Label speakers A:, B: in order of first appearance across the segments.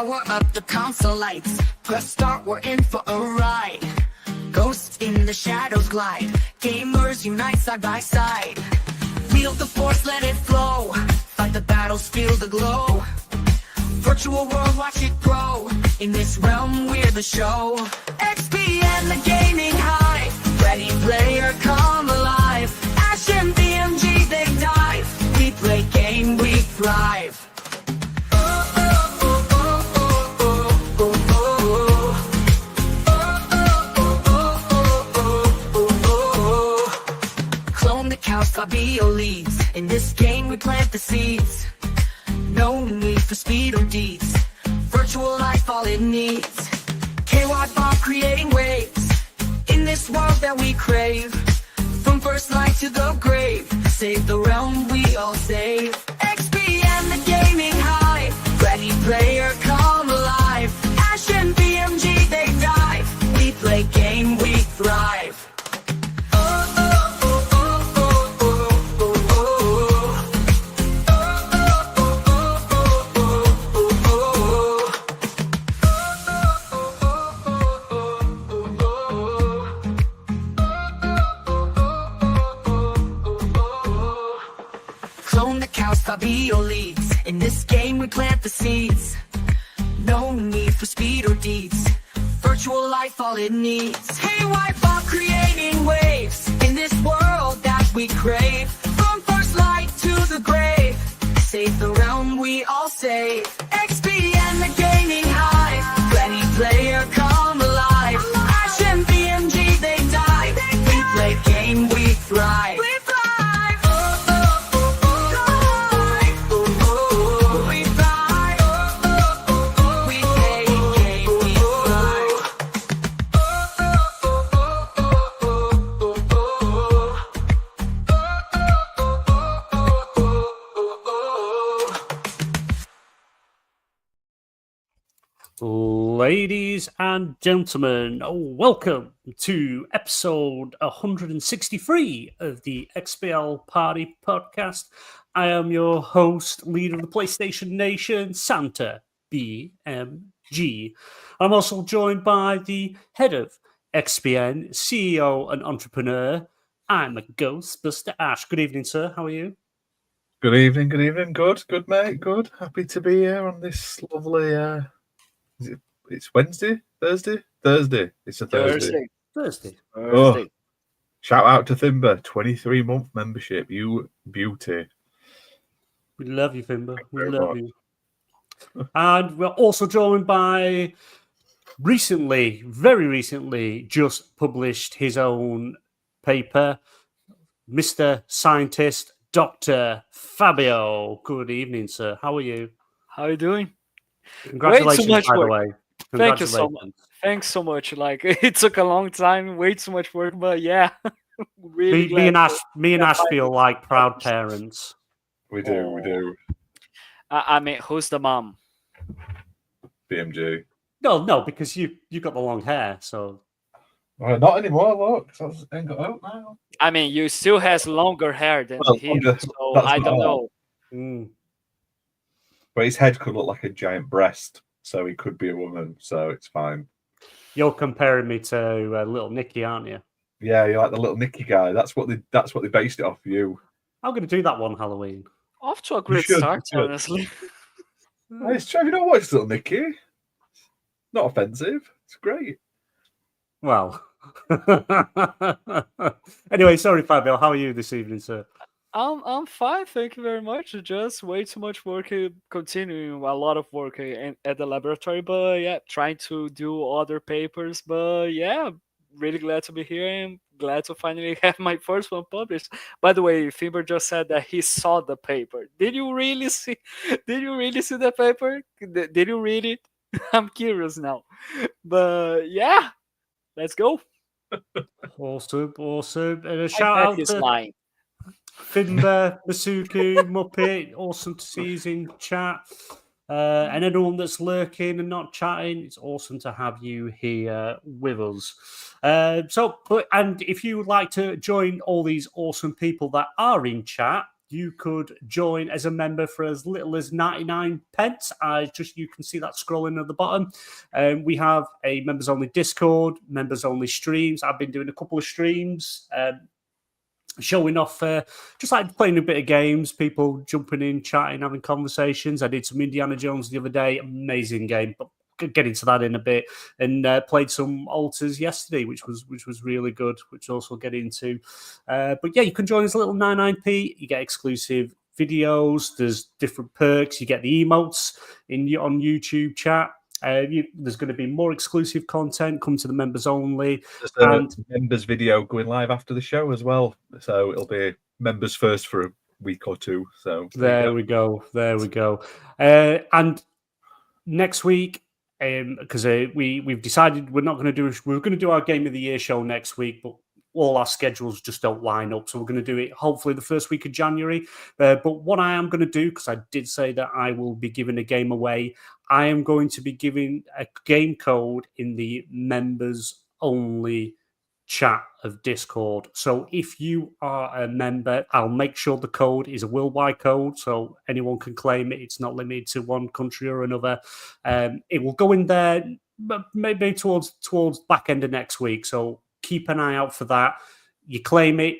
A: Power up the console lights. Press start, we're in for a ride. Ghosts in the shadows glide. Gamers unite side by side. Feel the force, let it flow. Fight the battles, feel the glow. Virtual world, watch it grow. In this realm, we're the show. XBL, the gaming high. Ready player, come alive. Ash and BMG, they dive. We play game, we thrive. Clone the cows, Fabio leads. In this game, we plant the seeds. No need for speed or deeds. Virtual life, all it needs. KY bomb creating waves. In this world that we crave. From first light to the grave. Save the realm, we all save. XBM, the gaming high. Ready player, come alive. Ash and BMG, they dive. We play game, we thrive. Fabio leads. In this game we plant the seeds. No need for speed or deeds. Virtual life, all it needs. Hey, wipe off creating waves. In this world that we crave. From first light to the grave. Save the realm, we all save. XBL, the gaming high. Ready player, come alive. Ash and BMG, they dive. We play game, we thrive.
B: Ladies and gentlemen, welcome to episode 163 of the XBL Party Podcast. I am your host, leader of the PlayStation Nation, Santa BMG. I'm also joined by the head of XBN, CEO and entrepreneur. I'm a Ghostbuster Ash. Good evening, sir. How are you?
C: Good evening. Good, mate. Good. Happy to be here on this lovely... It's Wednesday? Thursday? It's a Thursday.
B: Thursday.
C: Oh, shout out to Thimber, 23-month membership. You beauty.
B: We love you, Thimber. We love you. And we're also joined by very recently, just published his own paper, Mr. Scientist, Dr. Fabio. Good evening, sir. How are you?
D: How are you doing?
B: Congratulations, by the way.
D: Thank you so much. Thanks so much. Like, it took a long time, way too much work, but yeah.
B: Really me and Ash feel like proud parents.
C: We do.
D: I mean, who's the mom?
C: BMG.
B: No, because you got the long hair, so.
C: Well, not anymore, look. I ain't got out now.
D: I mean, you still has longer hair than him, so I don't know.
C: But his head could look like a giant breast, so he could be a woman, so it's fine.
B: You're comparing me to Little Nicky, aren't you?
C: Yeah, you're like the Little Nicky guy. That's what they based it off you.
B: I'm going to do that one Halloween.
D: Off to a great start, honestly.
C: Have you not watched Little Nicky? Not offensive. It's great.
B: Well. Anyway, sorry, Fabio. How are you this evening, sir?
D: I'm fine, thank you very much. Just way too much work, continuing a lot of work at the laboratory, but yeah, trying to do other papers. But yeah, really glad to be here and glad to finally have my first one published. By the way, Fimber just said that he saw the paper. Did you really see? Did you really see the paper? Did you read it? I'm curious now. But yeah, let's go.
B: Awesome. And a shout out to
D: lying.
B: Fimber, Masuku, Muppet, awesome to see you in chat. And anyone that's lurking and not chatting, it's awesome to have you here with us. And if you would like to join all these awesome people that are in chat, you could join as a member for as little as 99 pence. You can see that scrolling at the bottom. We have a members only Discord, members only streams. I've been doing a couple of streams. Showing off, just like playing a bit of games, people jumping in, chatting, having conversations. I did some Indiana Jones the other day, amazing game, but get into that in a bit. And played some alters yesterday, which was really good, which also get into. But yeah, you can join us a little 99p. You get exclusive videos. There's different perks. You get the emotes on YouTube chat. There's going to be more exclusive content come to the members only.
C: There's a members video going live after the show as well, so it'll be members first for a week or two. So
B: there we go. And next week, because we've decided we're going to do our Game of the Year show next week, but all our schedules just don't line up. So we're going to do it hopefully the first week of January. But what I am going to do, because I did say that I will be giving a game away, I am going to be giving a game code in the members only chat of Discord. So if you are a member, I'll make sure the code is a worldwide code, so anyone can claim it. It's not limited to one country or another. It will go in there maybe towards back end of next week. So keep an eye out for that. You claim it.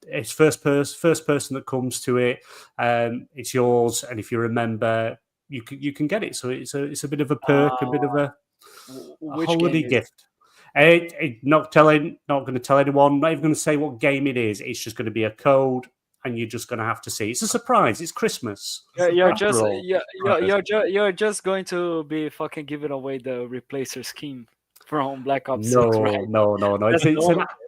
B: It's first person that comes to it. It's yours, and if you're a member, you can get it. So it's a bit of a perk, a bit of a holiday gift. Not going to tell anyone. Not even going to say what game it is. It's just going to be a code, and you're just going to have to see. It's a surprise. It's Christmas.
D: You're just going to be fucking giving away the replacer scheme from Black Ops 6, right?
B: No.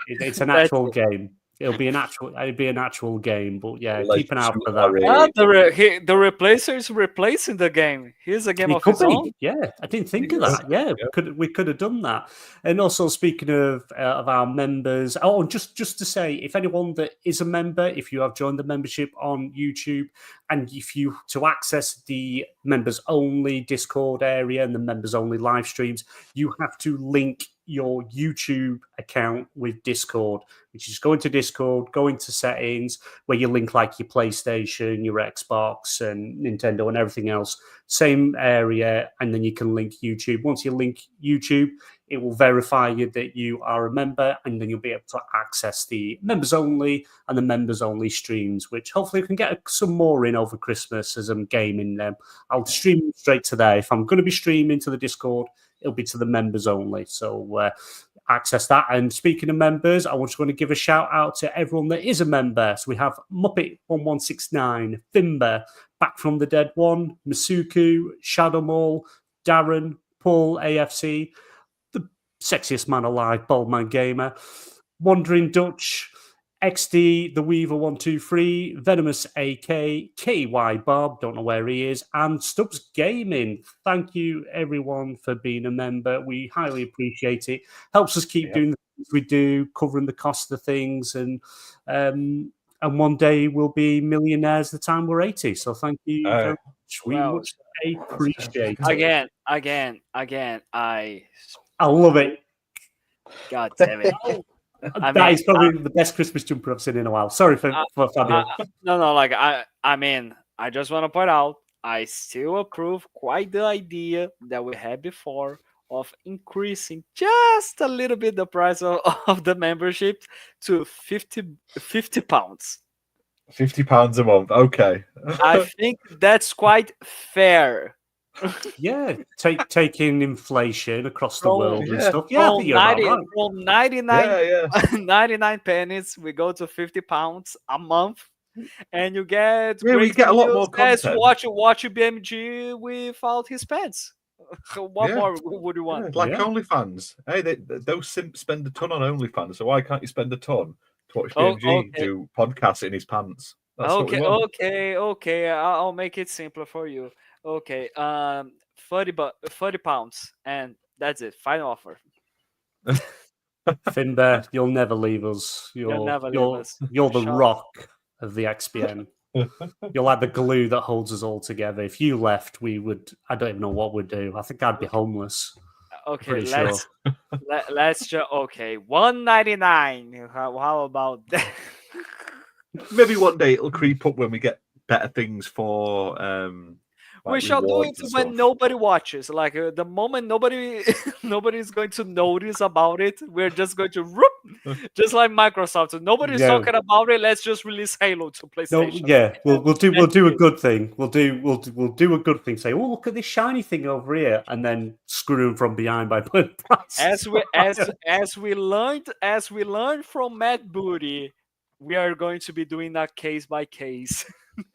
B: It's an actual game. It'll be an actual game, but yeah, keep an eye out for that.
D: The replacer is replacing the game. Here's a game of his own.
B: Yeah, I didn't think of that. Yeah, we could have done that. And also, speaking of our members, just to say, if anyone that is a member, if you have joined the membership on YouTube, and if you to access the members only Discord area and the members only live streams, you have to link your YouTube account with Discord, which is go into Discord, go into settings where you link like your PlayStation, your Xbox and Nintendo and everything else, same area, and then you can link YouTube. Once you link YouTube, it will verify you that you are a member, and then you'll be able to access the members only and the members only streams, which hopefully we can get some more in over Christmas as I'm gaming them. I'll stream straight to there. If I'm going to be streaming to the Discord, it'll be to the members only. So access that. And speaking of members, I want to give a shout out to everyone that is a member. So we have Muppet1169, Fimber, Back from the Dead One, Masuku, Shadow Mall, Darren, Paul AFC, the sexiest man alive, Bald Man Gamer, Wandering Dutch, XD, The Weaver 123, Venomous AK, KY Bob, don't know where he is, and Stubbs Gaming. Thank you, everyone, for being a member. We highly appreciate it. Helps us keep doing the things we do, covering the cost of things, and one day we'll be millionaires the time we're 80. So thank you very much. We much appreciate it.
D: Again, I
B: love it.
D: God damn it.
B: That is probably the best Christmas jumper I've seen in a while. Sorry for Fabio.
D: No. Like I just want to point out, I still approve quite the idea that we had before of increasing just a little bit the price of the membership to 50 pounds.
C: £50 a month. Okay.
D: I think that's quite fair.
B: Yeah, taking inflation across the world and stuff. Yeah,
D: from 99 pennies, we go to 50 pounds a month, and you get
C: we get a lot more content.
D: Watch BMG without his pants. What more would you want?
C: Like OnlyFans. Hey, those simps spend a ton on OnlyFans, so why can't you spend a ton to watch BMG do podcasts in his pants? That's
D: okay. I'll make it simpler for you. Okay, 30 pounds, and that's it. Final offer.
B: Finbar, you'll never leave us. You'll never leave us. You're the rock of the XBN. You're like the glue that holds us all together. If you left, I don't even know what we'd do. I think I'd be homeless.
D: Okay, let's just okay. $1.99. How about that?
C: Maybe one day it'll creep up when we get better things for
D: We shall do it
C: rewards and
D: when
C: stuff.
D: nobody watches. Like the moment nobody is going to notice about it, we're just going to just like Microsoft. Nobody's
B: Yeah.
D: talking about it. Let's just release Halo to
B: No,
D: PlayStation.
B: yeah, we'll do a
D: it.
B: good thing. We'll do a good thing. Say, oh, look at this shiny thing over here, and then screw them from behind by putting prices.
D: As we learned from Matt Booty, we are going to be doing that case by case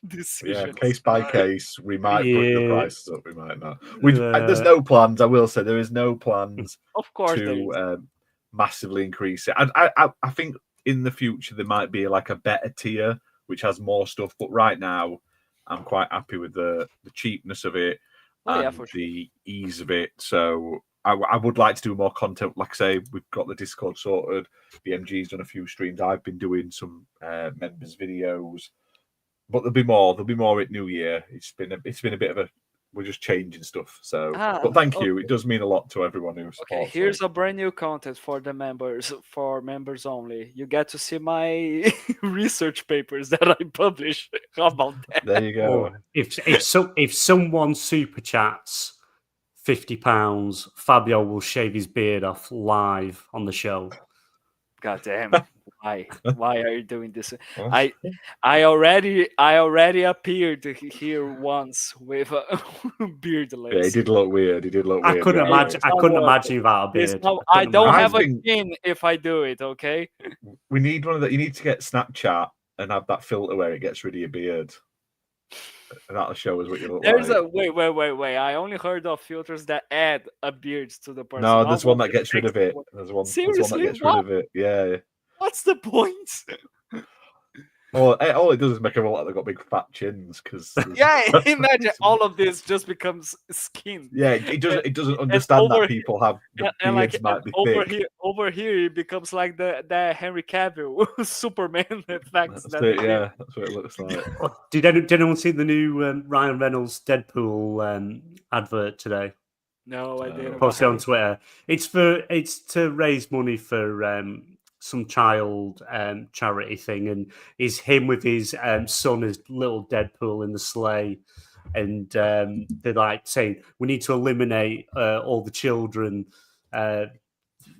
D: decision.
C: Case by case, we might put the
B: Yeah.
C: prices up. We might not. There's no plans. I will say there is no plans
D: Of course, there is.
C: to massively increase it. I think in the future there might be like a better tier which has more stuff. But right now, I'm quite happy with the cheapness of it and
D: for sure.
C: the ease of it. So I would like to do more content. Like I say, we've got the Discord sorted. BMG's done a few streams. I've been doing some members videos. But there'll be more. There'll be more at New Year. It's been a bit of a. We're just changing stuff. So, but thank you. It does mean a lot to everyone who supports.
D: Okay, here's a brand new content for the members, for members only. You get to see my research papers that I publish. How about that?
C: There you go.
B: Or if someone super chats £50, Fabio will shave his beard off live on the show.
D: God damn! Why are you doing this? I already appeared here once with a beardless.
C: Yeah, he did look weird.
B: I couldn't imagine without a beard.
D: I don't have a
C: think-
D: chin if I do it. Okay.
C: We need one of that. You need to get Snapchat and have that filter where it gets rid of your beard. And that'll show us what you look
D: There's
C: like.
D: a wait. I only heard of filters that add a beard to the person.
C: No, there's
D: I
C: one that
D: want the
C: gets rid of
D: next
C: it.
D: one.
C: There's one
D: Seriously?
C: that gets
D: What?
C: rid of it. Yeah.
D: What's the point?
C: All it does is make them look like they've got big fat chins. Because
D: Yeah, imagine all of this just becomes skin.
C: yeah, it doesn't understand
D: over
C: that people have the
D: And like
C: beards might be
D: over
C: thick.
D: over here, it becomes like the Henry Cavill Superman effects.
C: That's it, yeah, that's what it looks like.
B: Did anyone see the new Ryan Reynolds Deadpool advert today?
D: No, I didn't.
B: Posted on Twitter. It's to raise money for some child charity thing, and is him with his son as little Deadpool in the sleigh, and they're like saying we need to eliminate all the children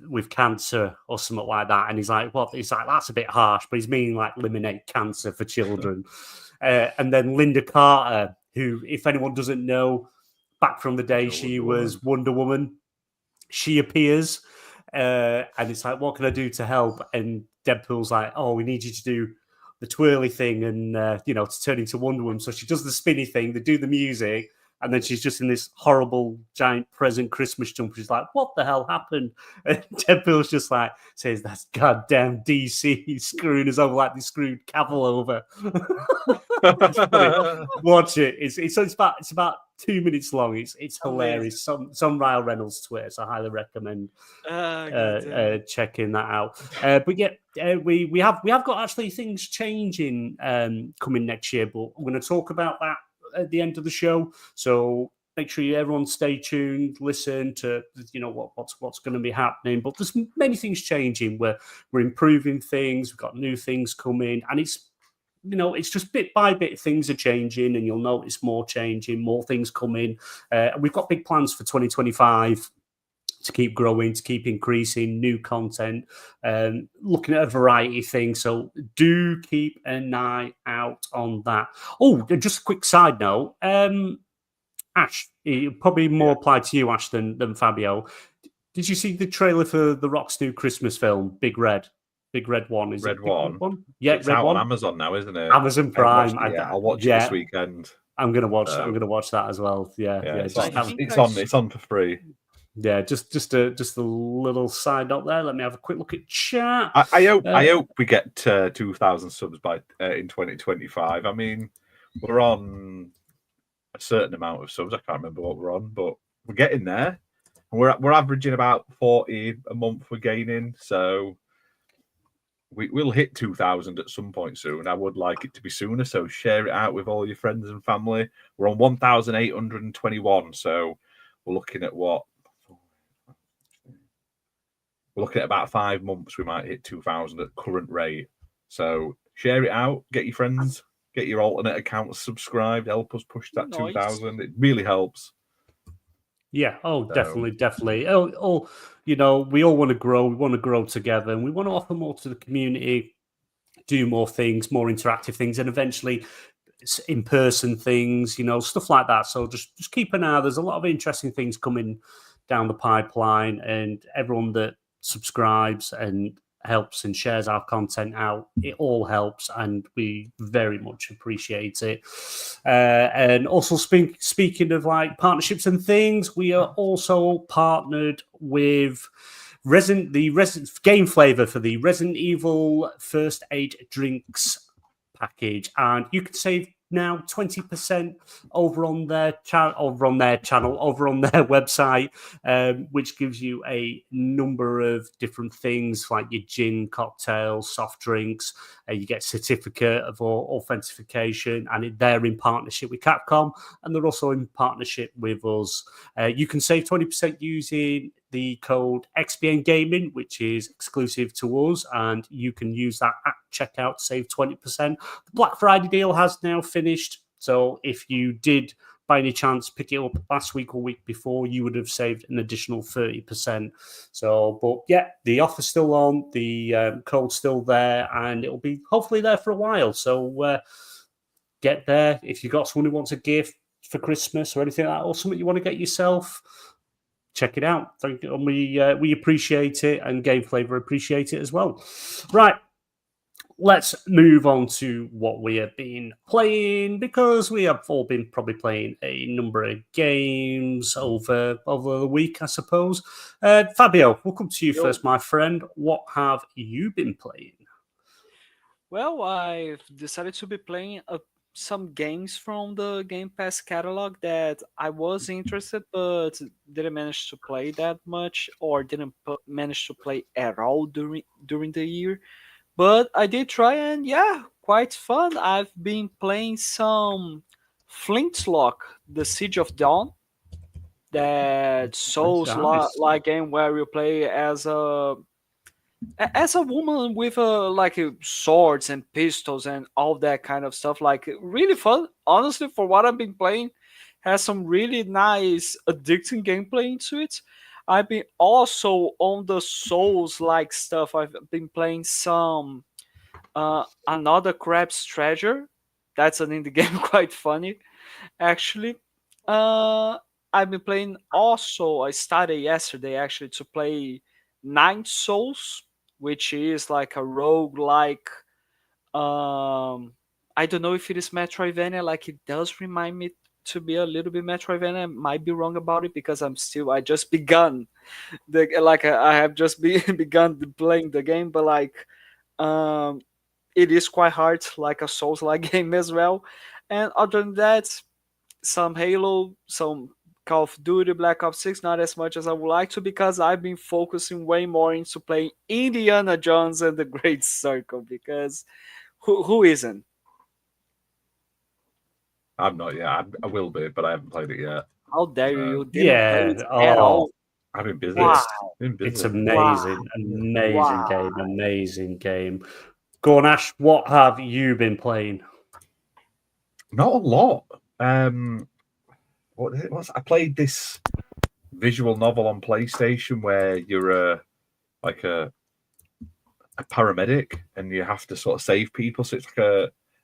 B: with cancer or something like that. And he's like, what? He's like, that's a bit harsh, but he's meaning like eliminate cancer for children. And then Linda Carter, who, if anyone doesn't know, back from the day she was Wonder Woman, she appears. And it's like, what can I do to help? And Deadpool's like, oh, we need you to do the twirly thing and, to turn into Wonder Woman. So she does the spinny thing, they do the music, and then she's just in this horrible giant present Christmas jumper. She's like, what the hell happened? And Deadpool's just like, says, that's goddamn DC screwing us over like they screwed Cavill over. Watch it. It's about 2 minutes long. It's hilarious. Some Ryan Reynolds Twitter, so I highly recommend checking that out. But yeah, we have got actually things changing coming next year, but I'm going to talk about that at the end of the show. So make sure everyone stay tuned, listen to what's going to be happening. But there's many things changing. We're improving things. We've got new things coming, and it's just bit by bit things are changing, and you'll notice more changing, more things coming. We've got big plans for 2025 to keep growing, to keep increasing new content, looking at a variety of things. So do keep an eye out on that. Oh, just a quick side note. Ash, it probably more applied to you, Ash, than Fabio. Did you see the trailer for The Rock's new Christmas film, Big Red? Big Red One, is
C: Red
B: it?
C: One?
B: Yeah,
C: it's
B: Red
C: out
B: One.
C: on Amazon now, isn't it?
B: Amazon Prime.
C: I'll watch it this weekend.
B: I'm gonna watch that as well. Yeah.
C: It's on for free.
B: Yeah, just a little side note there. Let me have a quick look at chat.
C: I hope we get 2,000 subs by in 2025. I mean, we're on a certain amount of subs. I can't remember what we're on, but we're getting there. And we're averaging about 40 a month. We're gaining, so we'll hit 2,000 at some point soon. I would like it to be sooner, so share it out with all your friends and family. We're on 1,821, so we're looking at what? We're looking at about 5 months. We might hit 2,000 at current rate. So share it out, get your friends, get your alternate accounts subscribed, help us push that
D: Nice.
C: 2,000. It really helps.
B: Yeah. Oh, definitely. Oh, we all want to grow. We want to grow together, and we want to offer more to the community, do more things, more interactive things, and eventually in-person things, stuff like that. So just keep an eye. There's a lot of interesting things coming down the pipeline, and everyone that subscribes and helps and shares our content out, it all helps, and we very much appreciate it. And also speaking of like partnerships and things, we are also partnered with the Resident Game Flavor for the Resident Evil First Aid Drinks package, and you can save now 20% over on their website, which gives you a number of different things like your gin, cocktails, soft drinks. You get certificate of authentication, and they're in partnership with Capcom, and they're also in partnership with us. You can save 20% using the code XBN Gaming, which is exclusive to us, and you can use that at checkout to save 20%. The Black Friday deal has now finished, so if you did by any chance pick it up last week or week before, you would have saved an additional 30%. So, but yeah, the offer's still on, the code's still there, and it'll be hopefully there for a while. So get there. If you've got someone who wants a gift for Christmas or anything like that, or something you want to get yourself, check it out. Thank you. And we appreciate it, and Game Flavor appreciate it as well. Right. Let's move on to what we have been playing, because we have all been probably playing a number of games over the week, I suppose. Fabio, we'll come to you first, my friend. What have you been playing?
D: Well, I've decided to be playing some games from the Game Pass catalog that I was interested, but didn't manage to play that much, or didn't manage to play at all during the year. But I did try, and yeah, quite fun. I've been playing some Flintlock, The Siege of Dawn, that Souls-like game where you play as a woman with like swords and pistols and all that kind of stuff. Like, really fun. Honestly, for what I've been playing, has some really nice, addicting gameplay into it. I've been also on the Souls-like stuff. I've been playing some Another Crab's Treasure. That's an indie game, quite funny, actually. I've been playing also, I started yesterday actually to play Nine Souls, which is like a roguelike. I don't know if it is Metroidvania, like it does remind me to be a little bit Metroidvania. I might be wrong about it because I just begun I have just begun playing the game, but like it is quite hard, like a Souls-like game as well. And other than that, some Halo, some Call of Duty, Black Ops 6, not as much as I would like to, because I've been focusing way more into playing Indiana Jones and the Great Circle, because who isn't?
C: I'm not yet. I will be, but I haven't played it yet.
D: How dare you?
B: Yeah,
D: play it at all.
C: I've been busy.
D: Wow.
B: It's amazing, amazing game. Go on, Ash. What have you been playing?
C: Not a lot. What was I played this visual novel on PlayStation where you're a paramedic and you have to sort of save people. So it's like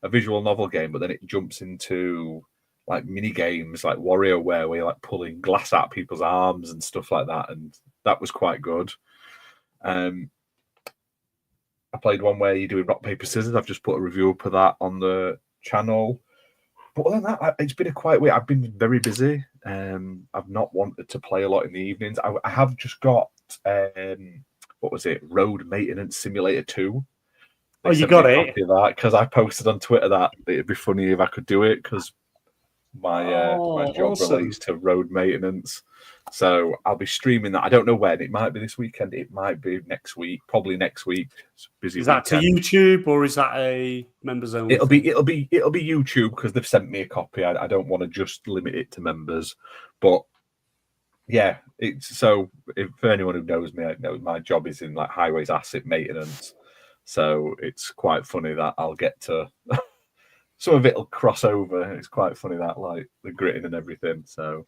C: a visual novel game, but then it jumps into like mini games like WarioWare, where you're like pulling glass out of people's arms and stuff like that, and that was quite good. I played one where you're doing rock paper scissors. I've just put a review up of that on the channel. But other than that, it's been a quiet week. I've been very busy. I've not wanted to play a lot in the evenings. I have just got what was it? Road Maintenance Simulator 2.
B: Oh, you got it?
C: Because I posted on Twitter that it'd be funny if I could do it, because my job
B: awesome.
C: relates to road maintenance. So I'll be streaming that. I don't know when. It might be this weekend. It might be next week. Probably next week. It's a busy
B: Is that
C: weekend.
B: to YouTube, or is that a members only?
C: It'll be YouTube, because they've sent me a copy. I don't want to just limit it to members, but yeah, it's so. If for anyone who knows me, I know my job is in like highways asset maintenance. So it's quite funny that I'll get to some of it'll cross over. It's quite funny that like the gritting and everything. So,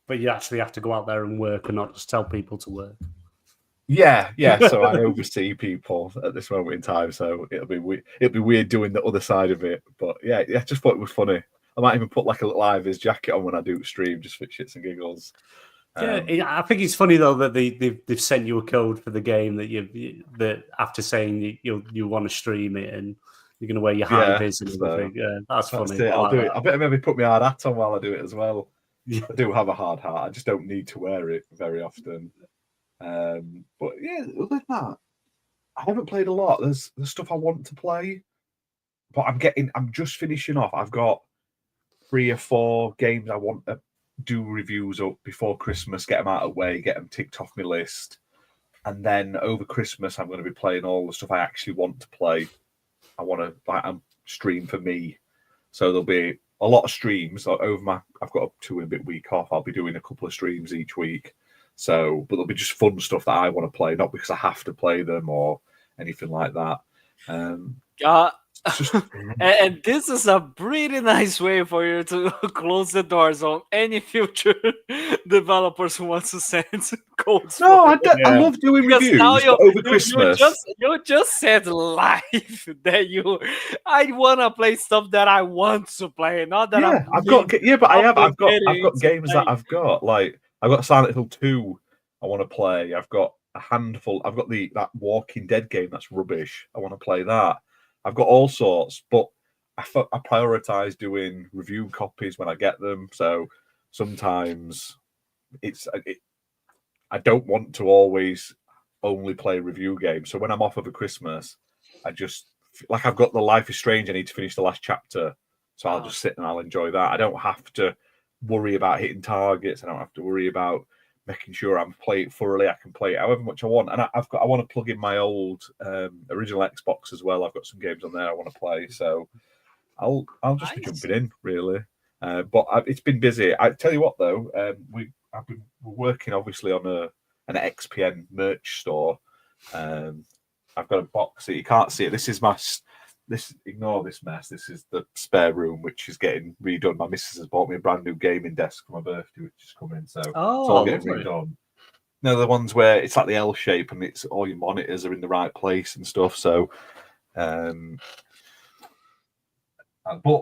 B: but you actually have to go out there and work and not just tell people to work.
C: yeah. So I oversee people at this moment in time. So it'll be weird doing the other side of it. But yeah, I just thought it was funny. I might even put like a little Ivy's jacket on when I do stream, just for shits and giggles.
B: Yeah, I think it's funny though that they've sent you a code for the game that after saying you want to stream it and you're going to wear your high vis and everything. Yeah, that's funny.
C: I'll do it. I better maybe put my hard hat on while I do it as well.
B: Yeah.
C: I do have a hard hat. I just don't need to wear it very often. But yeah, other than that, I haven't played a lot. There's stuff I want to play, but I'm just finishing off. I've got 3 or 4 games I want to do reviews up before Christmas, get them out of the way, get them ticked off my list. And then over Christmas, I'm going to be playing all the stuff I actually want to play. I want to stream for me. So there'll be a lot of streams I've got a 2 and a bit week off. I'll be doing a couple of streams each week. So, but there'll be just fun stuff that I want to play, not because I have to play them or anything like that.
D: And this is a pretty nice way for you to close the doors on any future developers who want to send codes.
C: No, I love doing reviews over Christmas.
D: You just said live that I want to play stuff that I want to play, not that
C: I've got games that I've got. Like I've got Silent Hill 2 I want to play. I've got a handful. I've got that Walking Dead game that's rubbish. I want to play that. I've got all sorts, but I prioritize doing review copies when I get them. So sometimes I don't want to always only play review games. So when I'm off over Christmas, I just like I've got the Life is Strange. I need to finish the last chapter, so I'll just sit and I'll enjoy that. I don't have to worry about hitting targets. I don't have to worry about making sure I'm playing it thoroughly. I can play it however much I want, and I want to plug in my old original Xbox as well. I've got some games on there I want to play, so I'll just be jumping in really. But it's been busy. I tell you what though, we're working obviously on an XPN merch store. I've got a box that you can't see it. This is ignore this mess. This is the spare room, which is getting redone. My missus has bought me a brand new gaming desk for my birthday, which is coming. So it's all getting redone. No, the ones where it's like the L shape and it's all your monitors are in the right place and stuff. So, but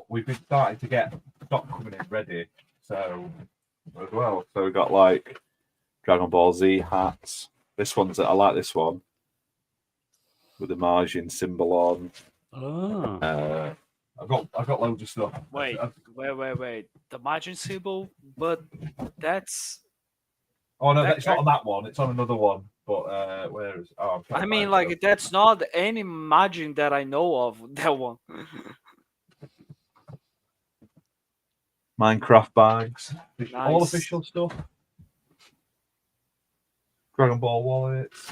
C: we've been starting to get stock coming in ready. So as well. So we've got like Dragon Ball Z hats. This one's I like this one with the Margin symbol on.
B: Oh.
C: I've got loads of stuff.
D: Wait. The margin symbol, but that's.
C: Oh no, it's not on that one. It's on another one. But where is? Oh,
D: I mean, like that's not any margin that I know of. That one.
C: Minecraft bags,
D: Nice.
C: all official stuff. Dragon Ball wallets.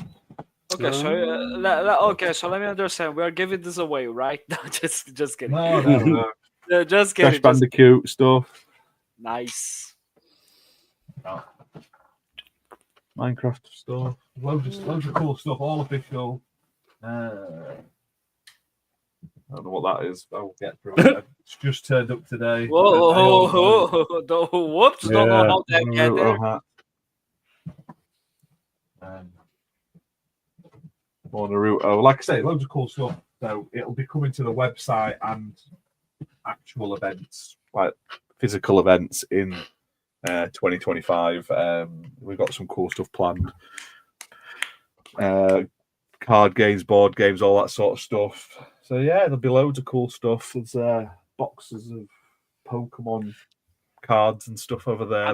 D: Okay, so let me understand. We are giving this away, right? No, just kidding.
C: No.
D: Just kidding.
C: Crash Bandicoot stuff.
D: Nice.
C: Oh. Minecraft stuff. Loads of cool stuff. All official. I don't know what that is. I'll get through it. It's just turned up today.
D: Whoa. Whoops. Don't know how that get there.
C: More Naruto. Like I say, loads of cool stuff. So it'll be coming to the website and actual events, like physical events in 2025. We've got some cool stuff planned. Card games, board games, all that sort of stuff. So yeah, there'll be loads of cool stuff. There's boxes of Pokemon cards and stuff over there.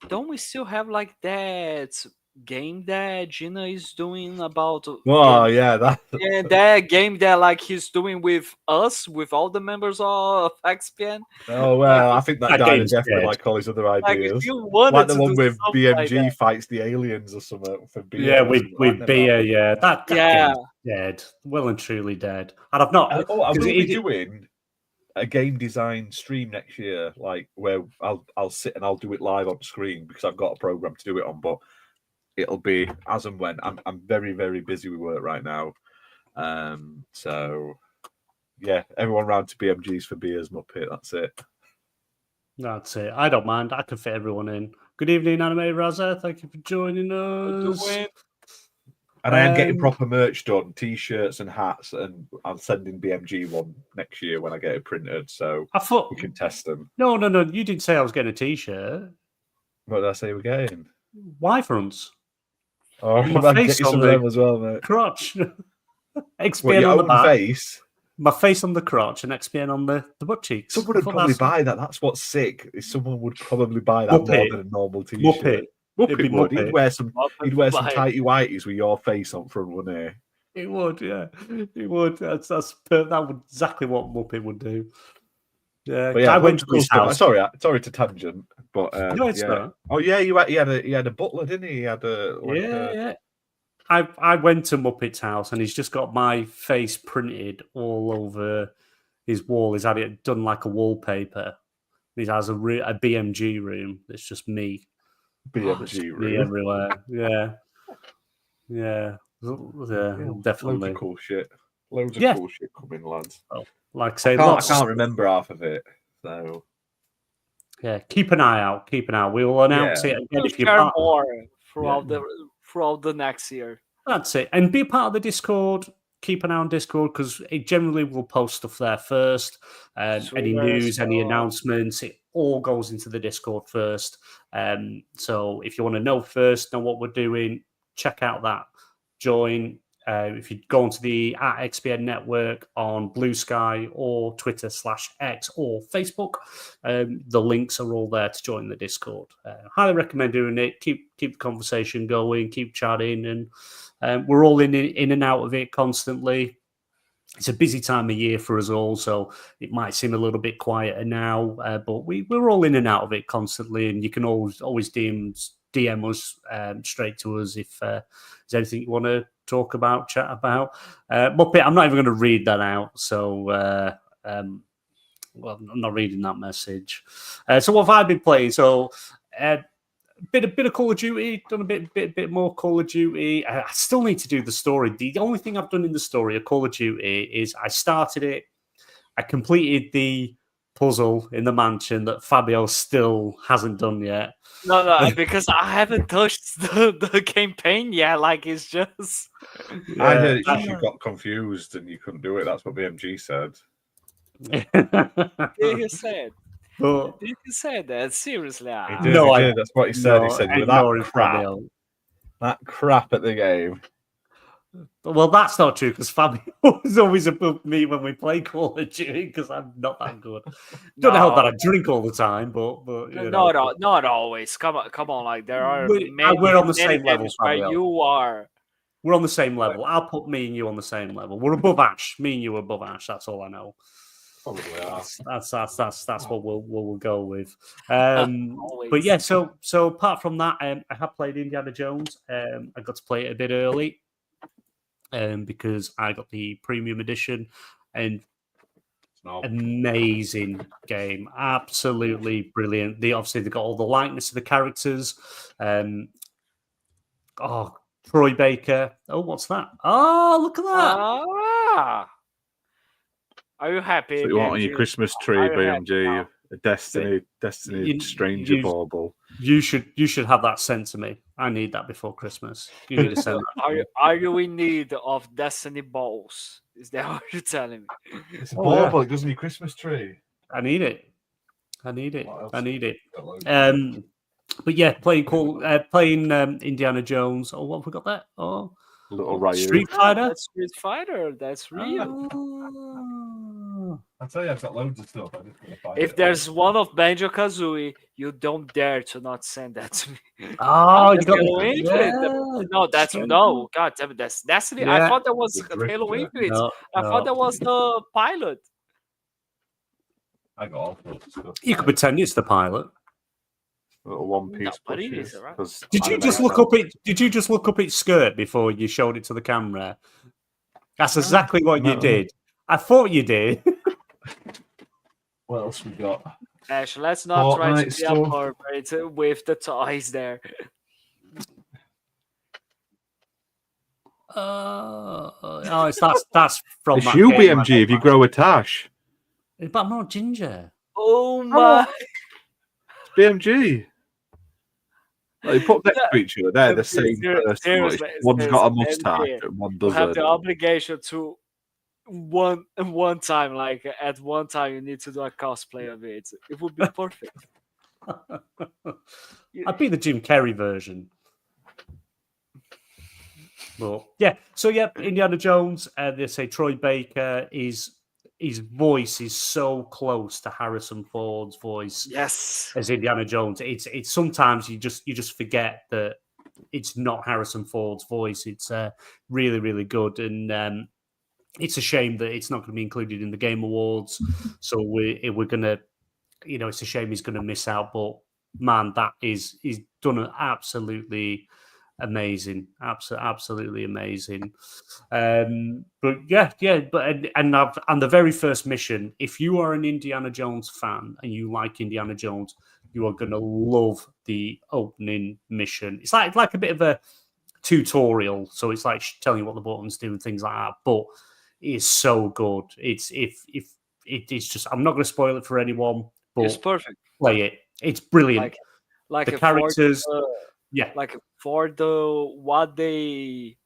D: Don't we still have like that game that Gina is doing about?
C: That
D: game that like he's doing with us, with all the members of XPN.
C: Oh well, I think that died definitely like all his other ideas. Like the one with BMG like fights the aliens or something for beer.
B: Yeah, with beer. Yeah, that game's dead, well and truly dead. And I've not.
C: I will be doing a game design stream next year, like where I'll sit and I'll do it live on screen because I've got a program to do it on. But it'll be as and when. I'm very, very busy with work right now. So yeah, everyone round to BMG's for beers, Muppet. That's it.
B: That's it. I don't mind. I can fit everyone in. Good evening, Anime Raza. Thank you for joining us.
C: And I am getting proper merch done, t-shirts and hats, and I'm sending BMG one next year when I get it printed, so
B: I thought
C: we can test them.
B: No. You didn't say I was getting a t-shirt.
C: What did I say we're getting?
B: Y-fronts.
C: Oh,
B: My
C: I'll
B: face
C: get you some
B: on
C: of
B: the
C: them as well, mate.
B: crotch.
C: What,
B: XBL
C: your
B: on the
C: own
B: back.
C: face?
B: My face on the crotch and XBN on the butt cheeks.
C: Someone would probably buy that. That's what's sick. Is someone would probably buy that
B: Muppet.
C: more than a normal t-shirt.
B: Muppet. It'd be
C: Muppet would.
B: Muppet.
C: He'd wear some tighty whities with your face on front, wouldn't he?
B: It would, yeah. It would. That would exactly what Muppet would do. Yeah,
C: But yeah,
B: I went to his house.
C: Sorry to tangent, but
B: No, it's
C: yeah.
B: not.
C: Oh yeah, he had a butler, didn't he? He had a
B: Yeah. I went to Muppet's house and he's just got my face printed all over his wall. He's had it done like a wallpaper. He has a BMG room. It's just me.
C: BMG
B: Me
C: room.
B: everywhere. Yeah, definitely.
C: Loads of cool shit. Loads of cool shit coming, lads.
B: Well, like I say,
C: I can't remember half of it. So
B: yeah, keep an eye out. We will announce it again
D: We'll
B: if you're
D: share
B: part.
D: more throughout the next year.
B: That's it. And be part of the Discord. Keep an eye on Discord because it generally will post stuff there first. Any news, any announcements, it all goes into the Discord first. So if you want to know first, know what we're doing, check out that. Join. If you go onto the @XBN network on Blue Sky or Twitter /X or Facebook, the links are all there to join the Discord. Highly recommend doing it. Keep the conversation going. Keep chatting, and we're all in and out of it constantly. It's a busy time of year for us all, so it might seem a little bit quieter now, but we're all in and out of it constantly, and you can always DM us straight to us if there's anything you want to talk about, chat about. Muppet, I'm not even going to read that out, so well, I'm not reading that message. So what have I been playing? So bit of Call of Duty, done a bit more Call of Duty. I still need to do the story. The only thing I've done in the story of Call of Duty is I started it, I completed the puzzle in the mansion that Fabio still hasn't done yet.
D: No, because I haven't touched the campaign yet. Like, it's just...
C: Yeah, I heard you got confused and you couldn't do it. That's what BMG said.
D: He said.
B: But,
D: Did you say that? Seriously?
C: He did. That's what he said. He said, with that crap at the game.
B: Well, that's not true because Fabio is always above me when we play Call of Duty because I'm not that good. Don't know that I drink all the time, but you know.
D: Not always. Come on. Like, there are
B: we're on the same level.
D: Where you are.
B: We're on the same level. I'll put me and you on the same level. We're above Ash. Me and you are above Ash. That's all I know.
C: Probably are.
B: That's what we'll go with. But yeah, so apart from that, I have played Indiana Jones. I got to play it a bit early. Because I got the premium edition and amazing game, absolutely brilliant. Obviously they got all the likeness of the characters. Troy Baker. Oh, what's that? Oh, look at that!
D: Are you happy?
C: So you want on your Christmas tree, BMG? A Destiny Stranger Bauble.
B: You should have that sent to me. I need that before Christmas. You need to send that.
D: Are you in need of Destiny balls? Is that what you're telling me?
C: It's a bauble. It doesn't need Christmas tree.
B: I need it. But yeah, playing Indiana Jones. Oh, what have we got there? Oh,
C: Little Ryu.
B: Street Fighter.
D: That's Street Fighter. That's real.
C: I tell you, I've got loads of stuff.
D: If there's one of Banjo-Kazooie, you don't dare to not send that to me.
B: Oh, you got
D: No, God damn it, that's Destiny.
B: Yeah.
D: I thought that was Halo Infinite. I thought that was the pilot.
C: I got all sorts of stuff.
B: You could pretend it's the pilot.
C: Little One Piece.
D: But it is, right?
B: Did you just look up its skirt before you showed it to the camera? That's exactly what you did. I thought you did.
C: What else we got?
D: Ash, let's not try to be appropriate with the toys there.
B: Oh, that's from
C: It's
B: that
C: you,
B: game.
C: BMG, if you grow a tash.
B: But I'm not ginger.
D: Oh my!
C: It's BMG. Like, you put next to each other, they're the same person.
D: Seriously,
C: One's got a
D: seriously,
C: mustache
D: MJ,
C: and one
D: you have
C: doesn't.
D: the obligation to one time, like at one time, you need to do a cosplay of it. It would be perfect.
B: I'd be the Jim Carrey version. But yeah, so yeah, Indiana Jones. They say Troy Baker his voice is so close to Harrison Ford's voice
D: Yes.
B: as Indiana Jones. It's sometimes you just forget that it's not Harrison Ford's voice. It's really, really good, and it's a shame that it's not going to be included in the Game Awards. So we're gonna, it's a shame he's going to miss out. But man, he's done an absolutely amazing, absolutely amazing. But yeah, but and the very first mission, if you are an Indiana Jones fan and you like Indiana Jones, you are going to love the opening mission. It's like a bit of a tutorial, so it's like telling you what the buttons do and things like that. But it is so good. It's just, I'm not going to spoil it for anyone, but
D: It's perfect.
B: play it. It's brilliant.
D: Like
B: the characters.
D: Like for what they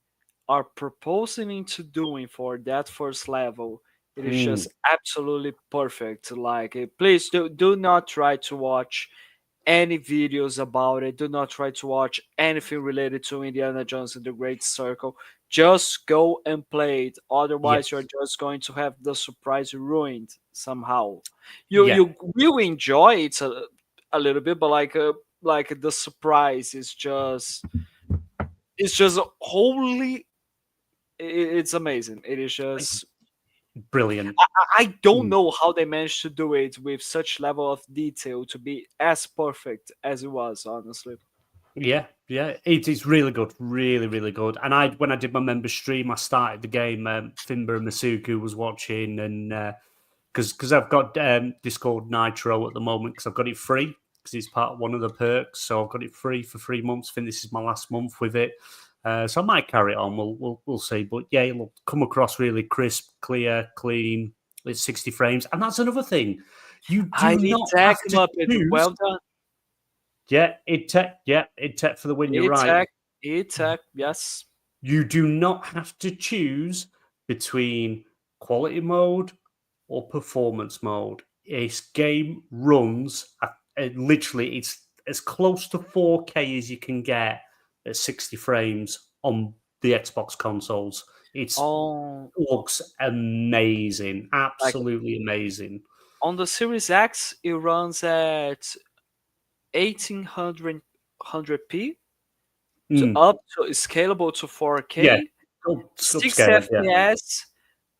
D: are proposing to doing for that first level, it is just absolutely perfect. Like, please do not try to watch any videos about it. Do not try to watch anything related to Indiana Jones and the Great Circle. Just go and play it. Otherwise, you're just going to have the surprise ruined somehow. You will enjoy it a little bit, but like the surprise is just wholly. It's amazing. It is just
B: brilliant.
D: I don't know how they managed to do it with such level of detail to be as perfect as it was, honestly.
B: Yeah, it is really good, really, really good. And when I did my member stream, I started the game. Finbar and Masuku was watching, and because I've got Discord Nitro at the moment, because I've got it free, because it's part of one of the perks. So I've got it free for 3 months. I think this is my last month with it. So I might carry it on. We'll see. But yeah, it'll come across really crisp, clear, clean. It's 60 frames, and that's another thing. You do not have to choose.
D: Well done.
B: Yeah, id Tech for the win. You're right.
D: id Tech, yes.
B: You do not have to choose between quality mode or performance mode. This game runs literally. It's as close to 4K as you can get at 60 frames on the Xbox consoles. It looks amazing, absolutely amazing.
D: On the Series X, it runs at 1800p up to scalable to 4K.
B: Yeah,
D: 60 FPS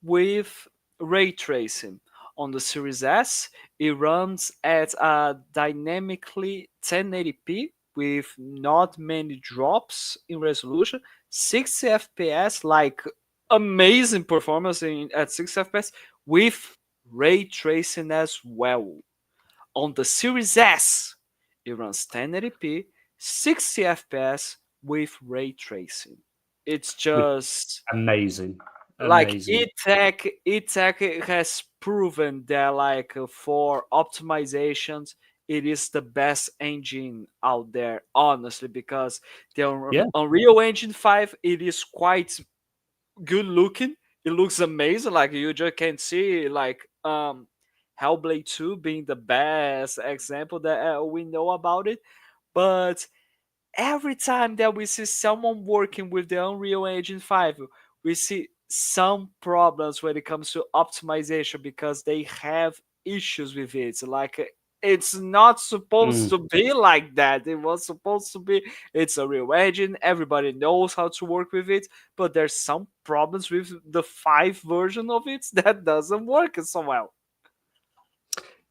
D: with ray tracing. On the Series S, it runs at a dynamically 1080p with not many drops in resolution, 60 FPS, like amazing performance at 60 FPS with ray tracing as well. On the Series S, it runs 1080p, 60 FPS with ray tracing. It's just
B: amazing.
D: Like id Tech has proven that, like, for optimizations, it is the best engine out there, honestly, because the Unreal Engine 5, it is quite good looking. It looks amazing. Like, you just can see, like, Hellblade 2 being the best example that we know about it. But every time that we see someone working with the Unreal Engine 5, we see some problems when it comes to optimization because they have issues with it. Like, it's not supposed to be like that. It was supposed to be, it's a real engine, everybody knows how to work with it, but there's some problems with the 5 version of it that doesn't work so well.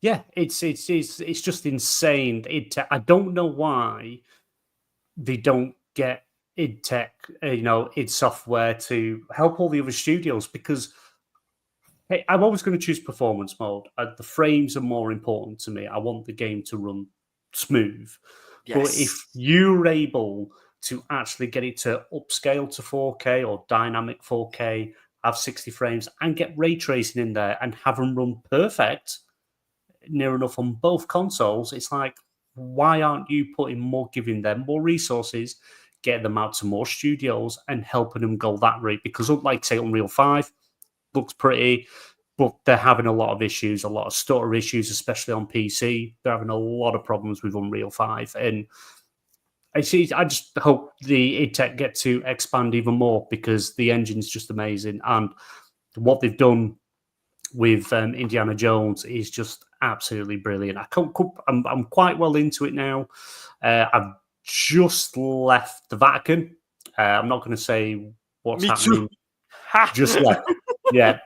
B: Yeah, it's just insane. I don't know why they don't get id Tech, id Software to help all the other studios, because hey, I'm always going to choose performance mode. The frames are more important to me. I want the game to run smooth.
D: Yes.
B: But if you're able to actually get it to upscale to 4K or dynamic 4K, have 60 frames, and get ray tracing in there and have them run perfect, near enough on both consoles. It's like, why aren't you giving them more resources, getting them out to more studios and helping them go that route? Because like, say, Unreal 5 looks pretty, but they're having a lot of issues, a lot of stutter issues, especially on PC. They're having a lot of problems with Unreal 5. And I just hope the id Tech get to expand even more, because the engine's just amazing. And what they've done with Indiana Jones is just absolutely brilliant. I'm quite well into it now. I've just left the Vatican. I'm not going to say what's
D: Me
B: happening.
D: too.
B: Just left. Yeah.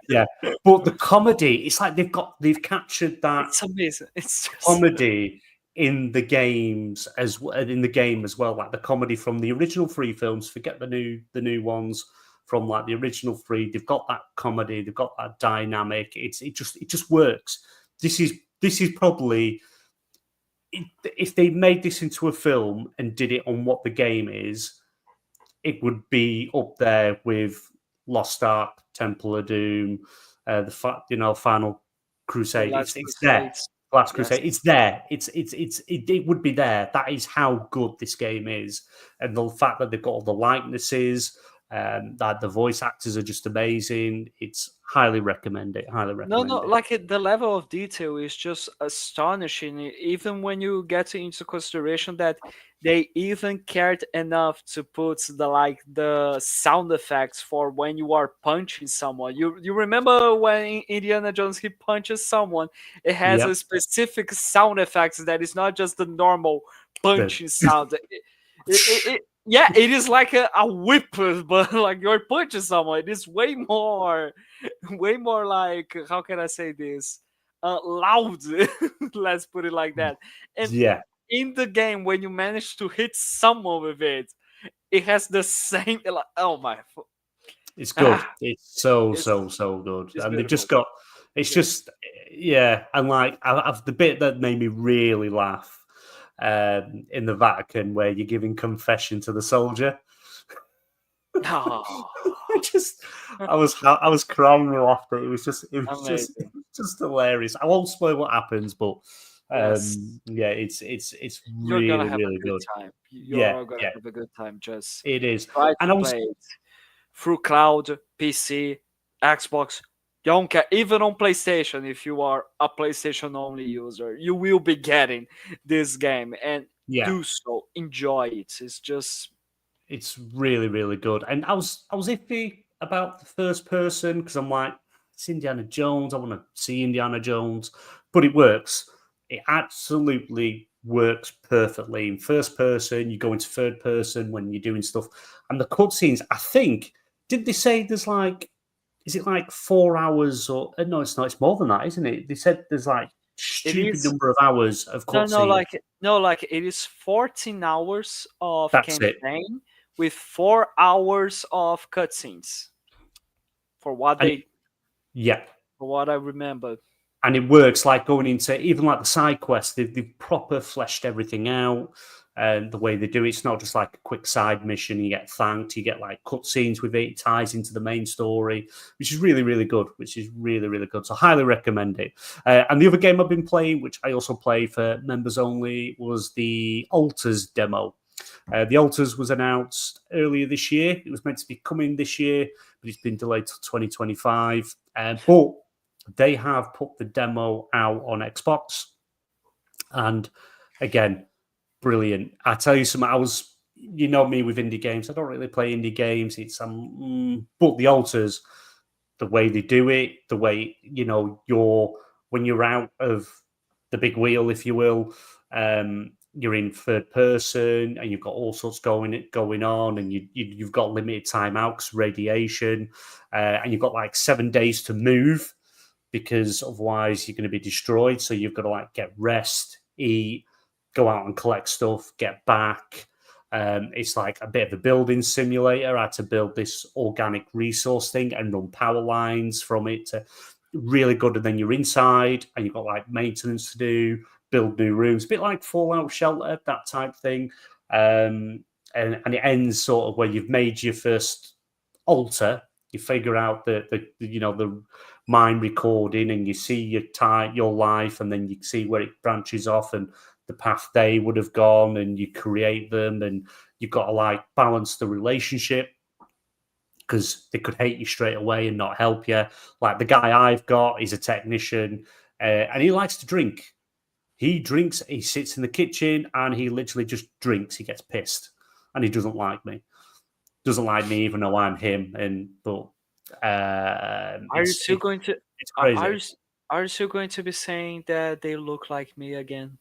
B: But the comedy, it's like they've captured that.
D: It's amazing. It's just
B: comedy in the games as well. Like the comedy from the original 3 films. Forget the new ones. From like the original 3, they've got that comedy, they've got that dynamic. It just works. This is probably, if they made this into a film and did it on what the game is, it would be up there with Lost Ark, Temple of Doom, Final Crusade. It's there. Last Crusade. It's there. It would be there. That is how good this game is, and the fact that they've got all the likenesses. That the voice actors are just amazing. It's highly recommend it.
D: no, like the level of detail is just astonishing. Even when you get into consideration that they even cared enough to put the sound effects for when you are punching someone. You remember when Indiana Jones he punches someone, it has a specific sound effects that is not just the normal punching sound. Yeah, it is like a whip, but like you're punching someone. It is way more like, how can I say this? Loud. Let's put it like that. And in the game, when you manage to hit someone with it, it has the same. Like, oh my!
B: It's good. It's so good. And they've just got. It's just And like I've the bit that made me really laugh. In the Vatican, where you're giving confession to the soldier.
D: Oh.
B: I was crying with laughter. It was just hilarious. I won't spoil what happens, but it's really really good.
D: You're gonna have a good time. Just
B: it is.
D: Try to play it through cloud, PC, Xbox. Don't care. Even on PlayStation, if you are a PlayStation only user, you will be getting this game, and do so. Enjoy it. It's
B: really, really good. And I was iffy about the first person, because I'm like, it's Indiana Jones. I want to see Indiana Jones, but it works. It absolutely works perfectly in first person. You go into third person when you're doing stuff, and the cutscenes. I think, did they say there's like? Is it like 4 hours or no? It's not. It's more than that, isn't it? They said there's like stupid number of hours of cutscenes.
D: Like it is 14 hours of campaign with 4 hours of cutscenes. For what for what I remember.
B: And it works like going into even like the side quests. They've proper fleshed everything out. And the way they do it, it's not just like a quick side mission. You get thanked. You get like cutscenes with it. It ties into the main story, which is really, really good. So highly recommend it. And the other game I've been playing, which I also play for members only, was the Alters demo. The Alters was announced earlier this year. It was meant to be coming this year, but it's been delayed to 2025. But they have put the demo out on Xbox. And again, brilliant. I tell you something, you know me with indie games. I don't really play indie games. It's but the Alters, the way they do it, the way, when you're out of the big wheel, if you will, you're in third person and you've got all sorts going on, and you've got limited timeouts, radiation, and you've got like 7 days to move, because otherwise you're going to be destroyed. So you've got to like get rest, eat, go out and collect stuff, get back. It's like a bit of a building simulator. I had to build this organic resource thing and run power lines from it to really good. And then you're inside and you've got like maintenance to do, build new rooms, a bit like Fallout Shelter, that type thing. and it ends sort of where you've made your first altar. You figure out the mind recording, and you see your life, and then you see where it branches off and the path they would have gone, and you create them, and you've got to like balance the relationship because they could hate you straight away and not help you. Like the guy I've got is a technician, and he likes to drink. He drinks, he sits in the kitchen, and he literally just drinks. He gets pissed, and he doesn't like me. Doesn't like me, even though I'm him.
D: Are you still going to?
B: It's crazy.
D: Are you still going to be saying that they look like me again?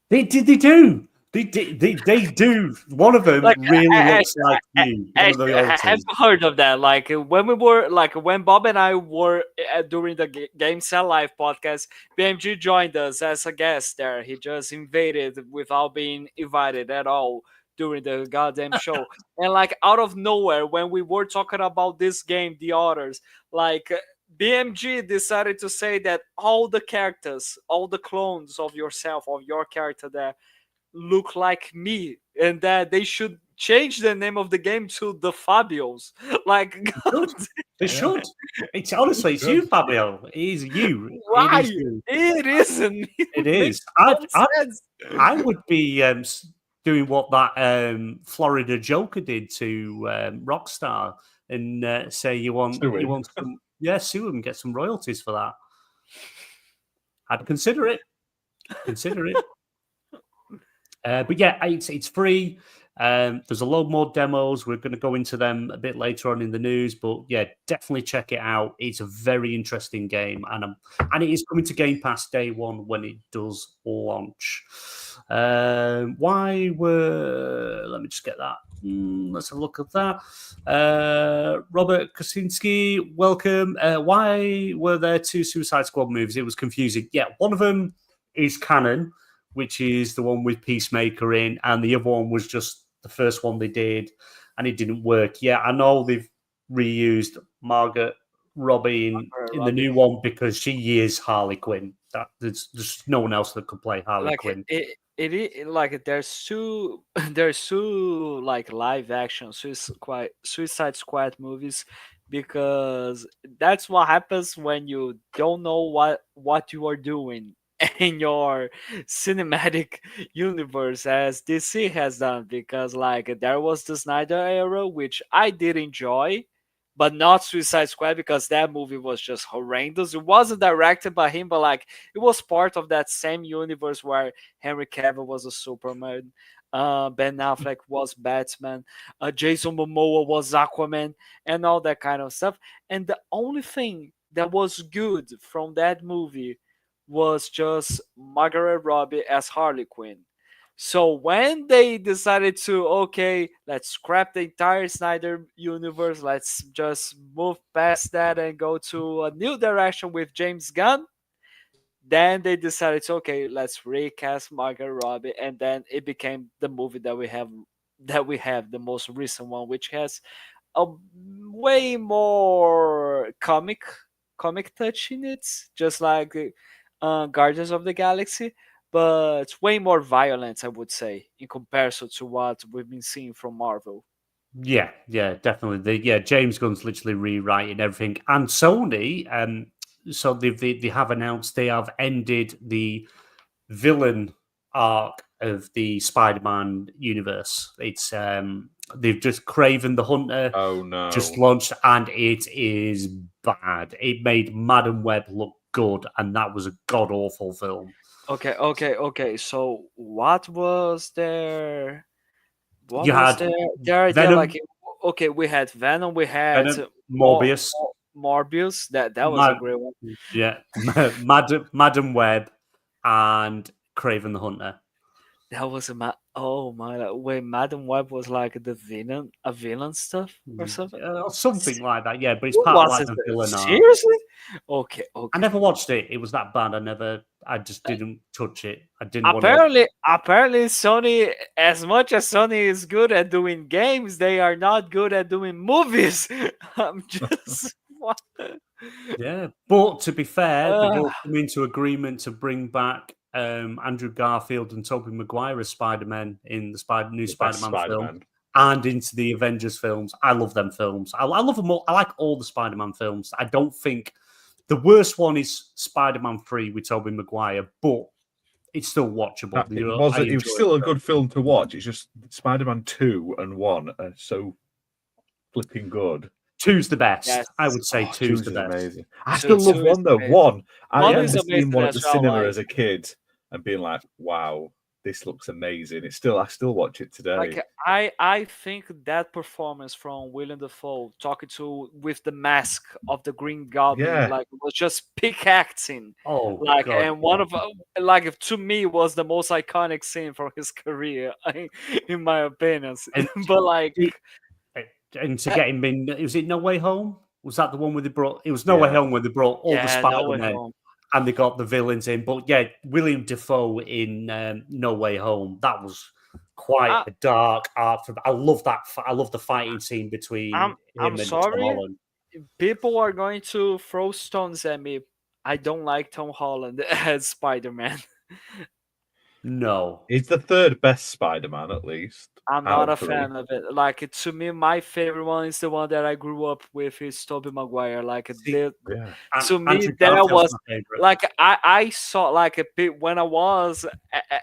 B: They do. They do. One of them really looks like you. One of the
D: I have heard of that. Like when Bob and I were during the Game Cell Live podcast, BMG joined us as a guest there. He just invaded without being invited at all during the goddamn show. And like out of nowhere, when we were talking about this game, The Others, like BMG decided to say that all the characters, all the clones of yourself, of your character there, look like me, and that they should change the name of the game to the Fabios. Like, God,
B: they should. It's honestly, it's you, Fabio. It is you.
D: Why?
B: It is you.
D: It isn't me.
B: It is. I would be doing what that Florida Joker did to Rockstar and say you want some, sue him, get some royalties for that. I'd consider it. But yeah, it's free. There's a load more demos. We're going to go into them a bit later on in the news, but yeah, definitely check it out. It's a very interesting game, and it is coming to Game Pass day one when it does launch. Let me just get that. Let's have a look at that. Robert Kosinski, welcome. Why were there two Suicide Squad movies? It was confusing. Yeah, one of them is canon, which is the one with Peacemaker in, and the other one was just the first one they did, and it didn't work. Yeah, I know they've reused Margot Robbie in the new one because she is Harley Quinn. There's just no one else that could play Harley Quinn.
D: It like there's two like live action Suicide Squad movies, because that's what happens when you don't know what you are doing in your cinematic universe, as DC has done. Because like there was the Snyder era, which I did enjoy, but not Suicide Squad, because that movie was just horrendous. It wasn't directed by him, but like it was part of that same universe where Henry Cavill was a Superman, Ben Affleck was Batman, Jason Momoa was Aquaman, and all that kind of stuff. And the only thing that was good from that movie was just Margaret Robbie as Harley Quinn. So when they decided to, okay, let's scrap the entire Snyder universe, let's just move past that and go to a new direction with James Gunn, then they decided to, okay, let's recast Margaret Robbie, and then it became the movie that we have, the most recent one, which has a way more comic touch in it, just like Guardians of the Galaxy, but way more violent, I would say, in comparison to what we've been seeing from Marvel.
B: Yeah, definitely. James Gunn's literally rewriting everything, and Sony. So they have announced they have ended the villain arc of the Spider-Man universe. It's they've just Kraven the Hunter.
C: Oh no!
B: Just launched, and it is bad. It made Madam Web look good, and that was a god awful film.
D: Okay. So what was there? What
B: you
D: was
B: had
D: there?
B: Venom,
D: like, okay, we had Venom. We had
B: Morbius.
D: Morbius. That was a great one.
B: Yeah, Madam Web and Kraven the Hunter.
D: That was wait, Madam Web was like a villain stuff or something?
B: Something like that, yeah, but it's part of like the villain arc.
D: Seriously? Okay.
B: I never watched it. It was that bad. I just didn't touch it. I didn't
D: apparently Sony, as much as Sony is good at doing games, they are not good at doing movies. I'm just
B: Yeah, but to be fair, they've all come into agreement to bring back Andrew Garfield and Tobey Maguire as Spider-Man in the new
C: The best
B: Spider-Man film,
C: Spider-Man.
B: and into the Avengers films. I love them films. I love them all. I like all the Spider-Man films. I don't think the worst one is Spider-Man 3 with Tobey Maguire, but it's still watchable.
C: It was still a good film to watch. It's just Spider-Man 2 and 1 are so flipping good.
B: 2's the best.
D: Yes.
B: I would say 2's the best.
C: Amazing. I still love
D: two
C: 1 though.
D: amazing.
C: 1. I
D: One
C: remember
D: is
C: seeing
D: amazing
C: 1 at
D: as
C: the
D: well,
C: cinema
D: like-
C: as a kid and being like, "Wow, this looks amazing." I still watch it today.
D: Like I think that performance from William Dafoe talking with the mask of the Green Goblin,
C: Yeah.
D: like was just peak acting.
B: Oh,
D: Like,
B: God.
D: and one of like to me was the most iconic scene from his career, in my opinion.
B: And-
D: But like,
B: And to get him in, was it No Way Home? Was that the one where they brought? It was No Way
C: Yeah.
B: Home where they brought all the
D: yeah, No Way
B: Spider-Men
D: Home.
B: and they got the villains in. But yeah, William Dafoe in No Way Home. That was quite a dark art. I love that. I love the fighting scene between him
D: I'm
B: and
D: sorry.
B: Tom Holland.
D: People are going to throw stones at me. I don't like Tom Holland as Spider-Man.
B: No,
C: He's the third best Spider-Man, at least.
D: I'm
C: out
D: not a
C: of 3.
D: fan of it. Like, to me, my favorite one is the one that I grew up with is Tobey Maguire. Like,
C: Yeah.
D: to me,
B: Andrew
D: that
B: Garfield's
D: was
B: my favorite.
D: like I saw like a bit when I was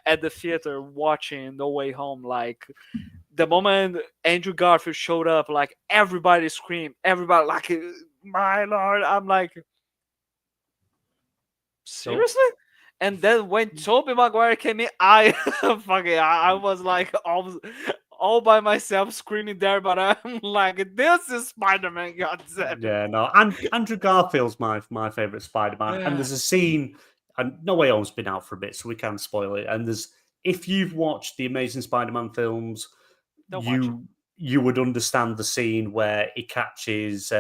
D: at the theater watching No Way Home. Like, the moment Andrew Garfield showed up, like everybody screamed, everybody like, my lord! I'm like, seriously? And then when Tobey Maguire came in, I was like all by myself screaming there, but I'm like, this is Spider-Man, goddammit.
B: Yeah, no. And Andrew Garfield's my favorite Spider-Man. And there's a scene, and No Way Home's been out for a bit, so we can't spoil it. And if you've watched the Amazing Spider-Man films,
D: Don't watch it.
B: you would understand the scene where he catches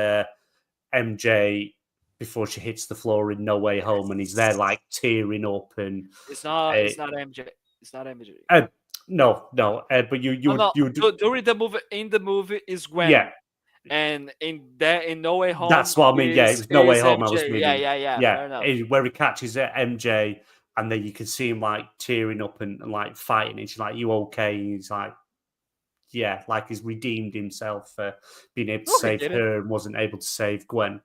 B: MJ before she hits the floor in No Way Home, and he's there like tearing up, and
D: It's not MJ. It's not MJ.
B: no, but you
D: During the movie, in the movie is Gwen.
B: yeah,
D: And in No Way Home,
B: that's what I mean. Yeah, it was No Way Home.
D: MJ.
B: I was meaning.
D: Yeah. Fair enough.
B: Where he catches MJ, and then you can see him like tearing up and like fighting. And she's like, "You okay?" And he's like, "Yeah," like he's redeemed himself for being able to save her and wasn't able to save Gwen.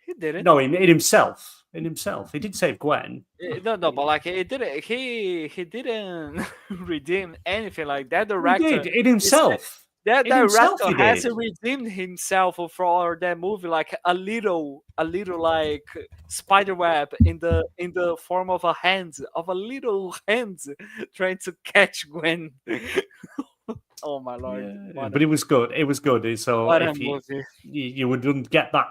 D: He didn't.
B: No, in himself. In himself, he did save Gwen.
D: No, but like he didn't. He didn't redeem anything like that.
B: He
D: Director,
B: did in himself.
D: that
B: in himself
D: director
B: he
D: hasn't
B: did.
D: redeemed himself for that movie. Like a little like spider web in the form of a little hand trying to catch Gwen. Oh my lord!
B: Yeah, but it was good. It was good. So
D: What a
B: if
D: movie.
B: you would get that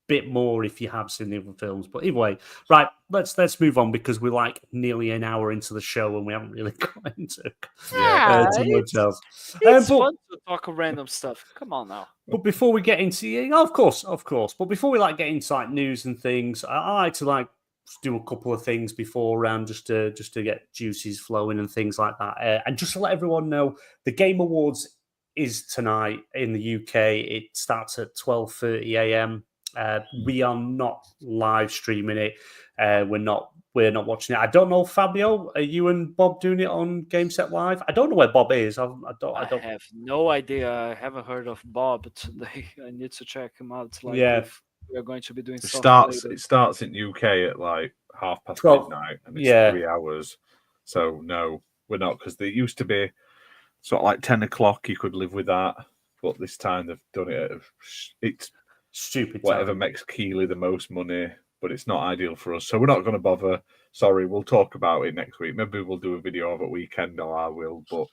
B: bit more if you have seen the other films. But either way, right, let's move on because we're like nearly an hour into the show and we haven't really got into too much else.
D: It's fun to talk random stuff. Come on now.
B: But before we get into of course. But before we get into like news and things, I like to do a couple of things before just to get juices flowing and things like that. And just to let everyone know, the Game Awards is tonight in the UK. It starts at 12:30 a.m. We are not live streaming it. We're not watching it. I don't know, Fabio. Are you and Bob doing it on Game Set Live? I don't know where Bob is. I
D: have no idea. I haven't heard of Bob today. I need to check him out. If we are going to be doing
C: It
D: stuff.
C: starts in UK at like 12:30 midnight, and it's 3 hours. So no, we're not, because they used to be sort of like 10 o'clock. You could live with that, but this time they've done it. It's
B: stupid.
C: Whatever makes Keeley the most money, but it's not ideal for us. So we're not going to bother. Sorry, we'll talk about it next week. Maybe we'll do a video of it weekend, or I will. But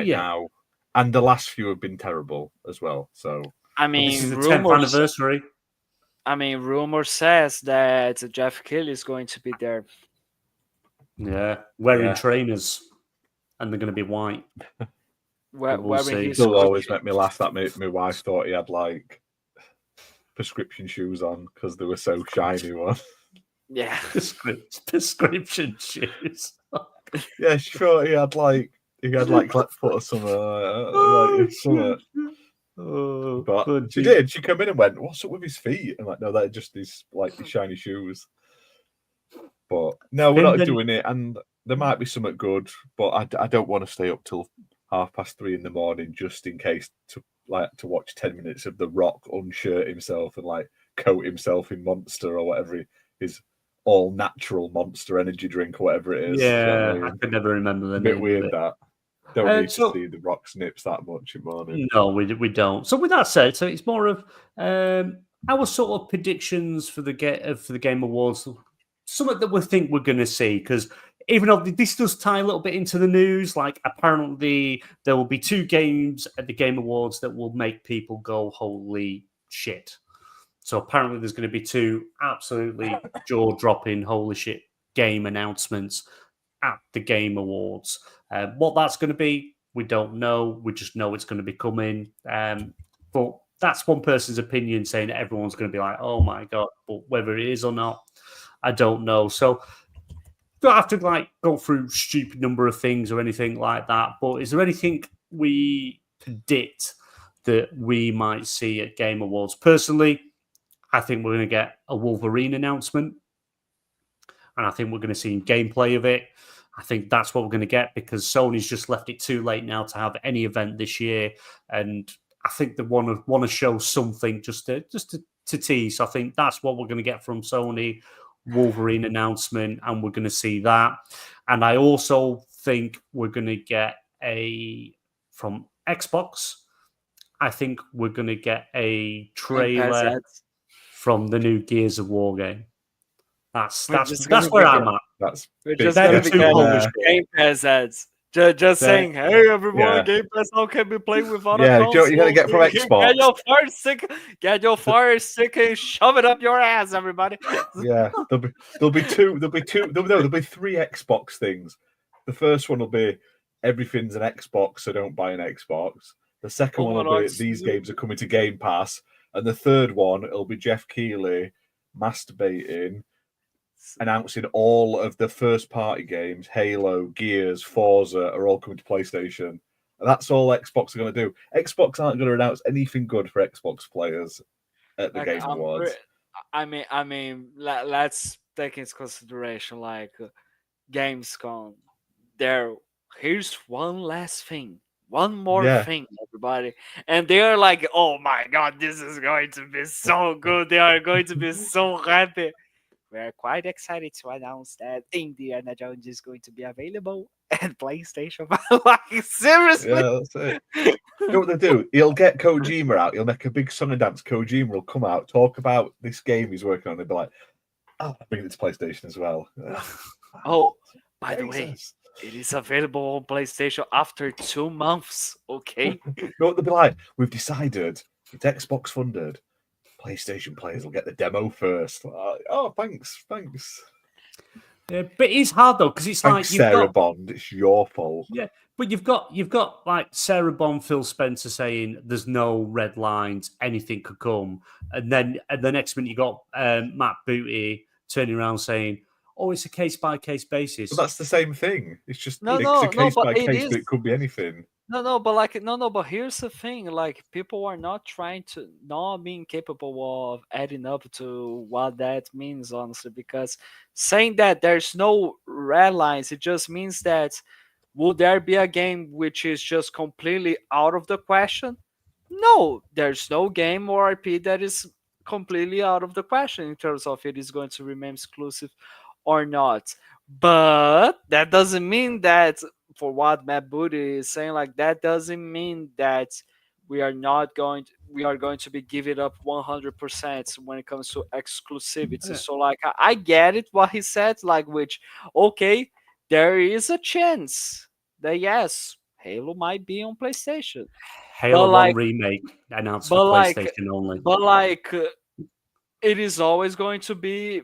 C: now, and the last few have been terrible as well. So
D: I mean,
B: this is the 10th anniversary.
D: I mean, rumor says that Jeff Keighley is going to be there.
B: Yeah, wearing trainers, and they're going to be white.
C: It'll always make me laugh that my wife thought he had like prescription shoes on because they were so shiny.
D: Yeah,
B: prescription shoes.
C: Yeah, she thought he had like left foot or something. But she did. She came in and went, "What's up with his feet?" And like, no, they're just these shiny shoes. But no, we're
B: And
C: not
B: then-
C: doing it, and there might be something good, but I don't want to stay up till 3:30 in the morning just in case to watch 10 minutes of The Rock unshirt himself and like coat himself in Monster or whatever his all natural Monster energy drink or whatever it is. You know
B: Yeah,
C: what I
B: I
C: mean?
B: could never remember the
C: A bit
B: name
C: weird
B: of it.
C: that. Don't need
B: so-
C: to see The Rock's nips that much in the morning.
B: No, we don't. So with that said, so it's more of our sort of predictions for the Game Awards, something that we think we're going to see. Because even though this does tie a little bit into the news, like apparently there will be 2 games at the Game Awards that will make people go, holy shit. So apparently there's going to be 2 absolutely jaw-dropping, holy shit game announcements at the Game Awards. What that's going to be, we don't know. We just know it's going to be coming. But that's one person's opinion, saying that everyone's going to be like, oh my God. But whether it is or not, I don't know. So don't have to like go through stupid number of things or anything like that. But is there anything we predict that we might see at Game Awards? Personally, I think we're going to get a Wolverine announcement. And I think we're going to see gameplay of it. I think that's what we're going to get because Sony's just left it too late now to have any event this year. And I think they want to show something just to tease. I think that's what we're going to get from Sony. Wolverine announcement, and we're going to see that. And I also think we're going to get from Xbox. I think we're going to get a trailer from the new Gears of War game. That's where I'm at.
D: We're
C: big.
D: just
B: They're
D: gonna
B: the
D: be
B: two
D: getting
B: Polish
D: Game Pass ads. Just saying, hey everyone, Game Pass now can be played with other consoles.
C: You're gonna get from Xbox.
D: Get your fire stick and shove it up your ass, everybody.
C: Yeah, there'll be 3 Xbox things. The first one will be everything's an Xbox, so don't buy an Xbox. The second one will be these games are coming to Game Pass, and the third one it'll be Jeff Keighley masturbating, announcing all of the first party games, Halo, Gears, Forza are all coming to PlayStation. And that's all Xbox are going to do. Xbox aren't going to announce anything good for Xbox players at the Game Awards.
D: I mean, let's take into consideration like Gamescom. Here's one last thing. One more thing, everybody. And they're like, oh my God, this is going to be so good. They are going to be so happy. We're quite excited to announce that Indiana Jones is going to be available at PlayStation. Like, seriously?
C: Yeah, that's it. You know what they do? He'll get Kojima out. He'll make a big song and dance. Kojima will come out, talk about this game he's working on. They'll be like, oh, bring it to PlayStation as well.
D: Oh, by the way, it is available on PlayStation after 2 months. Okay.
C: You know what they'll be like? We've decided it's Xbox funded. PlayStation players will get the demo first. Oh, thanks.
B: Yeah, but it's hard though because it's
C: Thanks,
B: like
C: Sarah Bond. It's your fault.
B: Yeah, but you've got like Sarah Bond, Phil Spencer saying there's no red lines, anything could come, and then at the next minute you got Matt Booty turning around saying, "Oh, it's a case by case basis."
C: But that's the same thing. It's just
D: No,
C: it's a case
D: but
C: by
D: it
C: case,
D: is.
C: but it could be anything.
D: But here's the thing, like people are not being capable of adding up to what that means, honestly, because saying that there's no red lines, it just means that will there be a game which is just completely out of the question? No, there's no game or IP that is completely out of the question in terms of it is going to remain exclusive or not. But that doesn't mean that, for what Matt Booty is saying, like that doesn't mean that we are going to be giving up 100% when it comes to exclusivity.
B: Yeah.
D: So like I get it what he said, like which okay, there is a chance that yes, Halo might be on PlayStation.
B: Halo
D: like-
B: 1 remake announced
D: but
B: for
D: like-
B: PlayStation only.
D: But like it is always going to be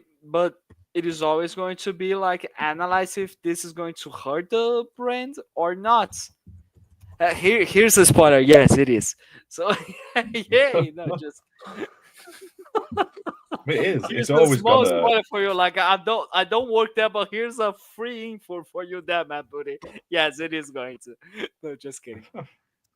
D: like analyze if this is going to hurt the brand or not. Here's a spoiler. Yes, it is. So yeah, just
C: It is.
D: here's
C: It's
D: a
C: always
D: small
C: gonna.
D: spoiler for you. Like I don't work there, but here's a free info for you there, Matt Booty. Yes, it is going to. No, just kidding.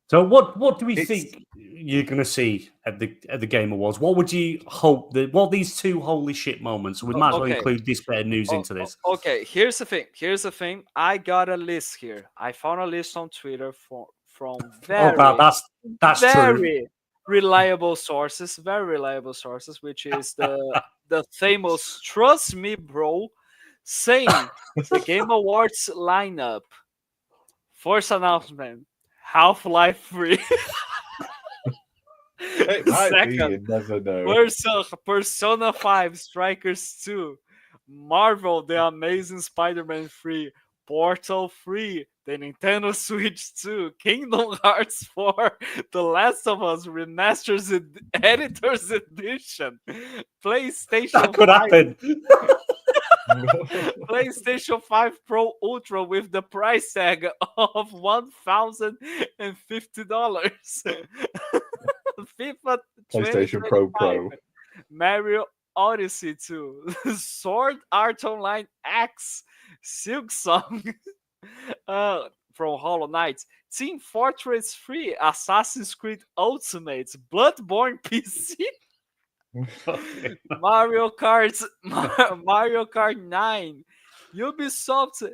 B: So what do we think you're going to see at the Game Awards? What would you hope that? What are these two holy shit moments? We might as well include this bit of news into this.
D: Okay, here's the thing. I got a list here. I found a list on Twitter from
B: That's true.
D: very reliable sources, which is the famous Trust Me Bro saying the Game Awards lineup. First announcement, Half-Life 3.
C: It might be, you
D: Second,
C: never know.
D: Persona 5 Strikers 2, Marvel The Amazing Spider-Man 3, Portal 3, the Nintendo Switch 2, Kingdom Hearts 4, The Last of Us Remasters Editor's Edition, PlayStation
B: That could
D: 5,
B: happen.
D: PlayStation 5 Pro Ultra with the price tag of $1,050. FIFA
C: PlayStation Pro
D: 2025, Mario Odyssey 2, Sword Art Online X, Silk Song from Hollow Knight, Team Fortress 3, Assassin's Creed Ultimate, Bloodborne PC, Mario Kart 9, Ubisoft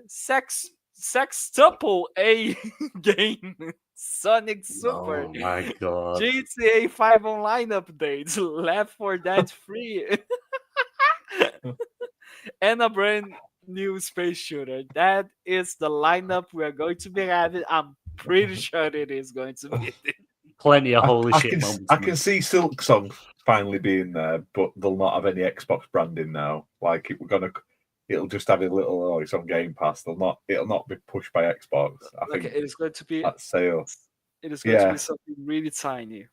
D: Sextuple A game, Sonic Super,
B: Oh my god.
D: GTA 5 online updates, Left 4 Dead 3, and a brand new space shooter. That is the lineup we are going to be having. I'm pretty sure it is going to be.
B: Plenty of holy
C: I
B: shit
C: can,
B: moments.
C: I can see Silk Song finally being there, but they'll not have any Xbox branding now. Like it'll just have a little. Oh, it's on Game Pass. It'll not be pushed by Xbox. I think
D: it is going to be.
C: that sale.
D: It is going to be something really tiny.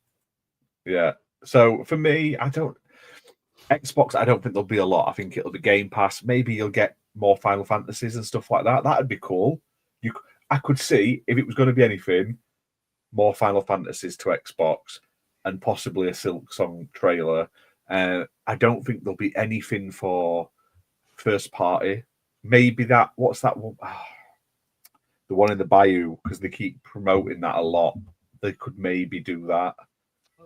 C: Yeah. So for me, Xbox. I don't think there'll be a lot. I think it'll be Game Pass. Maybe you'll get more Final Fantasies and stuff like that. That'd be cool. I could see if it was going to be anything, more Final Fantasies to Xbox and possibly a Silk Song trailer. I don't think there'll be anything for first party. Maybe that. What's that one? The one in the Bayou, because they keep promoting that a lot. They could maybe do that.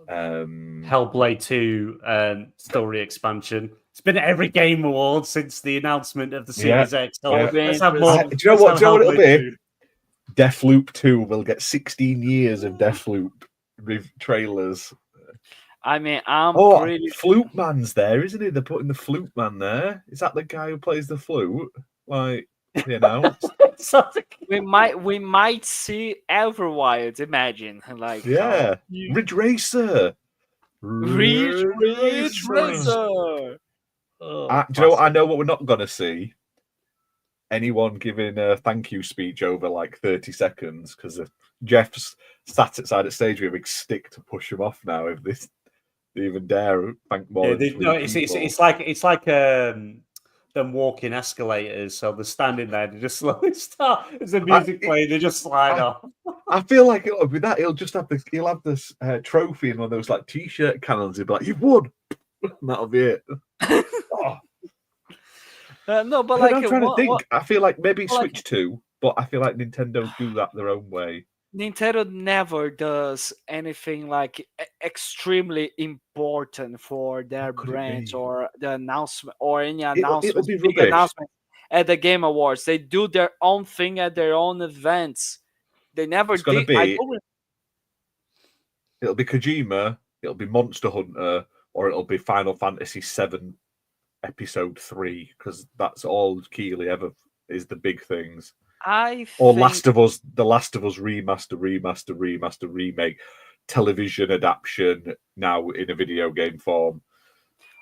B: Hellblade 2 story expansion. It's been at every Game Award since the announcement of the Series X. So let's have more.
C: Do you know what it'll be? Deathloop 2 will get 16 years of Deathloop with trailers.
D: I mean,
C: Flute Man's there, isn't he? They're putting the Flute Man there. Is that the guy who plays the flute? Like, you know,
D: we might see Everwild. Imagine, like,
C: Ridge Racer.
D: Ridge Racer.
C: Do you know what? I know what we're not gonna see. Anyone giving a thank you speech over like 30 seconds because Jeff's sat outside at stage with a big stick to push him off now. If they even dare thank more.
B: It's like them walking escalators. So they're standing there, they just slowly start as the music plays, they just slide off.
C: I feel like it'll be that. He'll have this trophy in one of those like t-shirt cannons. He'll be like, "You've won," and that'll be it.
D: No, but like
C: I'm trying to think. I feel like maybe Switch 2, but I feel like Nintendo do that their own way.
D: Nintendo never does anything like extremely important for their brand or the announcement or any announcement, big announcement at the Game Awards. They do their own thing at their own events. They never did.
C: It'll be Kojima, it'll be Monster Hunter, or it'll be Final Fantasy VII Episode 3, because that's all Keighley ever is the big things. Last of Us, the Last of Us remaster, remake, television adaptation now in a video game form.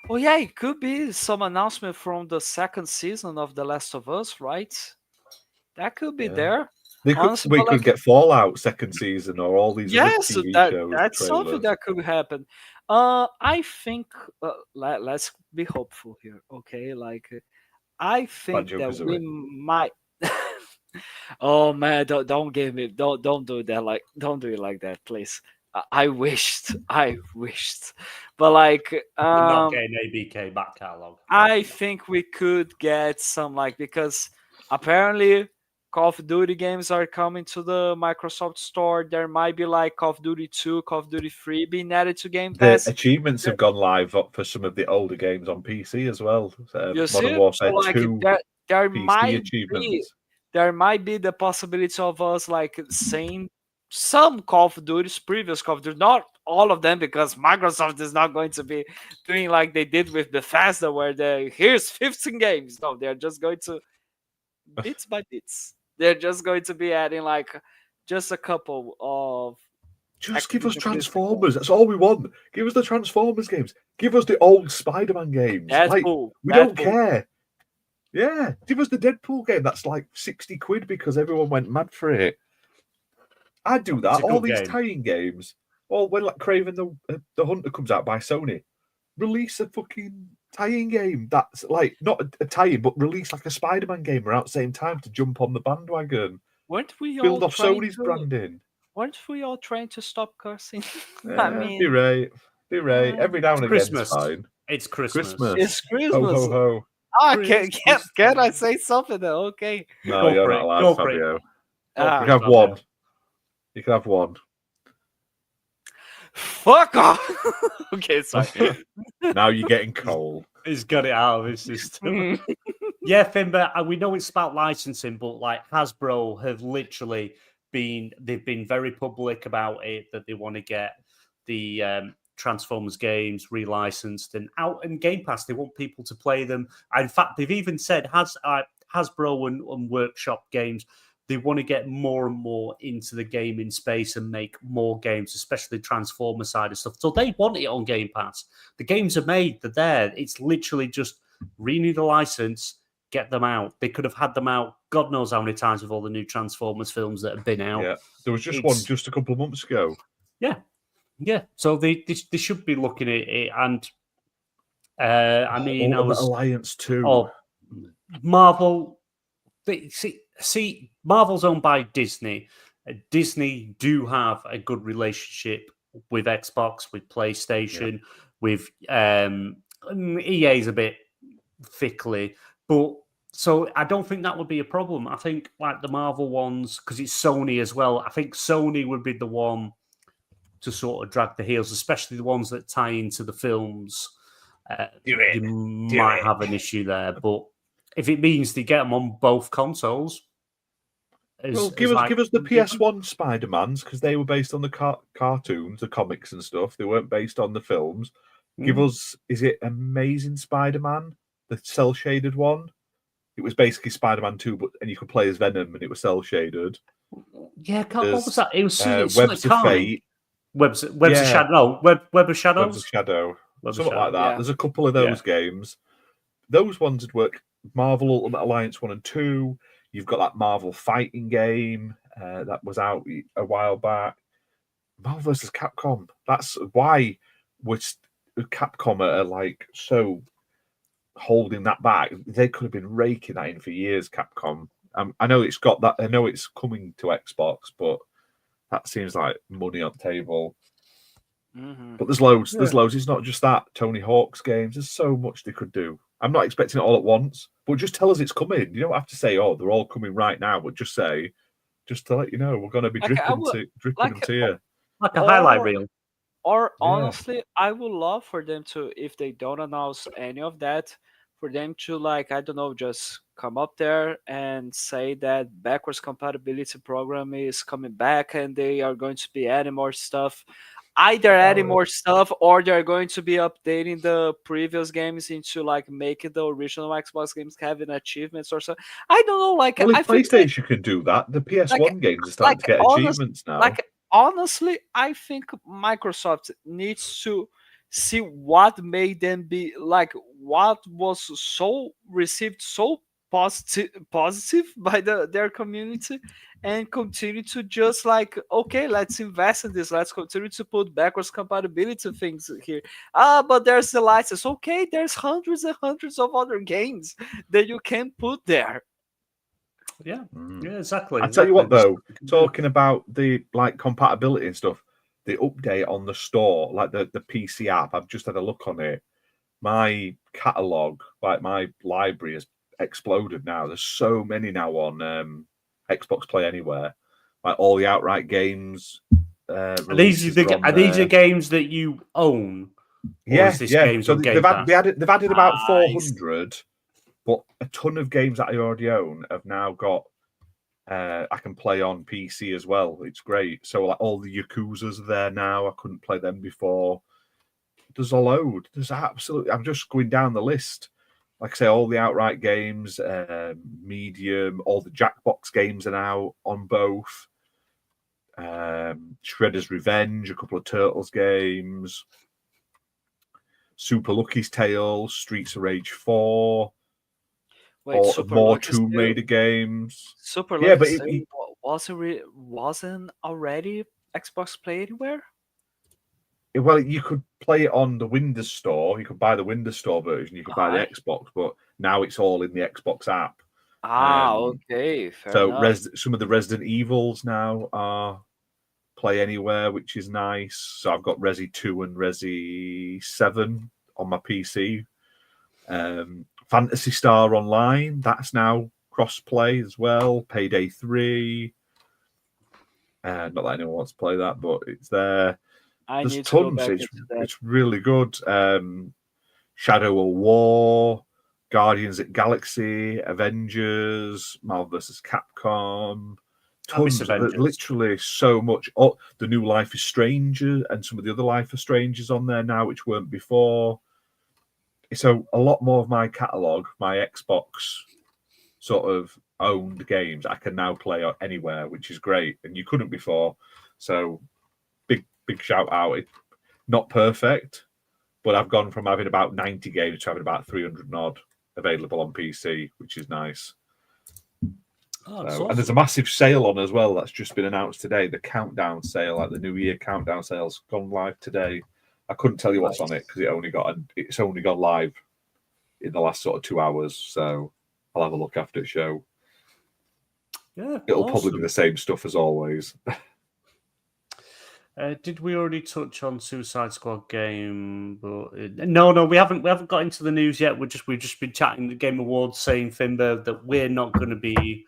D: Oh yeah, it could be some announcement from the second season of The Last of Us, right? That could be there.
C: We could get Fallout second season or all these other TV shows.
D: That's something that could happen. I think let's be hopeful here, okay? Like, I think that we might. Oh man, don't do it don't do it like that, please. I wished, but like,
B: not getting ABK back catalog.
D: I think we could get some, like, because apparently Call of Duty games are coming to the Microsoft Store. There might be like Call of Duty 2, Call of Duty 3 being added to Game
C: The
D: Pass.
C: achievements have gone live for some of the older games on PC as well.
D: You see,
C: Modern Warfare
D: so like
C: 2
D: there
C: PC
D: might
C: achievements.
D: there might be the possibility of us like seeing some Call of Duties, previous Call of Duty, not all of them, because Microsoft is not going to be doing like they did with Bethesda, where here's 15 games. No, they're just going to bits by bits. They're just going to be adding like just a couple of.
C: Just give us
D: Activision
C: Transformers. That's all we want. Give us the Transformers games. Give us the old Spider-Man games.
D: Deadpool.
C: We don't care. Yeah, give us the Deadpool game. That's like 60 quid because everyone went mad for it. I'd do that. All these tie-in games. Or when like Kraven the Hunter comes out by Sony, release a fucking tie-in game. That's like not a tie-in, but release like a Spider-Man game around the same time to jump on the bandwagon.
D: Weren't we all
C: Build off
D: trying
C: Sony's
D: to,
C: branding.
D: Weren't we all trying to stop cursing?
C: Yeah,
D: I mean,
C: be right. Every now and again,
B: Christmas.
C: it's fine.
B: It's Christmas.
D: it's Christmas.
C: Ho ho ho.
D: Ah, can I say something though? Okay.
C: No,
B: Go
C: you're
B: for
C: not
B: it.
C: allowed,
B: Go for it.
C: Fabio.
D: Ah.
C: You can have one. You can have one.
D: Fuck off. Okay, sorry.
C: Now you're getting cold.
B: He's got it out of his system. Yeah, Finbar, we know it's about licensing, but like Hasbro have literally they've been very public about it, that they want to get the Transformers games relicensed and out in Game Pass. They want people to play them. In fact, they've even said Hasbro and Workshop Games, they want to get more and more into the gaming space and make more games, especially the Transformer side of stuff. So they want it on Game Pass. The games are made, they're there. It's literally just renew the license, get them out. They could have had them out God knows how many times with all the new Transformers films that have been out.
C: Yeah, there was just one just a couple of months ago.
B: Yeah. So they should be looking at it. And I mean,
C: Alliance 2.
B: Oh, Marvel. See, Marvel's owned by Disney. Disney do have a good relationship with Xbox, with PlayStation, with EA's a bit thickly, but so I don't think that would be a problem. I think like the Marvel ones, because it's Sony as well, I think Sony would be the one to sort of drag the heels, especially the ones that tie into the films. You might have an issue there, but if it means they get them on both consoles,
C: give us the PS1 Spider-Mans, because they were based on the cartoons, the comics and stuff. They weren't based on the films. Give us, is it Amazing Spider-Man, the cel-shaded one? It was basically Spider-Man 2, and you could play as Venom, and it was cel-shaded.
B: Yeah, what was that? It was
C: Webs of Fate.
B: Webs of Shadow. No, Web of Shadows.
C: Webs of Shadow. Something like that.
D: Yeah.
C: There's a couple of those games. Those ones would work. Marvel Ultimate Alliance 1 and 2. You've got that Marvel fighting game that was out a while back. Marvel vs. Capcom. That's why Capcom are like so holding that back. They could have been raking that in for years, Capcom. I know it's got that. I know it's coming to Xbox, but that seems like money on the table.
D: Mm-hmm.
C: But there's loads. There's loads. It's not just that. Tony Hawk's games. There's so much they could do. I'm not expecting it all at once, but just tell us it's coming. You don't have to say, "Oh, they're all coming right now," but just say, just to let you know, we're going to be dripping them to you,
B: like a highlight reel.
D: Or honestly, I would love for them to, if they don't announce any of that, for them to like, I don't know, just come up there and say that backwards compatibility program is coming back and they are going to be adding more stuff. Either adding more stuff or they're going to be updating the previous games into like making the original Xbox games having achievements or so. I don't know. Like,
C: well,
D: I
C: PlayStation can do that. The PS1 games are starting to get achievements now.
D: Like, honestly, I think Microsoft needs to see what made them be like, what was so received so positive by their community, and continue to just like, okay, let's invest in this, let's continue to put backwards compatibility things here. But there's the license. Okay, there's hundreds and hundreds of other games that you can put there.
B: Yeah, exactly.
C: I tell you what, though, talking about the like compatibility and stuff, the update on the store, like the PC app, I've just had a look on it. My catalog, like my library, has exploded now. There's so many now on. Xbox Play Anywhere. Like all the outright games.
B: Are these your games that you own?
C: Yeah.
B: Games
C: so
B: on
C: they've
B: Game Pass?
C: added about
B: Nice.
C: 400, but a ton of games that I already own have now got. I can play on PC as well. It's great. So like all the Yakuzas are there now. I couldn't play them before. There's a load. There's absolutely. I'm just going down the list. Like I say, all the outright games, Medium, all the Jackbox games are now on both. Shredder's Revenge, a couple of Turtles games, Super Lucky's Tale, Streets of Rage 4, more Tomb Raider games.
D: Super Lucky's Tale wasn't already Xbox Play Anywhere?
C: Well, you could play it on the Windows Store. You could buy the Windows Store version. You could buy the Xbox, but now it's all in the Xbox app.
D: Okay. Fair enough.
C: Some of the Resident Evils now are Play Anywhere, which is nice. So I've got Resi 2 and Resi 7 on my PC. Phantasy Star Online, that's now cross-play as well. Payday 3. Not that anyone wants to play that, but it's there. There's tons. It's really good. Shadow of War, Guardians of the Galaxy, Avengers, Marvel vs. Capcom. Tons. Literally so much. Oh, the new Life is Strange and some of the other Life is Strangers on there now, which weren't before. So a lot more of my catalogue, my Xbox sort of owned games, I can now play anywhere, which is great. And you couldn't before. So big shout out. It's not perfect, but I've gone from having about 90 games to having about 300 and odd available on PC, which is nice.
B: Awesome.
C: And there's a massive sale on as well that's just been announced today. The countdown sale, like the New Year countdown sale's gone live today. I couldn't tell you what's on it because it's only gone live in the last sort of 2 hours. So I'll have a look after the show.
B: Yeah,
C: it'll probably be the same stuff as always.
B: Did we already touch on Suicide Squad game? No, we haven't got into the news yet. We've just been chatting the Game Awards, saying Finbar that we're not going to be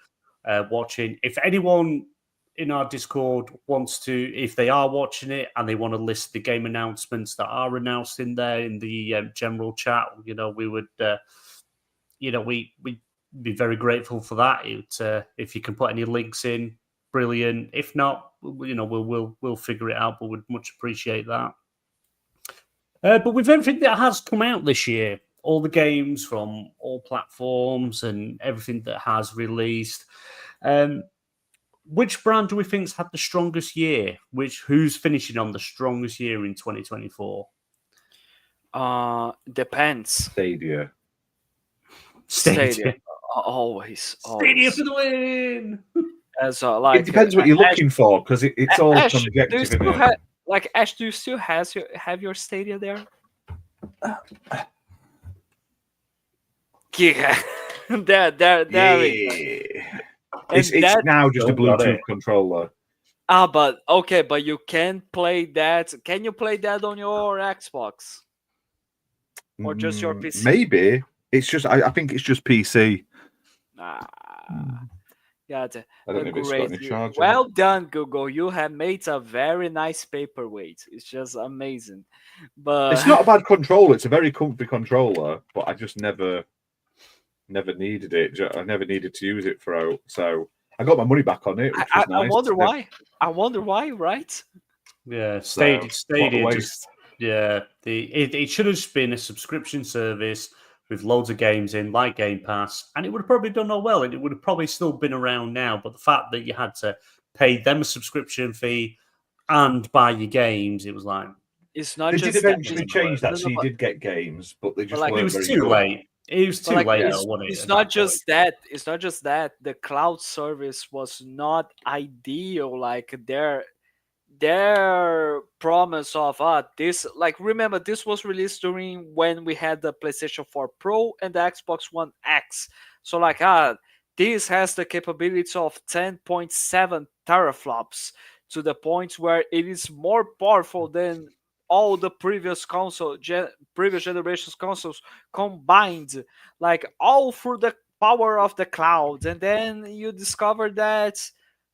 B: watching. If anyone in our Discord wants to, if they are watching it and they want to list the game announcements that are announced in there in the general chat, we would, we'd be very grateful for that. If you can put any links in, brilliant. If not, we'll figure it out, but we'd much appreciate that. But with everything that has come out this year, all the games from all platforms and everything that has released, which brand do we think's had the strongest year? Who's finishing on the strongest year in 2024?
D: Depends.
C: Stadia.
D: Always.
B: Stadia for the win.
C: It depends what you're looking for, because it's all subjective.
D: Ash, do you still have your Stadia there? Yeah,
C: it's now just a Bluetooth controller.
D: But you can play that. Can you play that on your Xbox or just your PC?
C: Maybe it's just. I think it's just PC.
D: Yeah,
C: I don't know if it's got any charge.
D: Well done, Google. You have made a very nice paperweight. It's just amazing. But
C: it's not a bad controller. It's a very comfy controller, but I just never needed it. I never needed to use it for. So I got my money back on it. Which was nice.
D: I wonder why. Right?
B: Yeah, Stadia. It should have been a subscription service with loads of games in, like Game Pass, and it would have probably done all well, and it would have probably still been around now. But the fact that you had to pay them a subscription fee and buy your games, it was like
D: it's not.
C: They
D: just
C: did eventually change that, so you did get games, but they just weren't
B: it was
C: very
B: too
C: good.
B: late. It was too late.
D: It's not just that. It's not just that the cloud service was not ideal. Like their promise of this, like, remember, this was released during when we had the PlayStation 4 Pro and the Xbox One X. So this has the capability of 10.7 teraflops, to the point where it is more powerful than all the previous previous generations consoles combined, like all through the power of the cloud, and then you discover that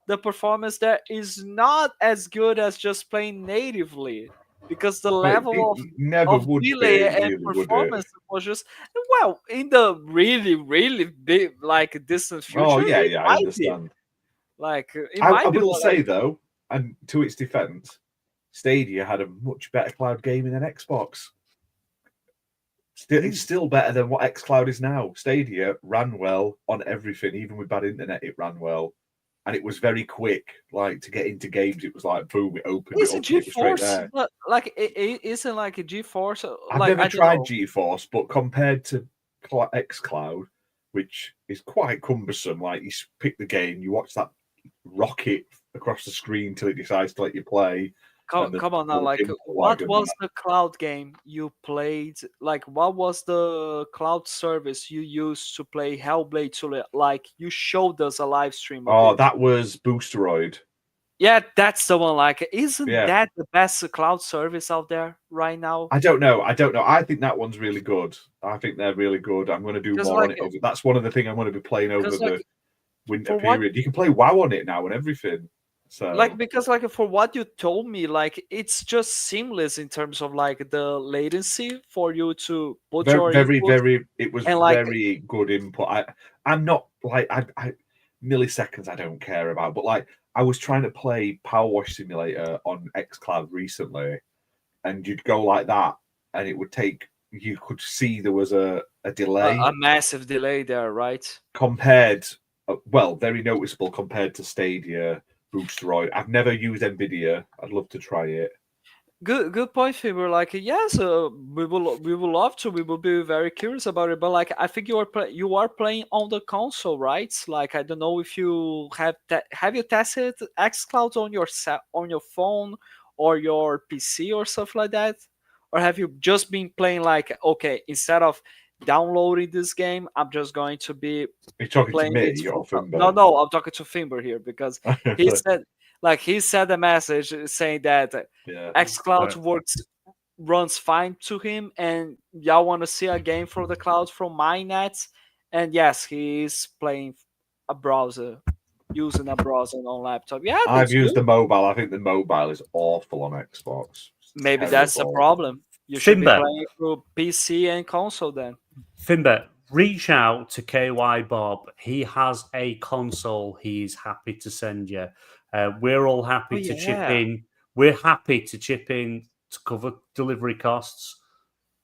D: the performance there is not as good as just playing natively, because the level
C: It never
D: of
C: would be,
D: delay
C: it
D: and
C: really would it?
D: performance was just, well, in the really really big like distant
C: Oh
D: future
C: yeah,
D: it
C: yeah, I
D: might be
C: understand.
D: like it
C: I
D: might be
C: will
D: what,
C: say
D: like,
C: though, and to its defense, Stadia had a much better cloud gaming than Xbox. It's still better than what xCloud is now. Stadia ran well on everything, even with bad internet. It ran well, and it was very quick. Like to get into games, it was like boom, it opened,
D: it's
C: it
D: a
C: opened, it was straight
D: GeForce,
C: there.
D: but like it isn't like a GeForce.
C: I've
D: Like
C: never
D: I don't
C: tried
D: know.
C: GeForce, but compared to xCloud, which is quite cumbersome, like you pick the game, you watch that rocket across the screen till it decides to let you play.
D: Come on now, like what was the cloud game you played? Like what was the cloud service you used to play Hellblade to, like you showed us a live stream of
C: Oh,
D: it?
C: that was Boosteroid.
D: Yeah, that's the one. Like, isn't
C: Yeah.
D: that the best cloud service out there right now?
C: I don't know. I think that one's really good. I think they're really good. I'm going to do
D: Because,
C: more on
D: like,
C: it. That's one of the things I'm going to be playing over
D: because
C: the
D: like
C: winter
D: for what
C: period. You can play WoW on it now and everything. So
D: like because like for what you told me, like it's just seamless in terms of like the latency for you to put your
C: very,
D: input
C: very. It was
D: and like
C: very good input. I'm not like I milliseconds. I don't care about, but like I was trying to play Power Wash Simulator on xCloud recently, and you'd go like that, and it would take. You could see there was a delay,
D: a massive delay there, right?
C: compared. Well, very noticeable compared to Stadia, Boosteroid. I've never used Nvidia. I'd love to try it.
D: Good point, Faber. Like, yes, we will love to. We will be very curious about it. But like, I think you are playing on the console, right? Like, I don't know if you have you tested XCloud on your on your phone or your PC or stuff like that, or have you just been playing like, okay, instead of downloading this game, I'm just going to be
C: You're talking to
D: playing
C: me,
D: it
C: you're
D: from.
C: Fimber.
D: No, I'm talking to Fimber here because he said. Like he sent a message saying that
C: Yeah.
D: xCloud runs fine to him, and y'all want to see a game from the cloud from my nets. And yes, he is playing a browser, using a browser on laptop. Yeah,
C: I've
D: that's
C: used
D: good.
C: the mobile. I think the mobile is awful on Xbox. It's
D: Maybe that's the
C: terrible.
D: problem. You should be
B: Fimber.
D: playing through PC and console then.
B: Fimber, reach out to KY Bob. He has a console he's happy to send you. We're all happy to chip
D: yeah.
B: in. We're happy to chip in to cover delivery costs.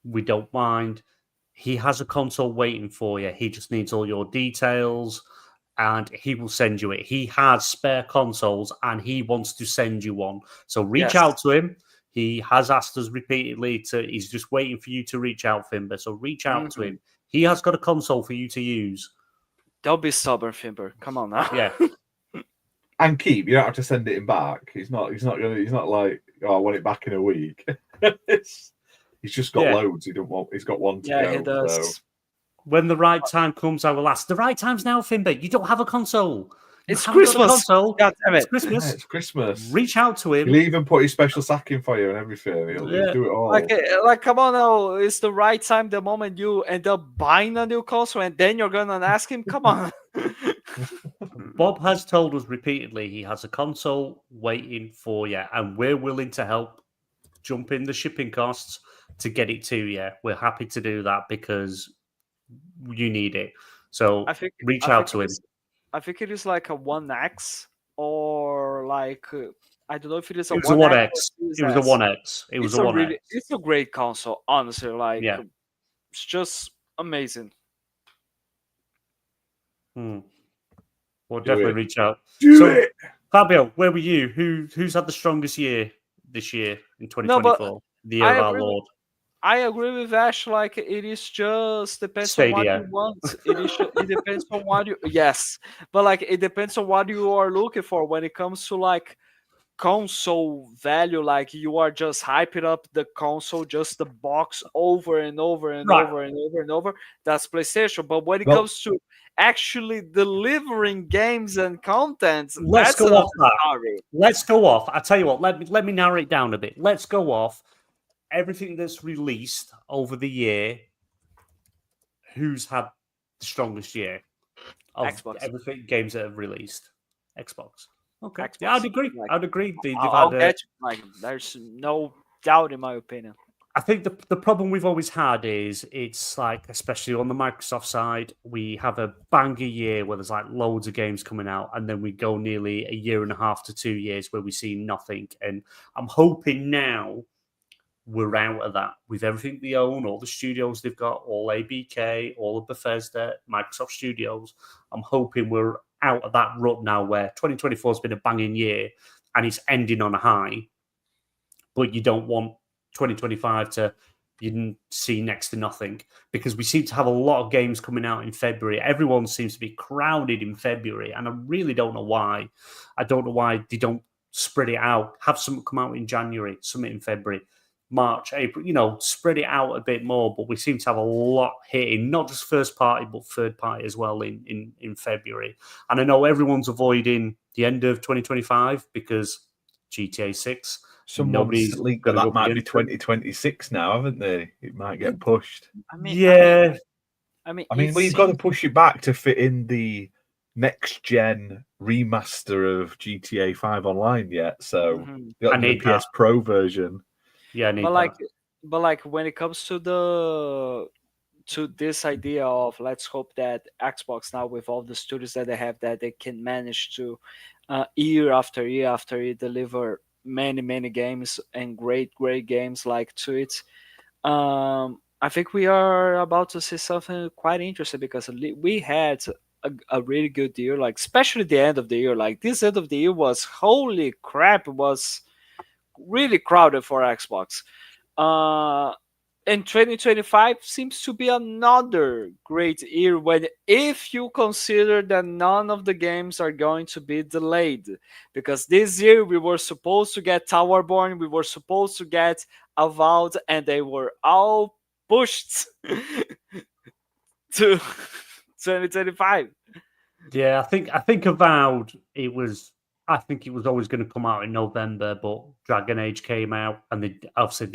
B: We don't mind. He has a console waiting for you. He just needs all your details and he will send you it. He has spare consoles and he wants to send you one. So reach
D: Yes.
B: out to him. He has asked us repeatedly he's just waiting for you to reach out, Fimber. So reach out to him. He has got a console for you to use.
D: Don't be stubborn, Fimber. Come on now.
B: Yeah.
C: And keep. You don't have to send it him back. He's not like, oh, I want it back in a week. He's just got loads. He's got one to go.
D: He does.
C: So.
B: When the right time comes, I will ask. The right time's now, Fimber. You don't have a console.
D: It's Christmas. God damn it.
B: It's Christmas.
C: Yeah, it's Christmas.
B: Reach out to him.
C: He'll even put his special sack in for you and everything. He'll do it all.
D: Like, come on now. It's the right time the moment you end up buying a new console and then you're going to ask him. Come on.
B: Bob has told us repeatedly he has a console waiting for you, and we're willing to help jump in the shipping costs to get it to you. We're happy to do that because you need it. So reach out to him.
D: I think it is like a 1X or like I don't know if it is a 1X.
B: It was a 1X. It was a 1X. It was a 1X.
D: It's a great console, honestly. Like, it's just amazing.
B: We'll definitely reach out.
C: Do it.
B: Fabio, where were you? Who's had the strongest year this year in 2024? The year of our Lord.
D: I agree with Ash. Like, it is just depends on what you want. It depends on what you but like it depends on what you are looking for when it comes to like console value. Like you are just hyping up the console, just the box over and over and over and over and over. That's PlayStation. But when it comes to actually delivering games and content,
B: let's go off that. Let's go off. I tell you what. Let me narrow it down a bit. Let's go off. Everything that's released over the year, who's had the strongest year? of
D: Xbox.
B: everything games that have released. Xbox. Okay.
D: Xbox.
B: Yeah, I'd agree.
D: Like,
B: I'd agree. They've
D: I'll
B: had.
D: get you. Like, there's no doubt in my opinion.
B: I think the problem we've always had is it's like, especially on the Microsoft side, we have a banger year where there's like loads of games coming out, and then we go nearly a year and a half to 2 years where we see nothing. And I'm hoping now we're out of that with everything they own, all the studios they've got, all ABK, all of Bethesda, Microsoft Studios. I'm hoping we're out of that rut now where 2024 has been a banging year and it's ending on a high, but you don't want 2025 to you didn't see next to nothing, because we seem to have a lot of games coming out in February. Everyone seems to be crowded in February, and I really don't know why. I don't know why they don't spread it out. Have something come out in January, something in February, March, April, spread it out a bit more. But we seem to have a lot hitting, not just first party, but third party as well in February. And I know everyone's avoiding the end of 2025 because GTA 6.
C: Someone's leaked that might be 2026 now, haven't they? It might get pushed.
D: I mean,
C: we've got to push it back to fit in the next gen remaster of GTA 5 Online yet. So the PS Pro version.
B: Yeah,
D: but like when it comes to this idea of, let's hope that Xbox now, with all the studios that they have, that they can manage to year after year after year deliver many games and great games like to it. I think we are about to see something quite interesting, because we had a really good year, like especially the end of the year. Like this end of the year was, holy crap, it was really crowded for Xbox. And 2025 seems to be another great year, if you consider that none of the games are going to be delayed. Because this year we were supposed to get Towerborn, we were supposed to get Avowed, and they were all pushed to 2025.
B: Yeah, I think Avowed, I think it was always going to come out in November, but Dragon Age came out, and they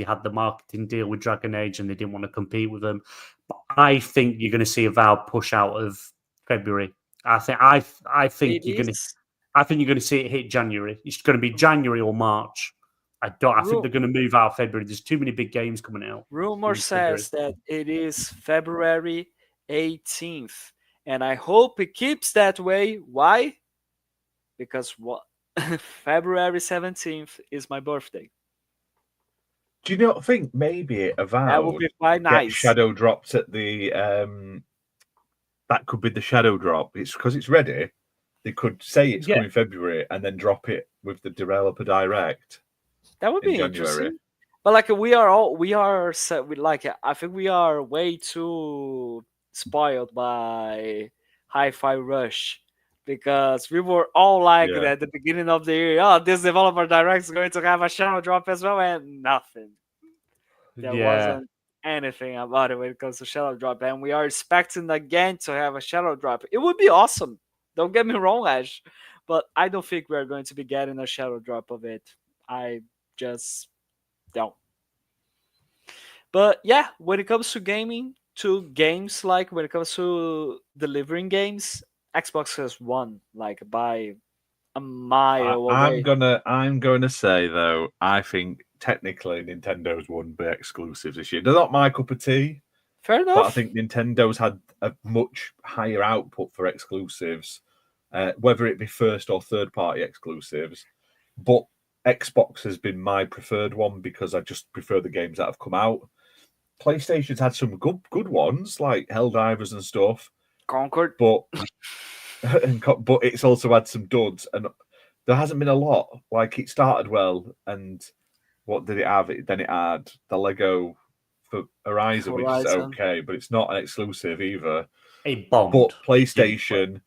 B: had the marketing deal with Dragon Age, and they didn't want to compete with them. But I think you're going to see Avowed push out of February. I think you're going to see it hit January. It's going to be January or March. I think they're going to move out of February. There's too many big games coming out.
D: Rumor says that it is February 18th, and I hope it keeps that way. Why? Because February 17th is my birthday.
C: Do you not think maybe Avowed
D: that would be quite nice?
C: Shadow dropped at the that could be the shadow drop. It's because it's ready. They could say it's coming February and then drop it with the developer direct.
D: That would be interesting. But like I think we are way too spoiled by Hi-Fi Rush. Because we were all like at the beginning of the year, this developer direct is going to have a shadow drop as well, and nothing. There wasn't anything about it when it comes to shadow drop, and we are expecting again to have a shadow drop. It would be awesome. Don't get me wrong, Ash, but I don't think we're going to be getting a shadow drop of it. I just don't. But yeah, when it comes to games, like when it comes to delivering games, Xbox has won like by a mile away.
C: I'm gonna say though, I think technically Nintendo's won by exclusives this year. They're not my cup of tea.
D: Fair enough.
C: But I think Nintendo's had a much higher output for exclusives, whether it be first or third party exclusives. But Xbox has been my preferred one because I just prefer the games that have come out. PlayStation's had some good ones like Helldivers and stuff.
D: Concord,
C: but it's also had some duds, and there hasn't been a lot. Like it started well, and what did it have? Then it had the Lego for Horizon, which is okay, but it's not an exclusive either. But PlayStation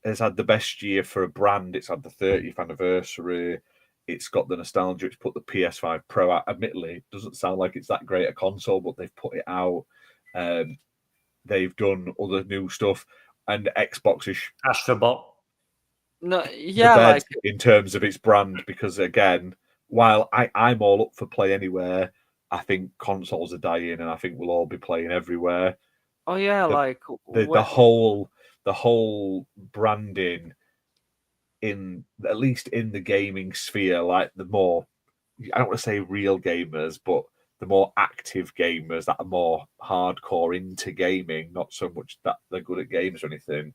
C: has had the best year for a brand. It's had the 30th anniversary. It's got the nostalgia. It's put the PS5 Pro out. Admittedly, it doesn't sound like it's that great a console, but they've put it out. They've done other new stuff, and Xbox is
B: Astrobot.
C: In terms of its brand, because again, while I'm all up for play anywhere, I think consoles are dying, and I think we'll all be playing everywhere.
D: Oh yeah,
C: the whole the whole branding in, at least in the gaming sphere, like the more, I don't want to say real gamers, but the more active gamers that are more hardcore into gaming, not so much that they're good at games or anything,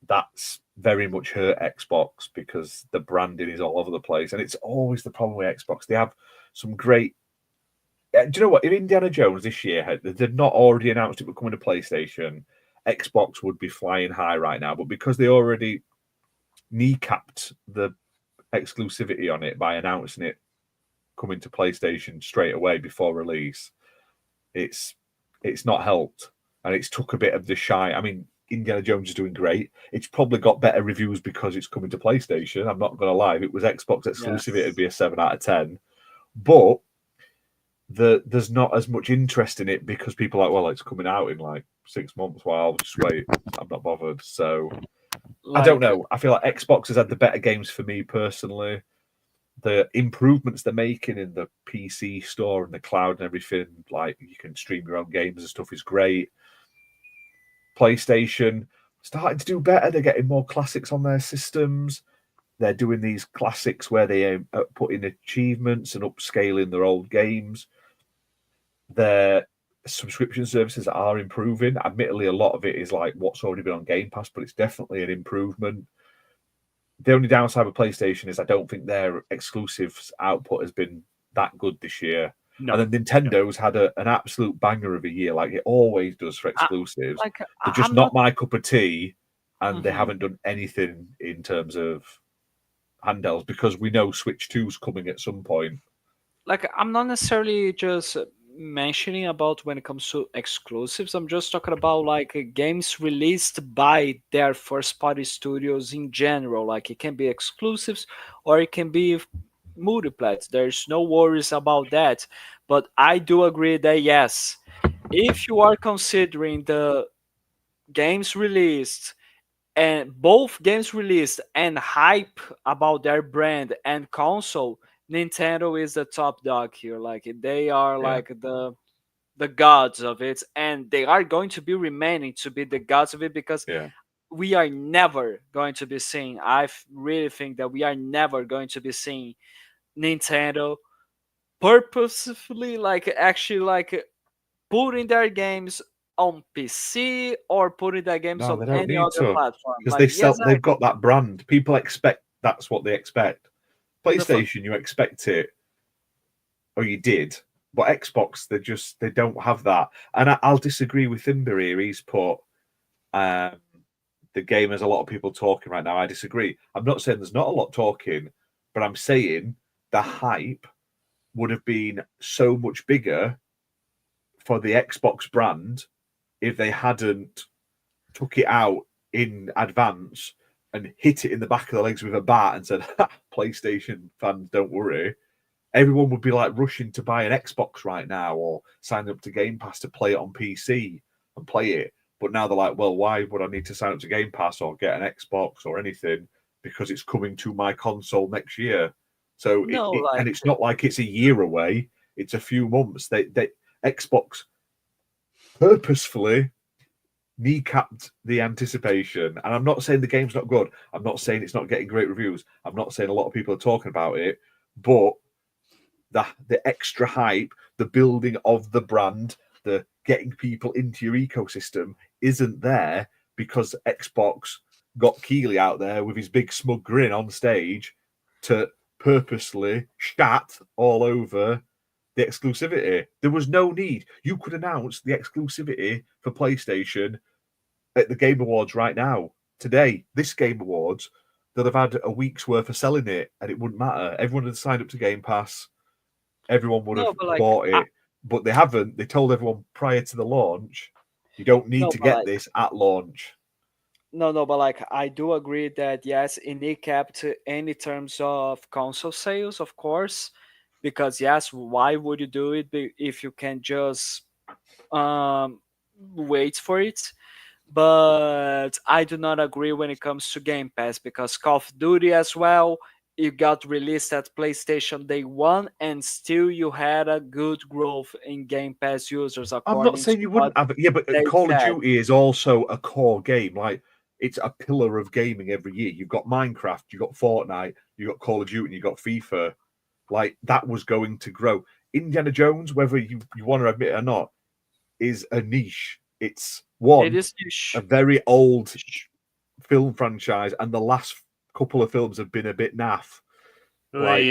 C: that's very much hurt Xbox because the branding is all over the place. And it's always the problem with Xbox. They have some great... Do you know what? If Indiana Jones this year they'd not already announced it would come to PlayStation, Xbox would be flying high right now. But because they already kneecapped the exclusivity on it by announcing it coming to PlayStation straight away before release, it's not helped, and it's took a bit of the shine. I mean, Indiana Jones is doing great. It's probably got better reviews because it's coming to PlayStation. I'm not going to lie. If it was Xbox exclusive, It'd be a 7 out of 10. But there's not as much interest in it because people are like, well, it's coming out in like 6 months. Well, I'll just wait. I'm not bothered. So I don't know. I feel like Xbox has had the better games for me personally. The improvements they're making in the PC store and the cloud and everything, like you can stream your own games and stuff, is great. PlayStation starting to do better. They're getting more classics on their systems. They're doing these classics where they put in achievements and upscaling their old games. Their subscription services are improving. Admittedly, a lot of it is like what's already been on Game Pass, but it's definitely an improvement. The only downside with PlayStation is I don't think their exclusives output has been that good this year. No. And then Nintendo's had an absolute banger of a year, like it always does for exclusives. They're just not my cup of tea, and they haven't done anything in terms of handhelds because we know Switch 2's coming at some point.
D: Like, I'm not necessarily just mentioning about when it comes to exclusives. I'm just talking about like games released by their first party studios in general. Like, it can be exclusives or it can be multiplats. There's no worries about that. But I do agree that yes, if you are considering the games released and both games released and hype about their brand and console, Nintendo is the top dog here. Like, they are like the gods of it, and they are going to be remaining to be the gods of it because we are never going to be seeing. I really think that we are never going to be seeing Nintendo purposefully, like actually, like putting their games on PC or putting their games on any other platform
C: because they've got that brand. People expect that's what they expect. PlayStation, you expect it, or you did, but Xbox, they don't have that. And I'll disagree with Thimber here. He's put the game as a lot of people talking right now. I disagree. I'm not saying there's not a lot talking, but I'm saying the hype would have been so much bigger for the Xbox brand if they hadn't took it out in advance and hit it in the back of the legs with a bat and said, PlayStation fans, don't worry. Everyone would be like rushing to buy an Xbox right now or sign up to Game Pass to play it on PC and play it. But now they're like, well, why would I need to sign up to Game Pass or get an Xbox or anything? Because it's coming to my console next year. So and it's not like it's a year away. It's a few months. They Xbox purposefully kneecapped the anticipation. And I'm not saying the game's not good. I'm not saying it's not getting great reviews. I'm not saying a lot of people are talking about it. But the extra hype, the building of the brand, the getting people into your ecosystem isn't there because Xbox got Keighley out there with his big smug grin on stage to purposely shat all over the exclusivity. There was no need. You could announce the exclusivity for PlayStation at the Game Awards right now. Today, this Game Awards, they'd have had a week's worth of selling it and it wouldn't matter. Everyone had signed up to Game Pass. Everyone would have bought it. But they haven't. They told everyone prior to the launch, you don't need to get this at launch.
D: No, but like I do agree that yes, it kneecapped any terms of console sales, of course, because yes, why would you do it if you can just wait for it? But I do not agree when it comes to Game Pass because Call of Duty as well you got released at PlayStation Day 1, and still you had a good growth in Game Pass users,
C: I'm not
D: according to
C: saying you
D: what
C: wouldn't have it. Yeah, but
D: they
C: Call of
D: said.
C: Duty is also a core game. Like, it's a pillar of gaming every year. You've got Minecraft, you've got Fortnite, you've got Call of Duty, and you've got FIFA. Like, that was going to grow. Indiana Jones, whether you want to admit it or not, is a niche. It's
D: It is
C: a very old film franchise, and the last couple of films have been a bit naff. Like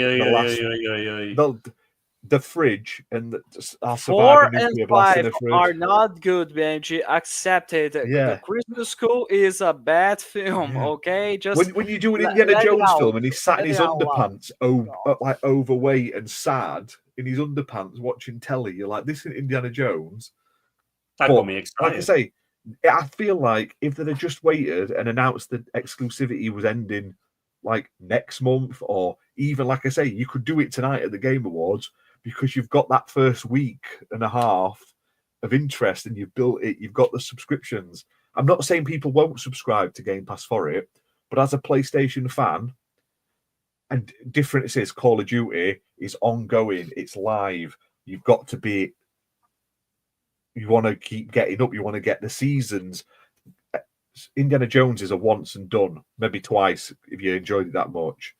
C: the Fridge and I'll survive
D: 4
C: a
D: and
C: nuclear blast in
D: 5
C: a fridge.
D: are not good, Benji. Accept it.
C: Yeah.
D: The Christmas School is a bad film,
C: Yeah.
D: okay? Just
C: When you do an Indiana
D: let it
C: Jones
D: out.
C: film and he's sat in
D: Let
C: his
D: it out
C: underpants, like overweight and sad in his underpants watching telly, you're like, this isn't Indiana Jones.
B: That got me excited.
C: Like I say, I feel like if they'd have just waited and announced that exclusivity was ending like next month, or even, like I say, you could do it tonight at the Game Awards, because you've got that first week and a half of interest and you've built it, you've got the subscriptions. I'm not saying people won't subscribe to Game Pass for it, but as a PlayStation fan, and different it is, Call of Duty is ongoing, it's live. You've got to be, you want to keep getting up, you want to get the seasons. Indiana Jones is a once and done, maybe twice if you enjoyed it that much.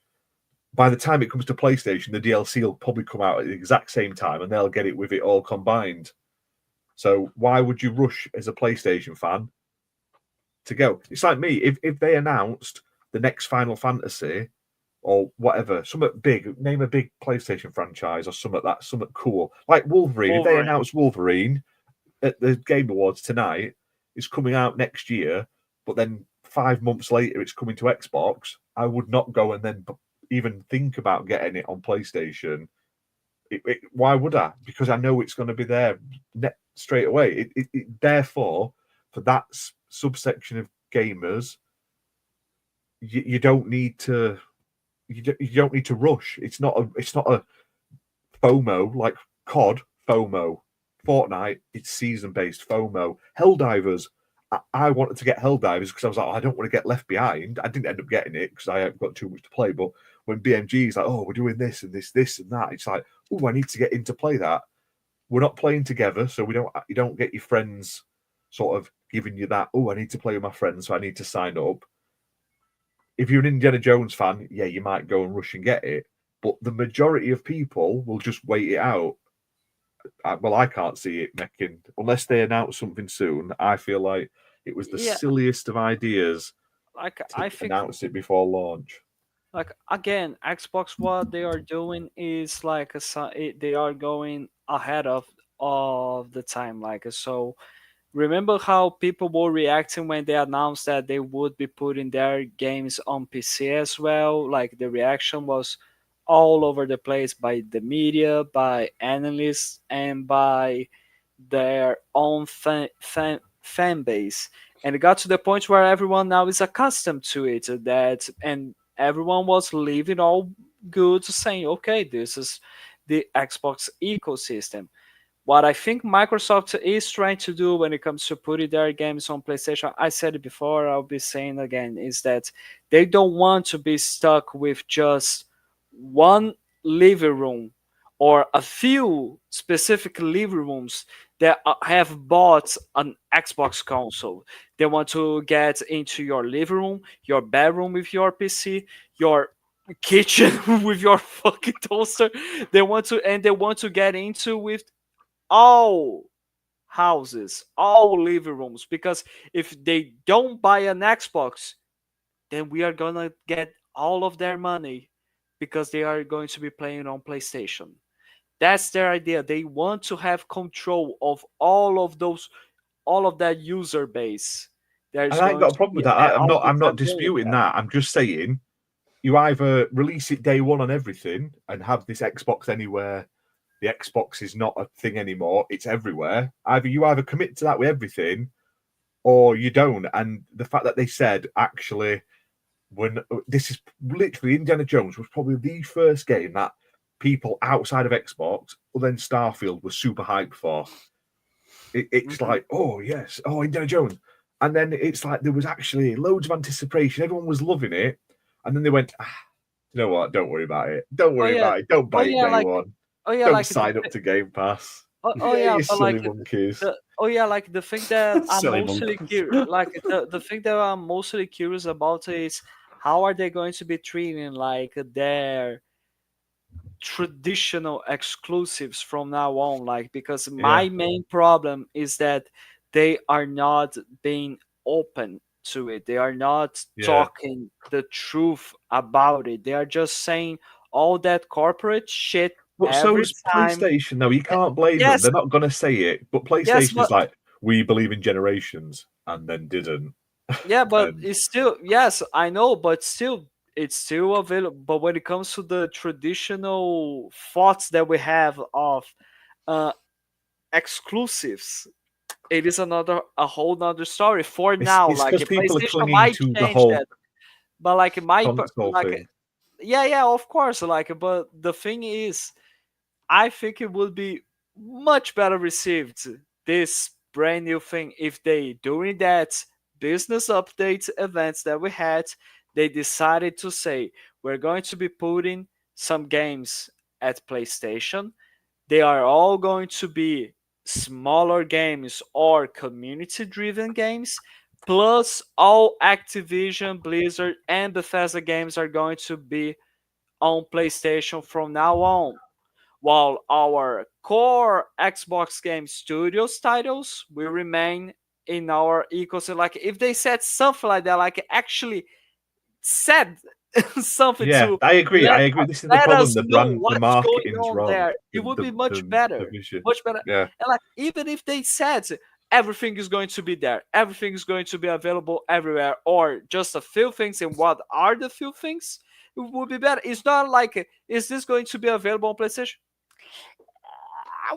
C: By the time it comes to PlayStation, the DLC will probably come out at the exact same time and they'll get it with it all combined. So why would you rush as a PlayStation fan to go? It's like me, if they announced the next Final Fantasy or whatever, something big, name a big PlayStation franchise or something cool. Like Wolverine. If they announced Wolverine at the Game Awards tonight, it's coming out next year, but then 5 months later it's coming to Xbox, I would not go and then even think about getting it on PlayStation. Why would I? Because I know it's going to be there straight away. Therefore, for that subsection of gamers, you don't need to. You don't need to rush. It's not a FOMO like COD FOMO. Fortnite, it's season-based FOMO. Helldivers, I wanted to get Helldivers because I was like, I don't want to get left behind. I didn't end up getting it because I haven't got too much to play. But when BMG is like, oh, we're doing this and this and that, it's like, oh, I need to get into play that. We're not playing together, so you don't get your friends sort of giving you that, oh, I need to play with my friends, so I need to sign up. If you're an Indiana Jones fan, yeah, you might go and rush and get it. But the majority of people will just wait it out. Well, I can't see it making, unless they announce something soon. I feel like it was the silliest of ideas to announce it before launch.
D: Like, again, Xbox, what they are doing is like they are going ahead of the time. Like, so remember how people were reacting when they announced that they would be putting their games on PC as well? Like, the reaction was all over the place by the media, by analysts, and by their own fan base. And it got to the point where everyone now is accustomed to it, and everyone was leaving all good, saying, okay, this is the Xbox ecosystem. What I think Microsoft is trying to do when it comes to putting their games on PlayStation, I said it before, I'll be saying again, is that they don't want to be stuck with just one living room or a few specific living rooms that have bought an Xbox console. They want to get into your living room, your bedroom with your PC, your kitchen with your fucking toaster. They want to get into with all houses, all living rooms, because if they don't buy an Xbox, then we are gonna get all of their money because they are going to be playing on PlayStation. That's their idea. They want to have control of all of that user base.
C: And I ain't got a problem with that. I'm not disputing that. I'm just saying you either release it day one on everything and have this Xbox Anywhere. The Xbox is not a thing anymore. It's everywhere. You either commit to that with everything or you don't. And the fact that they said, actually, when this is literally Indiana Jones was probably the first game that people outside of Xbox, other than Starfield, were super hyped for. It's like, oh, yes. Oh, Indiana Jones. And then it's like there was actually loads of anticipation. Everyone was loving it. And then they went, You know what? Don't worry about it. Don't worry
D: yeah.
C: about it. Don't buy it
D: yeah,
C: day
D: like
C: one.
D: yeah,
C: Don't
D: like
C: sign up to Game Pass.
D: yeah,
C: You
D: but
C: silly
D: like
C: monkeys.
D: like the thing that I'm
B: Silly
D: mostly
B: monkeys.
D: like the thing that I'm mostly curious about is how are they going to be treating like their traditional exclusives from now on, like, because my main problem is that they are not being open to it. They are not talking the truth about it. They are just saying all that corporate shit
C: But
D: every
C: so's
D: time.
C: PlayStation, though. You can't blame them.
D: Yes,
C: They're not going to say it. But
D: yes,
C: PlayStation is
D: but
C: like, we believe in generations, and then didn't.
D: yeah, but
C: And
D: it's still, yes, I know, but still, it's still available. But when it comes to the traditional thoughts that we have of uh exclusives, it is a whole nother story for now.
C: it's
D: Like
C: because
D: a
C: people are
D: PlayStation
C: clinging
D: might
C: to the
D: change
C: whole
D: that, but like
C: console thing.
D: yeah, of course. Like, but the thing is, I think it would be much better received, this brand new thing, if they, during that business update events that we had, they decided to say we're going to be putting some games at PlayStation. They are all going to be smaller games or community driven games. Plus, all Activision, Blizzard, and Bethesda games are going to be on PlayStation from now on, while our core Xbox Game Studios titles will remain in our ecosystem. Like, if they said something like that, like actually said something
C: Yeah,
D: to
C: I agree.
D: let
C: I agree. This is the
D: let
C: problem.
D: us
C: The
D: know
C: brand, the
D: what's going
C: marketing's
D: on
C: wrong.
D: there, it would be much
C: The
D: better,
C: vision.
D: much better.
C: Yeah.
D: And like, even if they said everything is going to be there, everything is going to be available everywhere, or just a few things, and what are the few things, it would be better. It's not like, is this going to be available on PlayStation?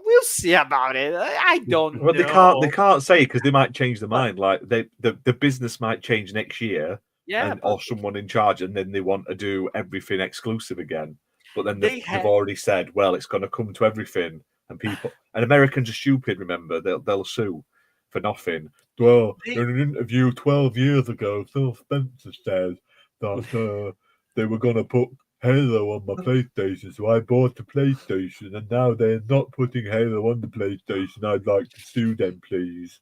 D: We'll see about it. I don't
C: Well,
D: know.
C: they can't say because they might change their mind. Like the business might change next year,
D: Yeah,
C: or someone in charge, and then they want to do everything exclusive again. But then
D: they
C: they've
D: had.
C: already said, well, it's going to come to everything, and Americans are stupid. Remember, they'll sue for nothing. Well,
D: They,
C: in an interview 12 years ago, Phil Spencer said that they were going to put Halo on my PlayStation, so I bought the PlayStation, and now they're not putting Halo on the PlayStation. I'd like to sue them, please.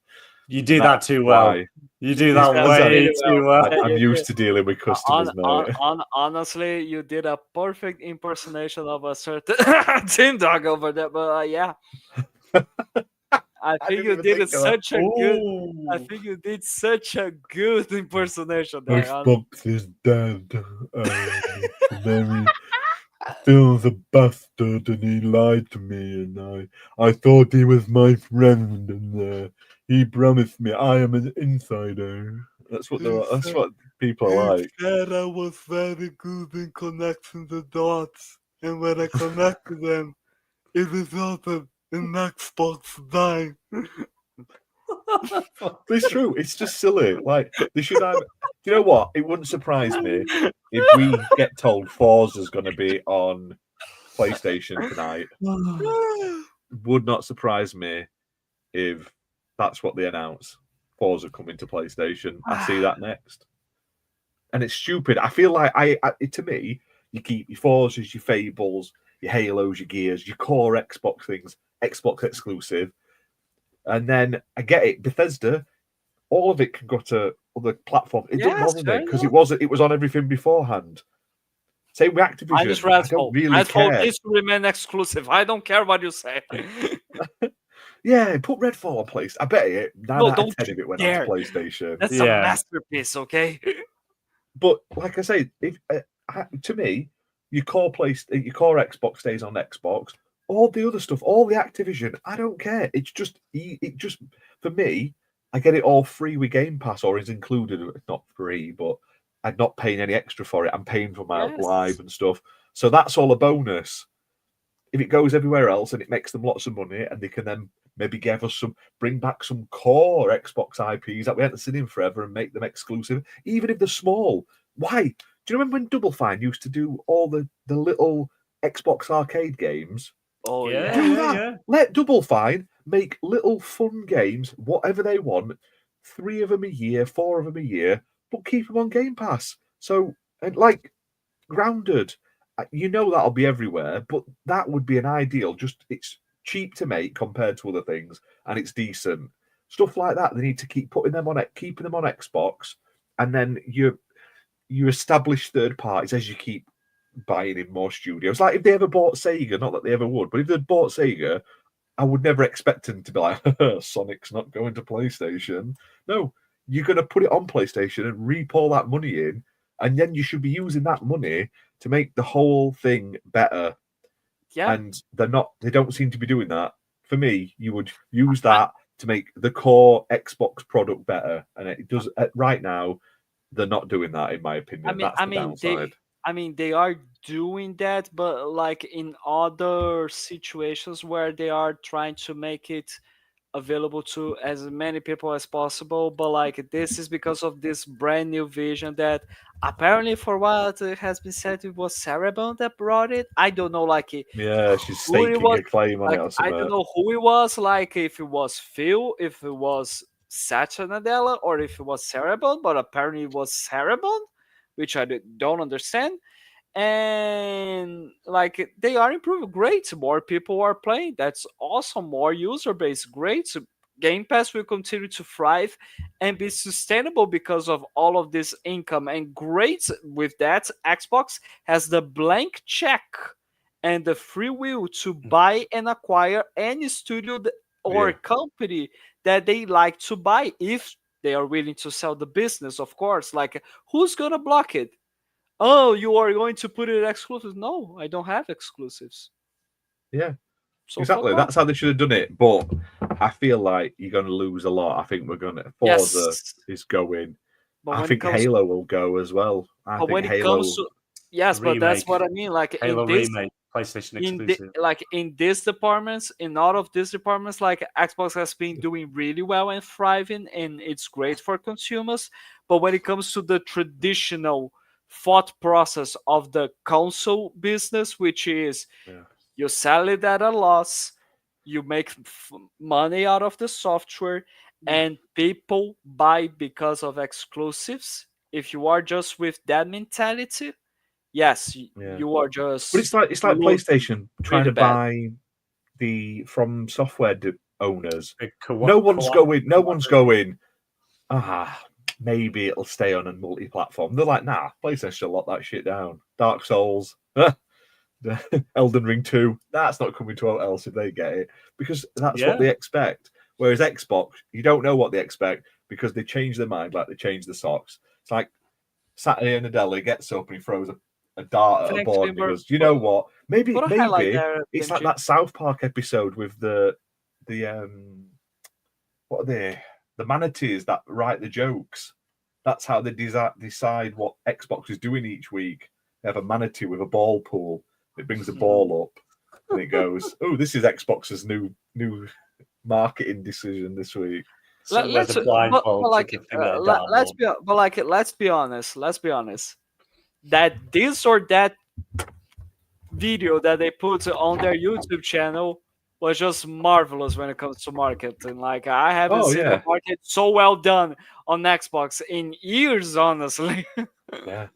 B: You do that
C: That's
B: too well.
C: why.
B: You do
C: It's
B: that
C: because
B: way
D: really
B: too
D: well.
B: well.
C: I'm used to dealing with customers, mate.
D: Honestly, you did a perfect impersonation of a certain Team Dog over there. But yeah, I think
C: didn't
D: you
C: even
D: did
C: think
D: it
C: of that.
D: such a good. I
B: Ooh.
D: think you did such a good impersonation there.
C: Xbox is dead. Mary Phil's a bastard, and he lied to me, and I thought he was my friend, and he promised me I am an insider. That's what that's what people are like.
D: Said I was very good in connecting the dots, and when I connected them, it resulted in Xbox dying.
C: But it's true. It's just silly. Like they should have. Do you know what? It wouldn't surprise me if we get told Forza's going to be on PlayStation tonight. Would not surprise me if that's what they announce. Forza coming to PlayStation. I see that next. And it's stupid. I feel like to me, you keep your Forzas, your Fables, your Halos, your Gears, your core Xbox things, Xbox exclusive. And then I get it, Bethesda, all of it can go to other platforms. It doesn't
D: Yes,
C: bother
D: fair
C: me because
D: enough.
C: it was on everything beforehand. Same with Activision.
D: Minus
C: I don't
D: Redfall.
C: really
D: Redfall
C: care.
D: needs to remain exclusive. I don't care what you say.
C: Yeah, put Redfall on PlayStation. I bet it 9
D: No,
C: out
D: don't
C: of 10
D: you
C: if it went
D: dare.
C: onto PlayStation.
D: That's a
B: Yeah.
D: masterpiece, okay?
C: But like I say, if to me, your core Xbox stays on Xbox. All the other stuff, all the Activision, I don't care. It just for me, I get it all free with Game Pass, or is included. It's not free, but I'm not paying any extra for it. I'm paying for my
D: Yes.
C: live and stuff. So that's all a bonus. If it goes everywhere else and it makes them lots of money, and they can then maybe bring back some core Xbox IPs that we haven't seen in forever and make them exclusive, even if they're small. Why? Do you remember when Double Fine used to do all the little Xbox arcade games?
D: Oh,
B: Yeah,
C: Do
D: yeah.
C: that.
B: yeah.
C: Let Double Fine make little fun games, whatever they want. 3 of them a year, 4 of them a year, but keep them on Game Pass. So, and like Grounded. You know that'll be everywhere, but that would be an ideal. Just it's cheap to make compared to other things, and it's decent. Stuff like that. They need to keep putting them on it, keeping them on Xbox, and then you establish third parties as you keep buying in more studios. Like if they ever bought Sega, not that they ever would, but if they'd bought Sega, I would never expect them to be like, Sonic's not going to PlayStation. No, you're going to put it on PlayStation and reap all that money in, and then you should be using that money to make the whole thing better.
D: Yeah.
C: And they don't seem to be doing that. For me, you would use that to make the core Xbox product better. And it does right now, they're not doing that, in my opinion. That's the downside.
D: They are doing that, but like in other situations where they are trying to make it available to as many people as possible. But like this is because of this brand new vision that apparently, for what has been said, it was Cerebon that brought it. I don't know, like
C: Yeah, she's
D: who it
C: staking
D: was.
C: a claim on
D: Like,
C: it or
D: I
C: something.
D: don't know who it was. Like if it was Phil, if it was Satya Nadella, or if it was Cerebon. But apparently it was Cerebon, which I don't understand. And like they are improving, great, more people are playing, that's awesome, more user base, great. Game Pass will continue to thrive and be sustainable because of all of this income, and great with that, Xbox has the blank check and the free will to buy and acquire any studio or company that they like to buy, if they are willing to sell the business, of course. Like who's gonna block it? Oh, you are going to put it exclusive? No, I don't have exclusives.
C: Yeah,
D: So
C: exactly. That's how they should have done it. But I feel like you're going to lose a lot. I think we're going to. Forza is going.
D: But
C: I think Halo will go as well. I think Halo.
D: But that's what I mean. Like
B: Halo
D: in this,
B: remake, PlayStation exclusive.
D: in these departments, in all of these departments, like Xbox has been doing really well and thriving, and it's great for consumers. But when it comes to the traditional thought process of the console business, which is you sell it at a loss, you make money out of the software, and people buy because of exclusives. If you are just with that mentality, yes, you are just.
C: But it's like PlayStation trying to
D: bad.
C: buy from software owners. No one's going. Maybe it'll stay on a multi-platform. They're like, nah, PlayStation will lock that shit down. Dark Souls, Elden Ring 2, that's not coming to else if they get it, because that's what they expect. Whereas Xbox, you don't know what they expect because they change their mind like they change the socks. It's like Satya Nadella gets up and he throws a dart at a board because you know what? Maybe it's like that South Park episode with the what are they? The manatees that write the jokes. That's how they decide what Xbox is doing each week. They have a manatee with a ball pool. It brings the ball up and it goes, "Oh, this is Xbox's new marketing decision this week."
D: Let's be honest. That this or that video that they put on their YouTube channel was just marvelous when it comes to marketing. Like I haven't seen a market so well done on Xbox in years, honestly.
C: Yeah,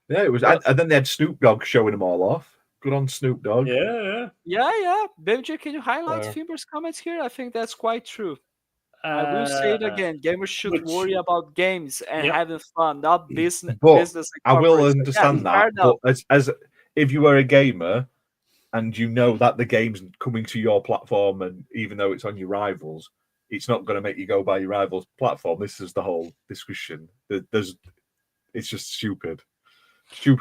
C: it was. And then they had Snoop Dogg showing them all off. Good on Snoop Dogg.
D: Yeah. BMJ, can you highlight Fimber's comments here? I think that's quite true. I will say it again. Gamers should worry about games and having fun, not business.
C: I will understand that. But as if you were a gamer and you know that the game's coming to your platform, and even though it's on your rivals, it's not going to make you go buy your rival's platform. This is the whole discussion. It's just stupid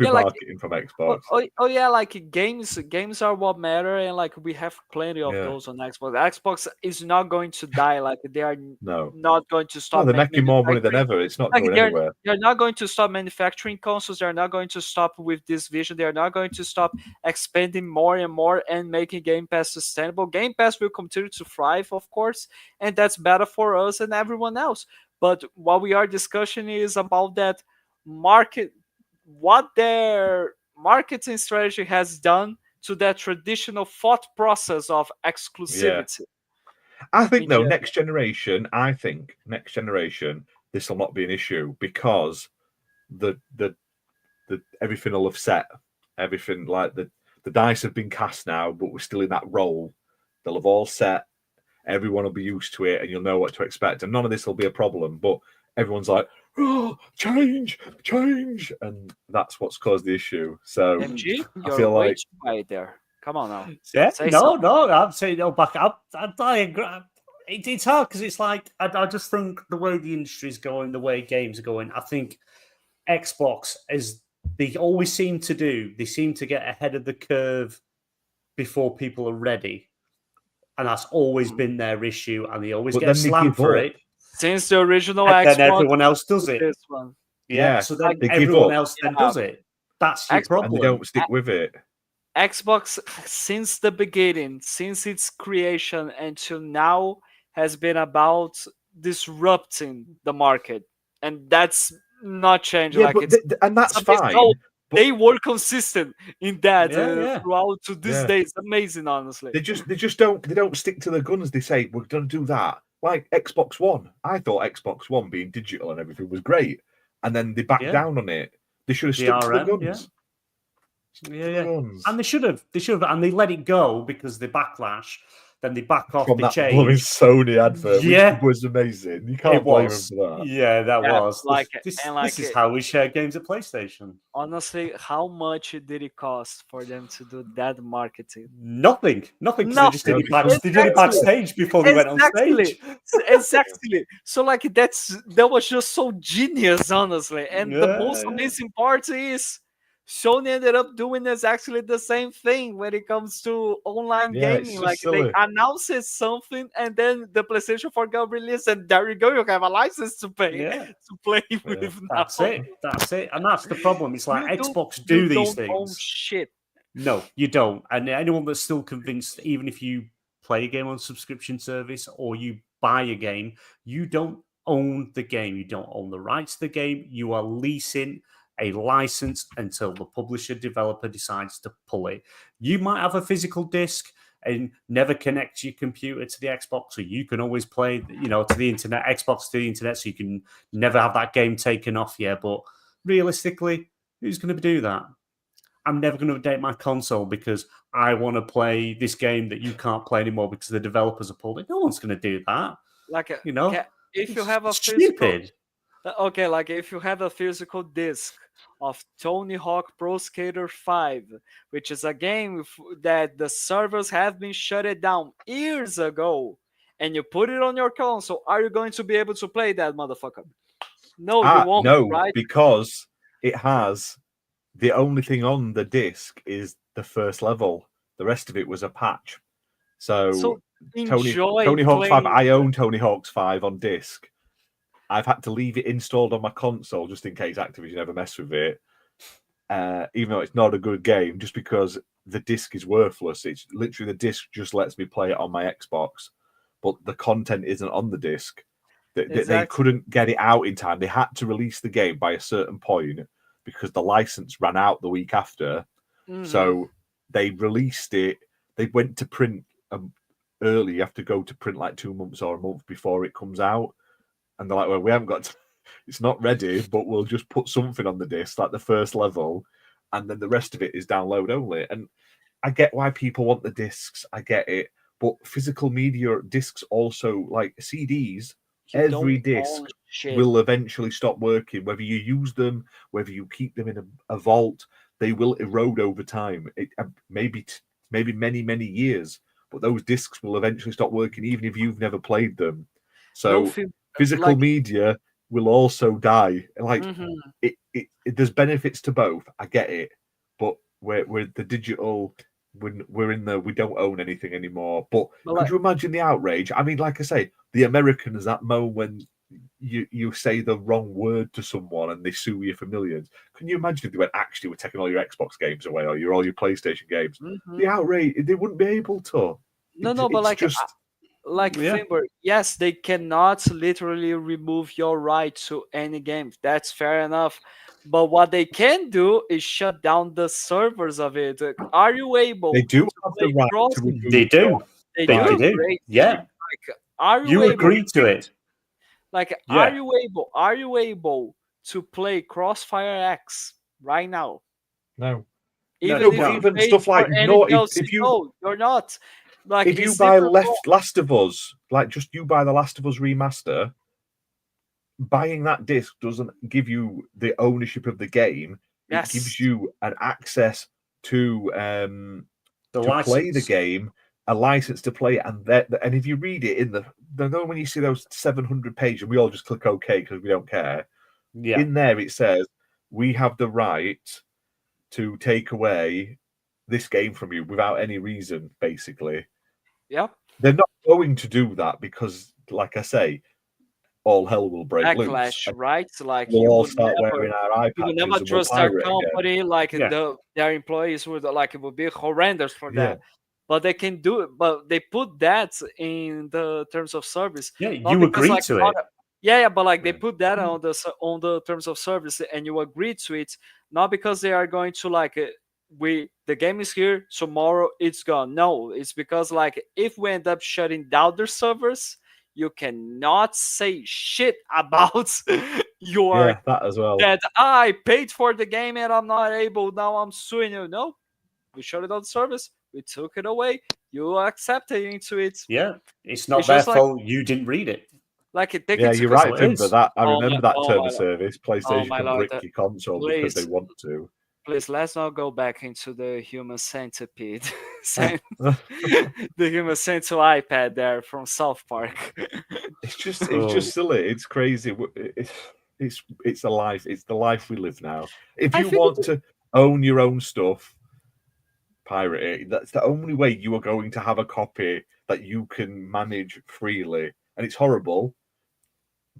C: marketing from Xbox.
D: Like games are what matter, and like we have plenty of those on Xbox. Xbox is not going to die. Like they are not going to stop.
C: They're making more money than ever. It's not going anywhere.
D: They're not going to stop manufacturing consoles. They're not going to stop with this vision. They're not going to stop expanding more and more and making Game Pass sustainable. Game Pass will continue to thrive, of course, and that's better for us and everyone else. But what we are discussing is about that market, what their marketing strategy has done to that traditional thought process of exclusivity.
C: I think next generation, this will not be an issue because the everything will have set. Everything like the dice have been cast now, but we're still in that role. They'll have all set. Everyone will be used to it, and you'll know what to expect. And none of this will be a problem. But everyone's like, "Oh, change," and that's what's caused the issue. So
D: MG,
C: I
D: you're
C: feel
D: way
C: like
D: too quiet there. Come on now.
B: Yeah,
D: Say
B: no,
D: something.
B: no, I'm saying no back up. I agree. It's hard because it's like I just think the way the industry is going, the way games are going, I think Xbox is they always seem to do. They seem to get ahead of the curve before people are ready, and that's always been their issue. And they always
C: But
B: get
C: then they
B: slammed
C: give
B: for
C: up.
B: it,
D: Since the original
B: and
D: Xbox,
B: then everyone else does it.
D: this one.
B: Yeah,
C: Yeah,
B: so then
C: they give
B: everyone
C: up.
B: else then
D: Yeah.
B: does it. That's your
D: Xbox-
B: problem.
C: and they don't stick with it.
D: Xbox, since the beginning, since its creation until now, has been about disrupting the market, and that's not changing.
C: Yeah,
D: like
C: but
D: it's
C: and that's
D: something
C: fine.
D: so-
C: but-
D: they were consistent in that
B: Yeah.
D: throughout to this
C: Yeah.
D: day. It's amazing, honestly.
C: They just don't stick to their guns. They say we're going to do that. Like Xbox One, I thought Xbox One being digital and everything was great, and then they backed
B: Yeah.
C: down on it. They should have
B: The
C: stuck to
B: RM,
C: the guns. Stick to the
B: Yeah.
C: guns.
B: And they should have, and they let it go because the backlash. Then they back off,
C: From
B: they
C: that blowing
B: change.
C: Sony advert,
B: Yeah.
C: which was amazing. You can't
B: It
C: blame
B: was,
C: them for that.
B: yeah, that
D: Yeah,
B: was.
D: like-
B: This
D: and like
B: is
D: it-
B: how we share games at PlayStation.
D: Honestly, how much did it cost for them to do that marketing?
B: Nothing. 'Cause They just did it,
C: Nothing.
B: they did it backstage before they went on stage.
D: Exactly. So like that was just so genius, honestly. And the most
B: Yeah.
D: amazing part is Sony ended up doing exactly the same thing when it comes to online
C: Yeah, it's
D: gaming.
C: just
D: Like
C: silly.
D: they announced something and then the PlayStation 4 got released, and there you go, you have a license to pay
B: Yeah.
D: to play with now.
B: That's it. And that's the problem. It's like
D: You don't-
B: Xbox do
D: you
B: these
D: don't own
B: things.
D: shit.
B: No, you don't. And anyone that's still convinced, even if you play a game on subscription service or you buy a game, you don't own the game. You don't own the rights to the game. You are leasing a license until the publisher developer decides to pull it. You might have a physical disc and never connect your computer to the Xbox, so you can always play, to the internet, Xbox to the internet, so you can never have that game taken off you. But realistically, who's going to do that? I'm never going to update my console because I want to play this game that you can't play anymore because the developers are pulled it. No one's going to do that.
D: Like if you
B: It's
D: have a
B: stupid.
D: physical okay, like if you have a physical disc of Tony Hawk Pro Skater 5, which is a game that the servers have been shut it down years ago, and you put it on your console, are you going to be able to play that motherfucker? No, you won't,
C: No,
D: right?
C: because it has the only thing on the disc is the first level. The rest of it was a patch. So
D: Enjoy
C: Tony Hawk's 5.
D: playing-
C: I own Tony Hawk's 5 on disc. I've had to leave it installed on my console just in case Activision ever mess with it. Even though it's not a good game, just because the disc is worthless. It's literally the disc just lets me play it on my Xbox, but the content isn't on the disc. They
D: Exactly.
C: couldn't get it out in time. They had to release the game by a certain point because the license ran out the week after.
D: Mhm.
C: So they released it. They went to print early. You have to go to print like 2 months or a month before it comes out. And they're like, well, we haven't got it's not ready, but we'll just put something on the disc, like the first level, and then the rest of it is download only. And I get why people want the discs. I get it. But physical media discs also, like CDs,
D: You
C: every
D: don't
C: disc
D: own shit.
C: will eventually stop working. Whether you use them, whether you keep them in a vault, they will erode over time. Maybe many, many years. But those discs will eventually stop working, even if you've never played them. So physical
D: like-
C: media will also die. Like
D: Mhm.
C: there's benefits to both. I get it, but we're the digital. We're in the we don't own anything anymore. But could you imagine the outrage? I mean, like I say, the Americans that moment when you say the wrong word to someone and they sue you for millions. Can you imagine if they went, actually, we're taking all your Xbox games away or all your PlayStation games?
D: Mhm.
C: The outrage, they wouldn't be able to.
D: No, but
C: It's
D: like
B: Yeah.
D: Finber, yes, they cannot literally remove your right to any game. That's fair enough. But what they can do is shut down the servers of it. Are you able?
C: they do
D: to
C: have the
D: play
C: right
D: cross-
C: to remove
B: They do.
D: They
B: They
D: do.
B: do.
D: Great.
B: Yeah.
D: Like, are you
B: You
D: able?
B: agreed to it.
D: Like,
B: Yeah.
D: are you able? Are you able to play Crossfire X right now.
C: No.
D: Even
B: No,
D: if
B: but
D: you
C: even
D: paid
C: stuff like
D: for any
C: no,
D: DLC,
C: if you
D: no, you're not. Like
C: if you
D: it's
C: buy
D: different from-
C: Last of Us, like just you buy the Last of Us remaster, buying that disc doesn't give you the ownership of the game. It
D: yes,
C: gives you an access to
B: the
C: play the
B: license.
C: game, a license to play it, and if you read it in the know when you see those 700 pages, and we all just click OK because we don't care.
B: Yeah.
C: In there it says we have the right to take away this game from you without any reason, basically.
D: yeah.
C: They're not going to do that because, like I say, all hell will break loose.
D: Backlash,
C: And
D: right? Like
C: we'll
D: you
C: all
D: would
C: start
D: never,
C: wearing our eye
D: you would
C: patches
D: never
C: and we'll
D: trust their
C: pirate again.
D: company. Like
B: Yeah.
D: their employees would like it would be horrendous for
C: Yeah.
D: them. But they can do it. But they put that in the terms of service.
B: Yeah,
D: Not
B: you
D: because,
B: agree
D: like,
B: to it.
D: yeah, but like they
C: Yeah.
D: put that on the terms of service, and you agree to it, not because they are going to like the game is here tomorrow it's gone. No, it's because like if we end up shutting down their servers, you cannot say shit about your
C: Yeah, that as well.
D: that I paid for the game and I'm not able. Now I'm suing you. No, we shut it down the service. We took it away. You accepted into it.
B: Yeah, it's not
D: It's
B: their
D: just like-
B: fault. You didn't read it.
D: Like it take
C: Yeah,
D: it to
C: you're
B: That's
C: right,
B: what it
C: Timber.
B: is.
C: That I
D: Oh my-
C: remember that
D: oh
C: term
D: my
C: of
D: lord.
C: service. PlayStation
D: my
C: can
D: lord,
C: brick your console because they
D: please.
C: want to.
D: Please, let's not go back into the human centipede. The human centipede iPad there from South Park.
C: It's
B: Oh.
C: just silly. It's crazy. It's a life. It's the life we live now. If
D: I
C: you
D: think
C: want to own your own stuff, pirate it. That's the only way you are going to have a copy that you can manage freely. And it's horrible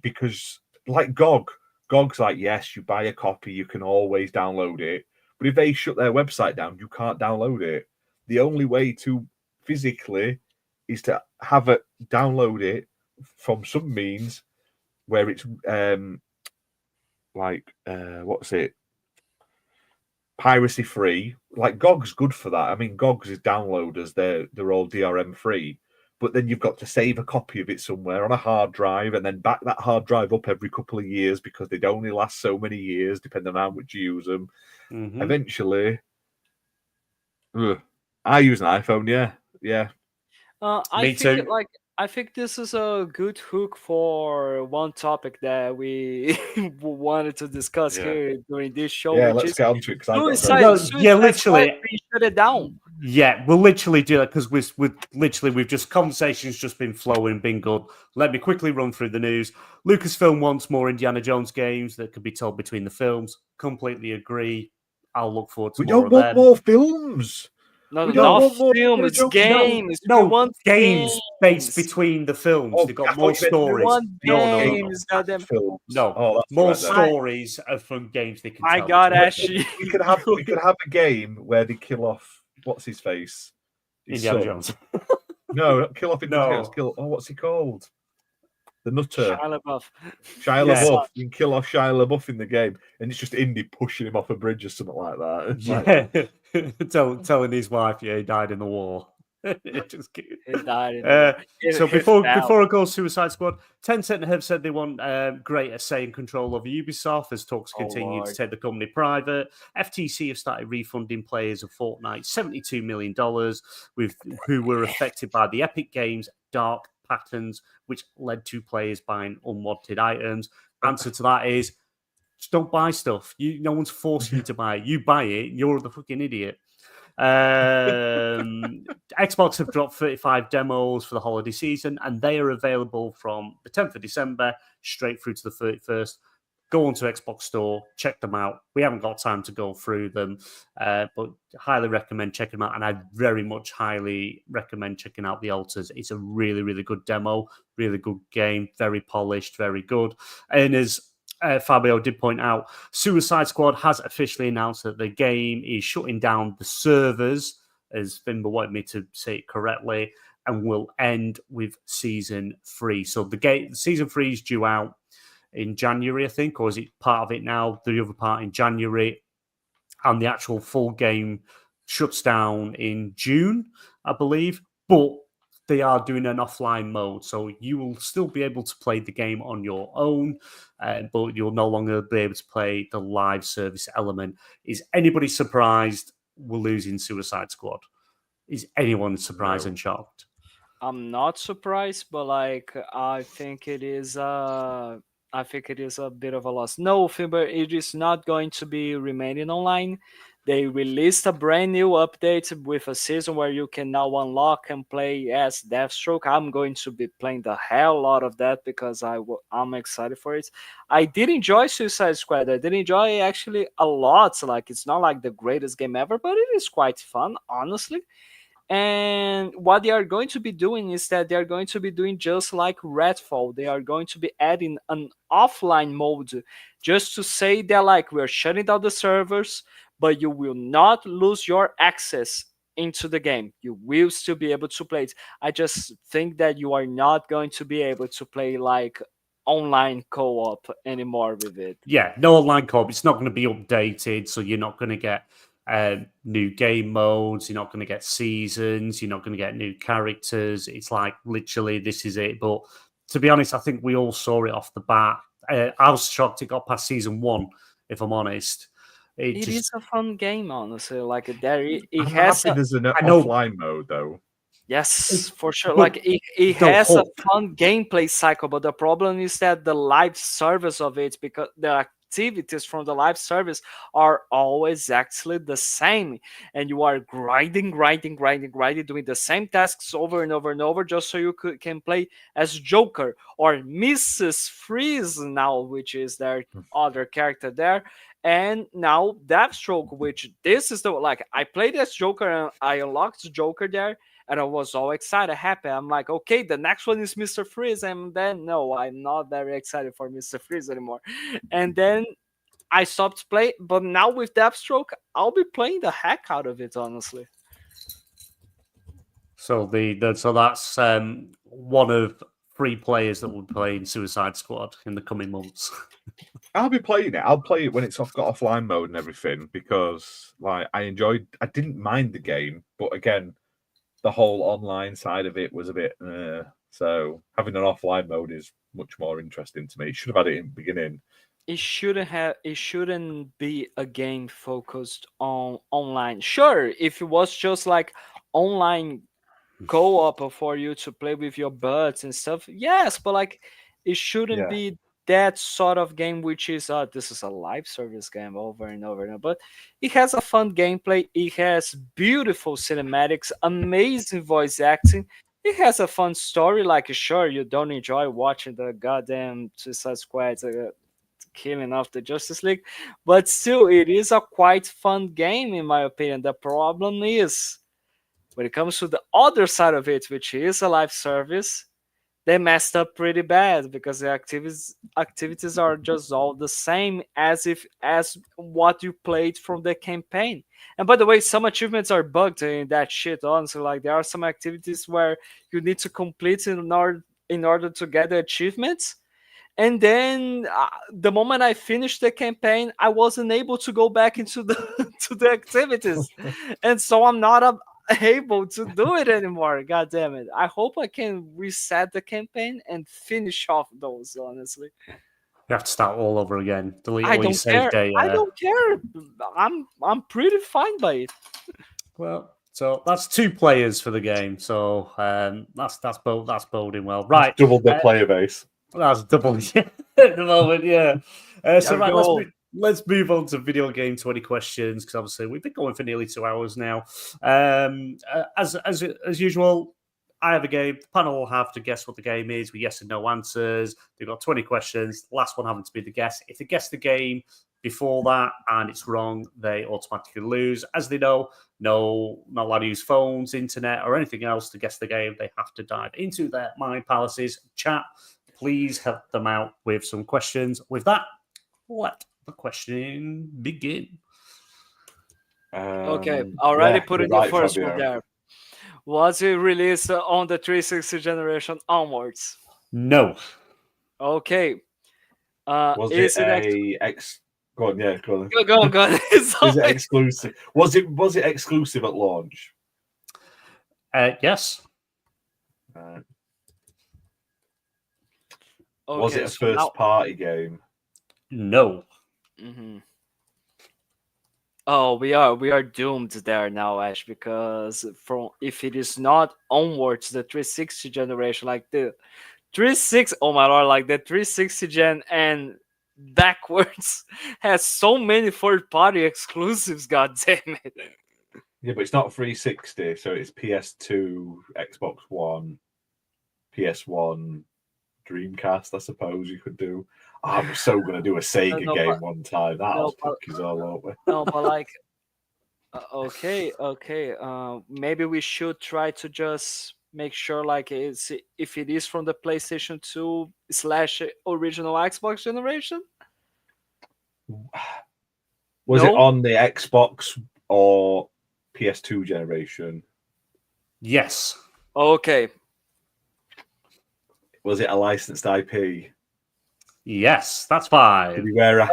C: because, like GOG's like, yes, you buy a copy, you can always download it. But if they shut their website down, you can't download it. The only way to physically is to have it download it from some means where it's what's it? Piracy free. Like GOG's good for that. I mean, GOG's is downloaders, they're all DRM free. But then you've got to save a copy of it somewhere on a hard drive and then back that hard drive up every couple of years because they'd only last so many years, depending on how much you use them.
B: Mhm.
C: Eventually, I use an iPhone, yeah.
B: Me too.
D: I think this is a good hook for one topic that we wanted to discuss
C: Yeah.
D: here during this show.
C: Yeah,
D: which
C: let's
D: is
C: get onto it because
D: suicide.
B: No,
D: Suicide
B: yeah,
D: Squad
B: literally.
D: being shut it down.
B: Yeah, we'll literally do that because we've just conversations just been flowing, been good. Let me quickly run through the news. Lucasfilm wants more Indiana Jones games that could be told between the films. Completely agree. I'll look forward to
C: we
B: more
C: don't
B: of
C: want
B: them.
C: more films.
D: No,
C: We
D: no,
C: don't
D: not
C: want more
D: film.
C: Indiana
D: It's
C: Jones.
D: games.
B: No,
D: we want
B: games based
D: games.
B: between the films.
C: Oh,
B: They've
C: I
B: got
C: thought
B: more
C: you meant we
B: stories.
D: want
B: No.
D: games, goddamn.
C: Films.
B: No,
C: Oh, that's
B: more
C: right then.
B: stories from games they can
D: My
B: tell.
D: God,
B: between
D: Ashley.
C: We could have a game where they kill off what's his face? His
B: Indiana
C: son.
B: Jones.
C: No, not kill off Indiana
B: No.
C: Jones. Kill. Oh, what's he called? The Nutter.
D: Shia LaBeouf.
C: Shia
B: Yeah.
C: LaBeouf. You can kill off Shia LaBeouf in the game, and it's just Indy pushing him off a bridge or something like that. It's like,
B: Yeah, telling his wife, yeah, he died in the war. Just kidding.
D: He died in the war.
B: So
D: He
B: before
D: fell.
B: I go Suicide Squad, Tencent have said they want greater say and control over Ubisoft as talks
D: Oh,
B: continue to
D: Lord.
B: take the company private. FTC have started refunding players of Fortnite $72 million who were affected by the Epic Games dark patterns, which led to players buying unwanted items. Answer to that is just don't buy stuff. No one's forcing you to buy it. You buy it, you're the fucking idiot. Xbox have dropped 35 demos for the holiday season, and they are available from the 10th of December straight through to the 31st. Go onto Xbox Store, check them out. We haven't got time to go through them, but highly recommend checking them out. And I very much highly recommend checking out The Alters. It's a really, really good demo, really good game, very polished, very good. And as Fabio did point out, Suicide Squad has officially announced that the game is shutting down the servers, as Fimber wanted me to say it correctly, and will end with Season 3. So Season 3 is due out in January, I think, or is it part of it now? The other part in January, and the actual full game shuts down in June, I believe. But they are doing an offline mode, so you will still be able to play the game on your own, but you'll no longer be able to play the live service element. Is anybody surprised we're losing Suicide Squad? Is anyone surprised and shocked?
D: I'm not surprised, but like I think it is a bit of a loss. No, Fimber, it is not going to be remaining online. They released a brand new update with a season where you can now unlock and play as Deathstroke. I'm going to be playing the hell out of that because I'm excited for it. I did enjoy Suicide Squad. I did enjoy it actually a lot. Like it's not like the greatest game ever, but it is quite fun, honestly. And what they are going to be doing is that they are going to be doing just like Redfall. They are going to be adding an offline mode just to say that like we're shutting down the servers, but you will not lose your access into the game. You will still be able to play it. I just think that you are not going to be able to play like online co-op anymore with it.
B: Yeah, no online co-op. It's not going to be updated, so you're not going to get new game modes. You're not going to get seasons. You're not going to get new characters. It's like literally this is it. But to be honest, I think we all saw it off the bat. I was shocked it got past season 1, if I'm honest.
D: It is a fun game, honestly. Like it
C: I'm
D: has.
C: happy there's an offline mode though.
D: Yes, for sure. Like it has a fun gameplay cycle, but the problem is that the live service of it, because the activities from the live service are always actually the same, and you are grinding, doing the same tasks over and over and over, just so you can play as Joker or Mrs. Freeze now, which is their other character there. And now Deathstroke, which this is the like I played as Joker and I unlocked Joker there, and I was all excited, happy. I'm like, okay, the next one is Mr. Freeze, and then no, I'm not very excited for Mr. Freeze anymore. And then I stopped playing, but now with Deathstroke, I'll be playing the heck out of it, honestly.
B: So so that's one of 3 players that will play in Suicide Squad in the coming months.
C: I'll be playing it. I'll play it when it's got offline mode and everything because, like, I didn't mind the game, but again, the whole online side of it was a bit. So having an offline mode is much more interesting to me. You should have had it in the beginning.
D: It shouldn't be a game focused on online. Sure, if it was just like online co-op for you to play with your buds and stuff, yes, but like it shouldn't be that sort of game which is this is a live service game over and over and over. But it has a fun gameplay, it has beautiful cinematics, amazing voice acting, it has a fun story. Like sure, you don't enjoy watching the goddamn Suicide Squad killing off the Justice League, but still it is a quite fun game in my opinion. The problem is when it comes to the other side of it, which is a live service, they messed up pretty bad because the activities are just all the same as what you played from the campaign. And by the way, some achievements are bugged in that shit. Honestly, like there are some activities where you need to complete in order to get the achievements. And then the moment I finished the campaign, I wasn't able to go back into the activities, and so I'm not able to do it anymore. God damn it. I hope I can reset the campaign and finish off those, honestly.
B: You have to start all over again. Delete
D: I
B: all your
D: don't
B: save
D: care.
B: data.
D: I don't care. I'm pretty fine by it.
B: Well, so that's 2 players for the game. So that's boding well. Right.
C: Double the player base.
B: That's double at the moment, yeah. So right, let's move on to video game 20 questions, because obviously we've been going for nearly 2 hours now. As usual, I have a game. The panel will have to guess what the game is with yes and no answers. They've got 20 questions. The last one having to be the guess. If they guess the game before that and it's wrong, they automatically lose. As they know, not allowed to use phones, internet, or anything else to guess the game. They have to dive into their mind palaces. Chat, please help them out with some questions. With that, let the questioning begin.
D: Okay, already put in the first one there. Was it released on the 360 generation onwards?
B: No.
D: Okay.
C: Was it Go on, yeah, go on.
D: Go on.
C: Is it exclusive? Was it exclusive at launch?
B: Yes.
C: Was it a first party game?
B: No.
D: Mm-hmm. Oh, we are doomed there now, Ash, because if it is not onwards the 360 generation, like the 360, oh my lord, like the 360 gen and backwards has so many third party exclusives. God damn it!
C: Yeah, but it's not 360, so it's PS2, Xbox One, PS1, Dreamcast. I suppose you could do. I'm so gonna do a Sega game one time. That'll fuck us all over.
D: No, but like, okay. Maybe we should try to just make sure, like, if it is from the PlayStation 2 / original Xbox generation.
C: Was it on the Xbox or PS2 generation?
B: Yes.
D: Okay.
C: Was it a licensed IP?
B: Yes, that's 5.
C: Did he wear a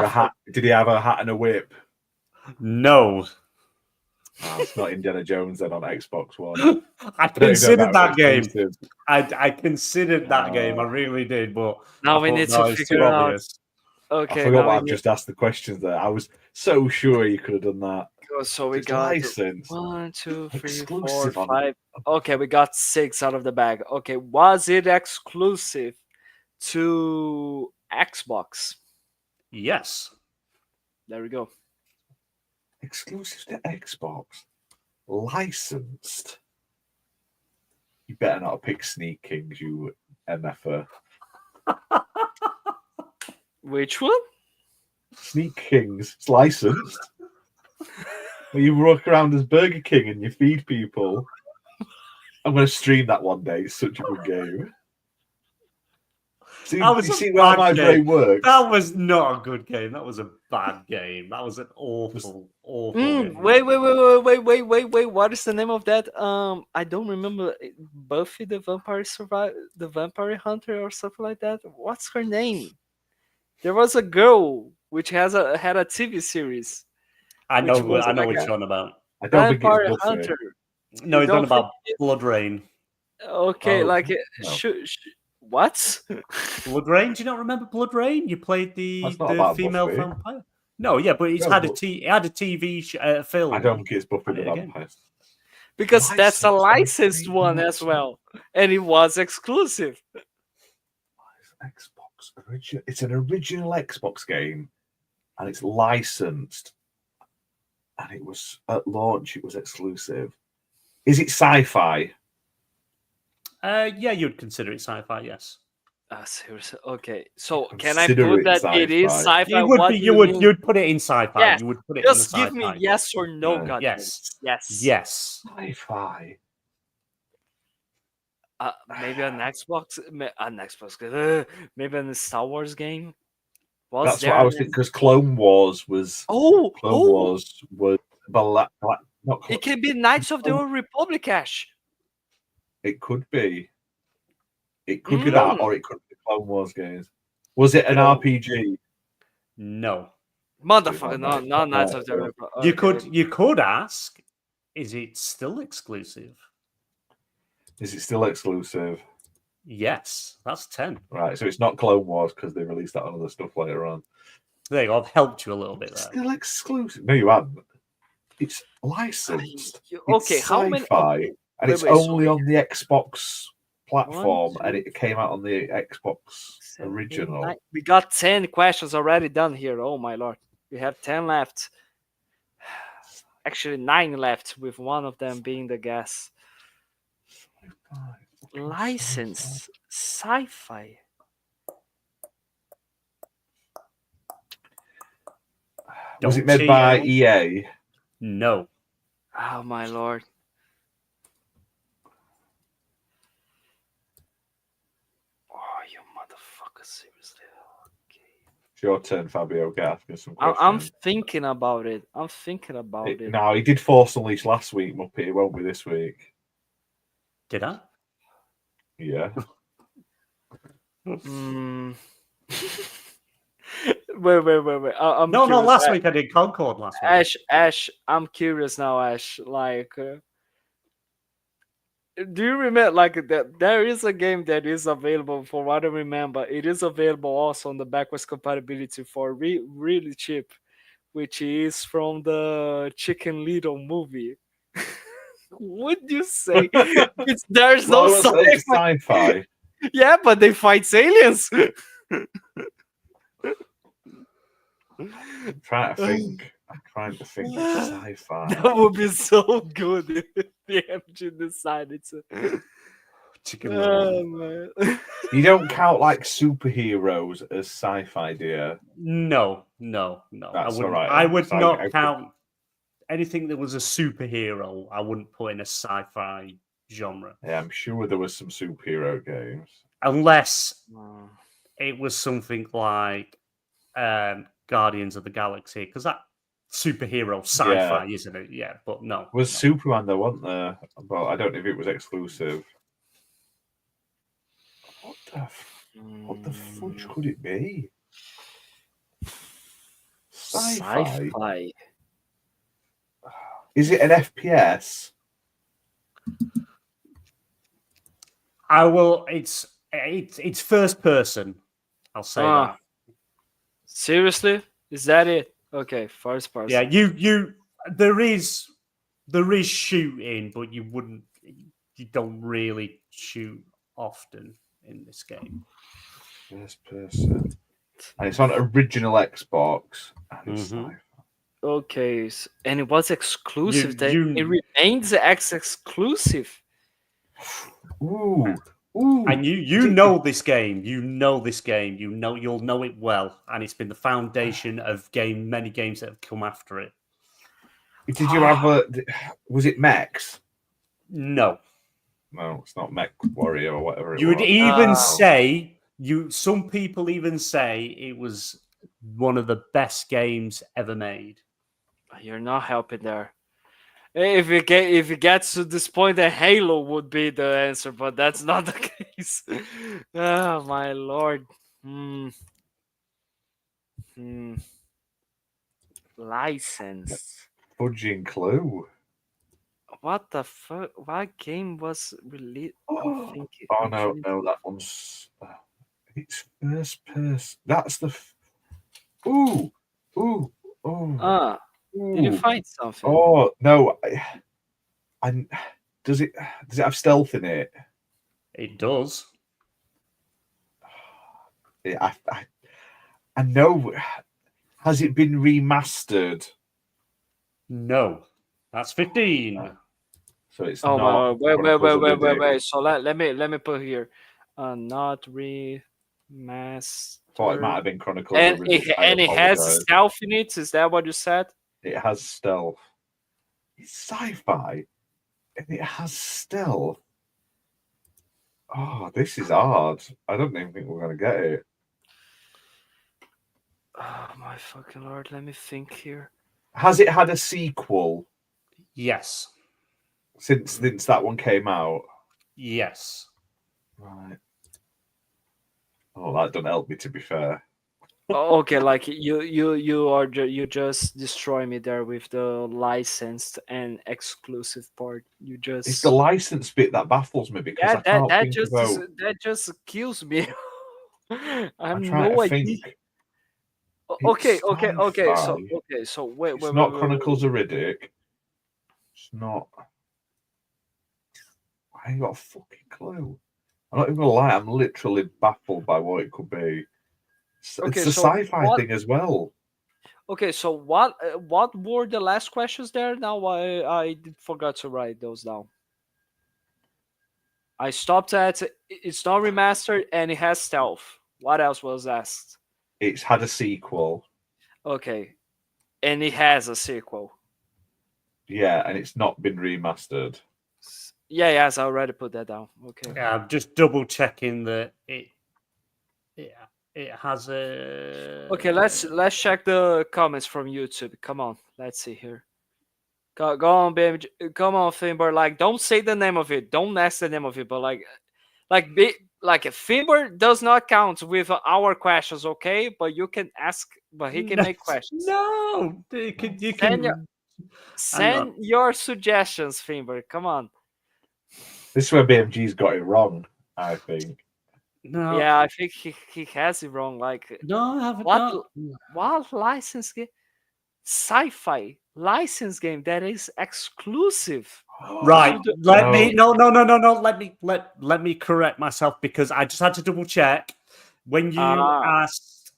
C: hat? Did he have a hat and a whip?
B: No.
C: It's not Indiana Jones then on Xbox One.
B: I considered that game. I considered that game. I really did, but
D: now we need to figure out. Okay,
C: I forgot what I've just asked the questions there. I was so sure you could have done that.
D: So we got
C: license.
D: 1, 2, 3, 4, 5. Okay, we got 6 out of the bag. Okay, was it exclusive to Xbox?
B: Yes.
D: There we go.
C: Exclusive to Xbox. Licensed. You better not pick Sneak Kings, you MFer.
D: Which one?
C: Sneak Kings. It's licensed. Where you walk around as Burger King and you feed people. I'm going to stream that one day. It's such a good game. See how my brain works?
B: That was not a good game. That was a bad game. That was an awful game.
D: Wait. What is the name of that? I don't remember. Buffy the Vampire Hunter or something like that. What's her name? There was a girl which had a TV series.
B: I know what you're on about.
C: I don't think
D: Vampire
C: it's Buffy.
D: Hunter.
B: No, he's on about Blood Rain.
D: Okay, what?
B: Blood Rain? Do you not remember Blood Rain? You played the female
C: Buffy.
B: vampire. No, yeah, but it had a TV film.
C: I don't think it's Buffy the Vampire.
D: Because that's a licensed one as well, and it was exclusive.
C: Xbox original. It's an original Xbox game, and it's licensed. And it was at launch. It was exclusive. Is it sci-fi?
B: Yeah, you'd consider it sci-fi. Yes.
D: Seriously? Okay. So can I put that
C: sci-fi.
D: it is sci-fi?
B: You'd put it in sci-fi.
D: Yes.
B: You would put it
D: Just
B: in
D: give me yes or no, God.
B: Yes.
D: Yes.
C: Sci-fi.
D: Maybe an Xbox. Maybe a Star Wars game.
C: That's what I was thinking. Because Clone Wars was. Wars was.
D: It can be Knights of the Old Republic, Ash.
C: It could be. It could be that, or it could be Clone Wars games. Was it an RPG?
B: No.
D: Motherfucker, no, not Knights of the Old Republic. Okay.
B: You could ask, is it still exclusive?
C: Is it still exclusive?
B: Yes, that's 10.
C: Right, so it's not Clone Wars because they released that on other stuff later on.
B: There you go. I've helped you a little bit there.
C: Still exclusive? No, you haven't. It's licensed.
D: Okay,
C: it's
D: how
C: sci-fi,
D: many?
C: and it's only on the Xbox platform, and it came out on the Xbox original.
D: We got 10 questions already done here. Oh my lord, we have 10 left. Actually, 9 left, with one of them being the guess. Licensed sci-fi.
C: Was it made by EA?
B: No.
D: Oh my lord. Oh, you motherfucker, seriously. Okay.
C: It's your turn, Fabio. Get asking some questions.
D: I'm thinking about it.
C: No, he did Force Unleashed last week, Muppet. It won't be this week.
B: Did I?
C: Yeah.
D: Wait. I'm
B: no,
D: curious.
B: last week I did Concord last week.
D: Ash, I'm curious now, Ash. Like, Do you remember like that? There is a game that is available, for what I remember. It is available also on the backwards compatibility for really cheap, which is from the Chicken Little movie. Would you say there's no
C: Well, it's
D: sci-fi?
C: sci-fi.
D: Yeah, but they fight aliens.
C: I'm trying to think. It's sci-fi.
D: That would be so good if the MG decided to.
B: Chicken Little.
D: Man.
C: You don't count like superheroes as sci-fi, do you?
B: No.
C: That's
B: I wouldn't.
C: all right.
B: I would
C: Sorry,
B: not
C: I-
B: count anything that was a superhero. I wouldn't put in a sci-fi genre
C: Yeah, I'm sure there was some superhero games.
B: unless
D: Oh.
B: it was something like Guardians of the Galaxy, because that superhero sci-fi, isn't it? Yeah, but no.
C: There was
B: no.
C: Superman there, wasn't there? But I don't know if it was exclusive. What the fudge could it be? Sci-fi.
D: Sci-fi.
C: Is it an FPS?
B: I will. It's first person. I'll say that.
D: Seriously? Is that it? Okay, first person.
B: Yeah, you. There is shooting, but you don't really shoot often in this game.
C: First person. And it's on original Xbox. And it's
B: Mhm.
C: sci-fi.
D: Okay, and it was exclusive. It remains exclusive.
C: Ooh. Ooh.
B: And you know this game. You know this game. You'll know it well, and it's been the foundation of many games that have come after it.
C: Did you have was it Mechs?
B: No.
C: No, it's not Mech Warrior or whatever it
B: You would
C: was.
B: even say some people even say it was one of the best games ever made.
D: You're not helping there. If it gets to this point, then Halo would be the answer, but that's not the case. Oh my lord. Licensed.
C: Fudging clue.
D: What the fuck? What game was released?
C: Oh no, that one's. It's first person. That's the. Ooh.
D: Did you find something?
C: Oh no! And does it have stealth in it?
B: It does.
C: Yeah, I know. Has it been remastered?
B: No. That's 15.
C: So it's
D: Oh
C: not.
D: wait. So let me put here. Not remastered.
C: Thought it might have been Chronicles.
D: And
C: of
D: it has
C: Riddick.
D: stealth in it. Is that what you said?
C: It has stealth. It's sci-fi, and it has stealth. Oh, this is hard. I don't even think we're gonna get it.
D: Oh my fucking lord! Let me think here.
C: Has it had a sequel
B: Yes.
C: since that one came out?
B: Yes.
C: Right. Oh, that doesn't help me, to be fair.
D: Okay, like you just destroy me there with the licensed and exclusive part. You just
C: It's the license bit that baffles me because I can't think about.
D: that just kills me.
C: I'm trying to think.
D: Okay,
C: It's
D: so wait,
C: It's not Chronicles of Riddick. It's not. I ain't got a fucking clue. I'm not even gonna lie. I'm literally baffled by what it could be. It's a sci-fi thing as well.
D: Okay, so what were the last questions there? Now I forgot to write those down. I stopped at it's not remastered and it has stealth. What else was asked?
C: It's had a sequel.
D: Okay, and it has a sequel.
C: Yeah, and it's not been remastered.
D: Yeah, yes, I already put that down. Okay.
B: Yeah, I'm just double checking that it has a.
D: Okay, let's check the comments from YouTube. Come on, let's see here. Go on, baby. Come on, Finbar. Like, don't say the name of it. Don't ask the name of it. But like Finbar does not count with our questions, okay? But you can ask. But he can make questions.
B: No, you can
D: Send your suggestions, Finbar. Come on.
C: This is where BMG's got it wrong, I think.
B: No,
D: Yeah, I think he has it wrong. Like,
B: no, I haven't.
D: what
B: No.
D: what license game? Sci-fi license game that is exclusive.
B: Right.
D: to the-
B: Let me no. Let me correct myself because I just had to double check. When you asked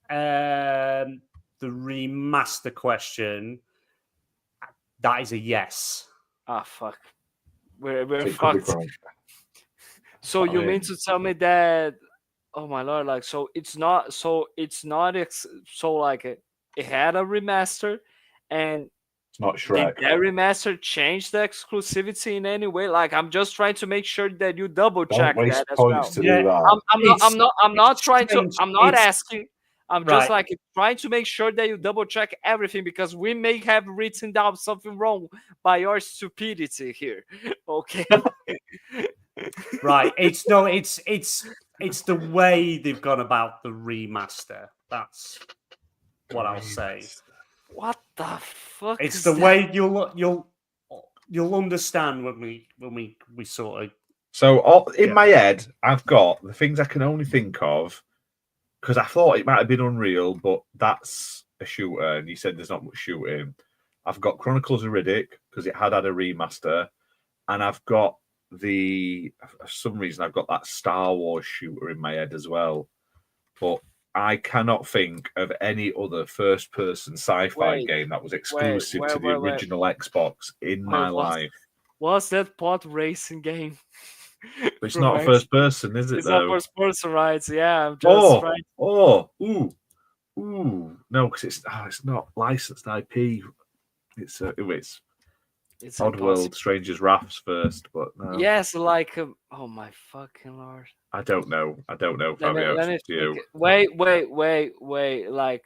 B: the remaster question, that is a yes.
D: Ah, fuck. We're
C: So it could be
D: fucked.
C: wrong.
D: So you mean to tell me that? Oh my lord! Like, so it's not. So like it had a remaster, and
C: It's not
D: did
C: Shrek.
D: that remaster change the exclusivity in any way? Like, I'm just trying to make sure that you double
C: Don't
D: check
C: waste
D: that as
C: points
D: well.
C: to
B: Yeah,
C: do that.
D: I'm not
B: it's
D: trying to.
B: strange.
D: I'm not
B: It's-
D: asking. I'm
B: Right.
D: just like trying to make sure that you double check everything because we may have written down something wrong by your stupidity here. Okay.
B: Right. It's the way they've gone about the remaster. That's what I'll say.
D: What the fuck?
B: It's
D: is
B: the
D: that?
B: way you'll understand when we sort of
C: So in
B: Yeah.
C: my head, I've got the things I can only think of because I thought it might have been Unreal, but that's a shooter, and you said there's not much shooting. I've got Chronicles of Riddick because it had a remaster, and I've got for some reason I've got that Star Wars shooter in my head as well, but I cannot think of any other first-person sci-fi
D: Wait,
C: game that was exclusive to the
D: wait.
C: original Xbox in my
D: Wait, what?
C: life.
D: What's that pod racing game?
C: But it's
D: From
C: not
D: X-
C: first person, is it?
D: It's
C: though?
D: not first person, right? Yeah, I'm just trying.
C: No, because it's not licensed IP. It's
D: It's
C: Oddworld,
D: impossible.
C: Stranger's Wrath's first, but no.
D: Yes, like oh my fucking lord.
C: I don't know, Fabio.
D: Let me
C: It's up to you.
D: think. Wait. Like,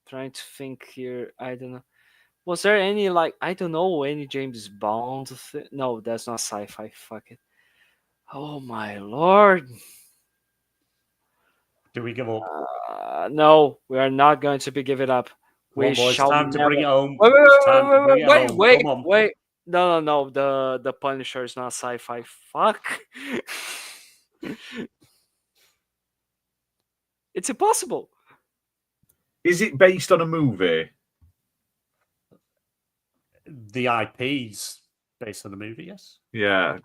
D: trying to think here. I don't know. Was there any like I don't know any James Bond? No, that's not sci-fi. Fuck it. Oh my lord.
B: do we give up?
D: No, we are not going to be giving up.
B: Come on, boys, time to bring it home.
D: Wait,
B: It's time to bring it home. Come on.
D: wait. No. The Punisher is not sci-fi. Fuck. It's impossible.
C: Is it based on a movie?
B: The IP's based on the movie, yes.
C: Yeah,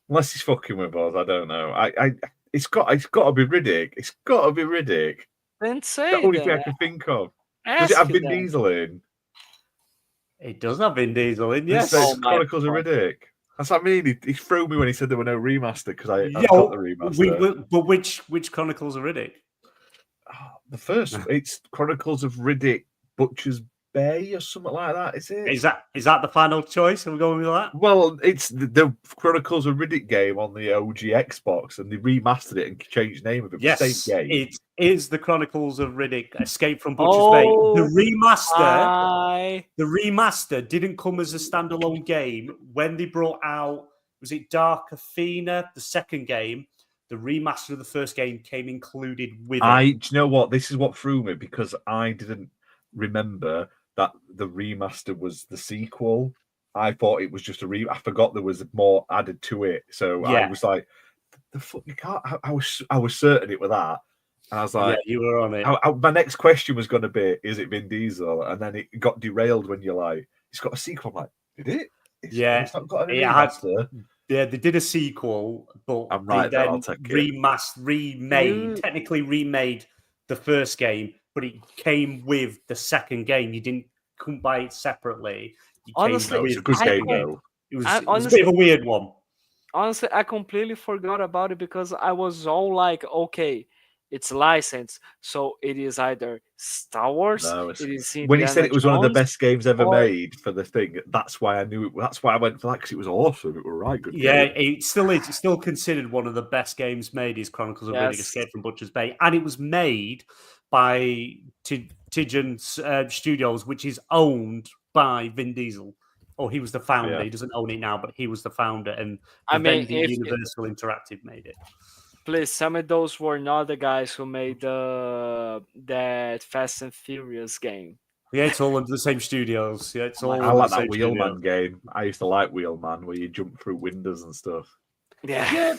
C: unless he's fucking with us, I don't know. It's got to be Riddick. It's got to be Riddick.
D: Then say
C: The only thing I
D: that.
C: can think of. Does it have Vin Diesel in?
B: It does have Vin Diesel in,
C: Yes.
B: yes.
D: Oh my
C: Chronicles of
D: God.
C: Riddick. That's what I mean. He threw me when he said there were no remaster because I
B: Yeah,
C: got the remaster.
B: but which Chronicles of Riddick?
C: The first, it's Chronicles of Riddick, Butcher's Bay or something like that. Is it?
B: Is that the final choice? Are we going with that?
C: Well, it's the Chronicles of Riddick game on the OG Xbox, and they remastered it and changed the name of it.
B: Yes,
C: Same game.
B: it is the Chronicles of Riddick: Escape from Butcher's
D: Oh,
B: Bay.
D: I
B: The remaster didn't come as a standalone game when they brought out. Was it Dark Athena, the second game? The remaster of the first game came included with it.
C: Do you know what? This is what threw me because I didn't remember that the remaster was the sequel. I thought it was just I forgot there was more added to it. So
B: Yeah.
C: I was like, the fuck, you can't. I was certain it was that. And I was like,
B: Yeah, you were on it.
C: my next question was going to be, is it Vin Diesel? And then it got derailed when you're like, it's got a sequel. I'm like, did it? It's not got a remaster.
B: Yeah, they did a sequel, but
C: I'm right,
B: they
C: then
B: then
C: I'll take it.
B: technically remade the first game, but it came with the second game. You didn't come by it separately. You
D: Honestly,
B: came
C: It's a
B: with
C: good
B: the
C: game
B: second
C: though.
B: It was,
D: I-
B: it was a bit of a weird one.
D: honestly I completely forgot about it because I was all like, okay, it's licensed, so it is either Star Wars.
C: No,
D: it is
C: when he said
D: Indiana
C: it was one of the
D: Jones,
C: best games ever
D: or-
C: made for the thing, that's why I knew it. That's why I went for that because it was awesome. It was right good.
B: Yeah,
C: game.
B: it still is. It's still considered one of the best games made. Is Chronicles of Riddick:
D: Yes.
B: Escape from Butcher's Bay, and it was made by Tijan Studios, which is owned by Vin Diesel. Or he was the founder.
C: Yeah.
B: He doesn't own it now, but he was the founder, and
D: I mean,
B: Vivendi
D: if-
B: Universal Interactive made it.
D: Please, some of those were not the guys who made that Fast and Furious game.
B: Yeah, it's all under the same studios. Yeah, it's all
C: I
B: under
C: like
B: the
C: that
B: same
C: Wheelman
B: studios.
C: game. I used to like Wheelman, where you jump through windows and stuff.
B: Yeah,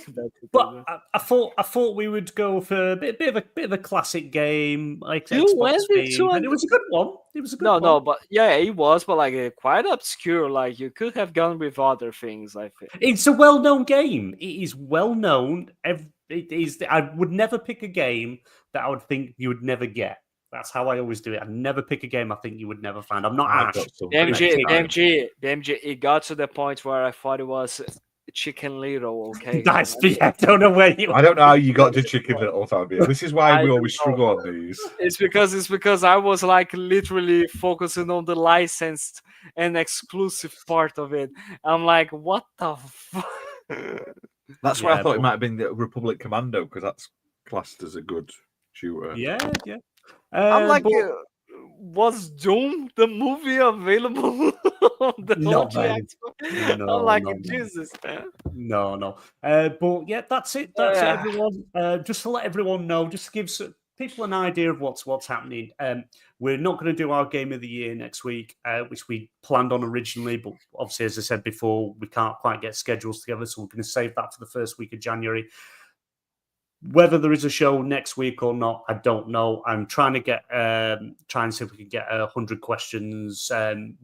B: but I thought we would go for a bit of a classic game like
D: You
B: Xbox
D: went
B: theme,
D: into
B: and it was a good one. It was a good one.
D: no, but yeah, it was, but like quite obscure. Like you could have gone with other things. I think.
B: It's a well-known game. It is well-known. It is. I would never pick a game that I would think you would never get. That's how I always do it. I never pick a game I think you would never find. I'm not
C: I've
B: Ash.
C: got some
B: I'm not
C: next time.
D: BMG, it got to the point where I thought it was Chicken Little. Okay,
B: That's I don't know where you.
C: I don't know how you got to Chicken Little, Fabio. This is why
D: I
C: we
D: don't
C: always
D: know.
C: struggle on these.
D: It's because I was like literally focusing on the licensed and exclusive part of it. I'm like, what the fuck?
C: That's why I
B: Yeah,
C: thought it
B: but-
C: might have been the Republic Commando, because that's classed as a good shooter.
B: Yeah, yeah.
D: I'm like,
B: but-
D: was Doom the movie available on the
B: Not
D: OG
B: then.
D: Xbox?
B: No,
D: I'm like,
B: no, no.
D: Jesus, man.
B: No. But yeah, that's it. That's
D: Yeah.
B: it, everyone. Just to let everyone know, just to give people an idea of what's happening. We're not going to do our game of the year next week, which we planned on originally, but obviously, as I said before, we can't quite get schedules together, so we're going to save that for the first week of January. Whether there is a show next week or not, I don't know. I'm trying to get try and see if we can get 100 questions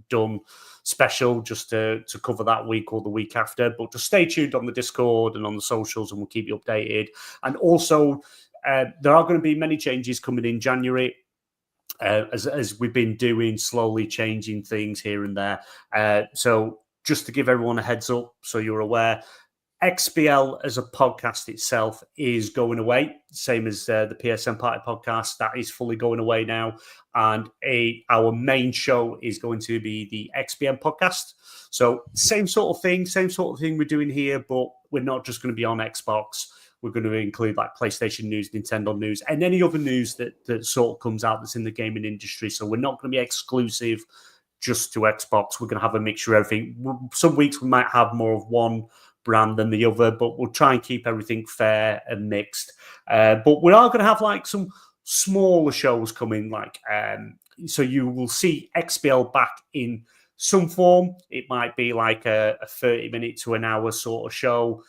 B: done special just to cover that week or the week after. But just stay tuned on the Discord and on the socials, and we'll keep you updated. And also, there are going to be many changes coming in January. As we've been doing, slowly changing things here and there. So just to give everyone a heads up, so you're aware, XBL as a podcast itself is going away, same as the PSN Party Podcast. That is fully going away now. And our main show is going to be the XBL Podcast. So same sort of thing we're doing here, but we're not just going to be on Xbox. We're going to include like PlayStation news, Nintendo news, and any other news that sort of comes out that's in the gaming industry. So we're not going to be exclusive just to Xbox. We're going to have a mixture of everything. Some weeks we might have more of one brand than the other, but we'll try and keep everything fair and mixed. But we are going to have like some smaller shows coming, like so you will see XBL back in some form. It might be like a 30-minute to an hour sort of show,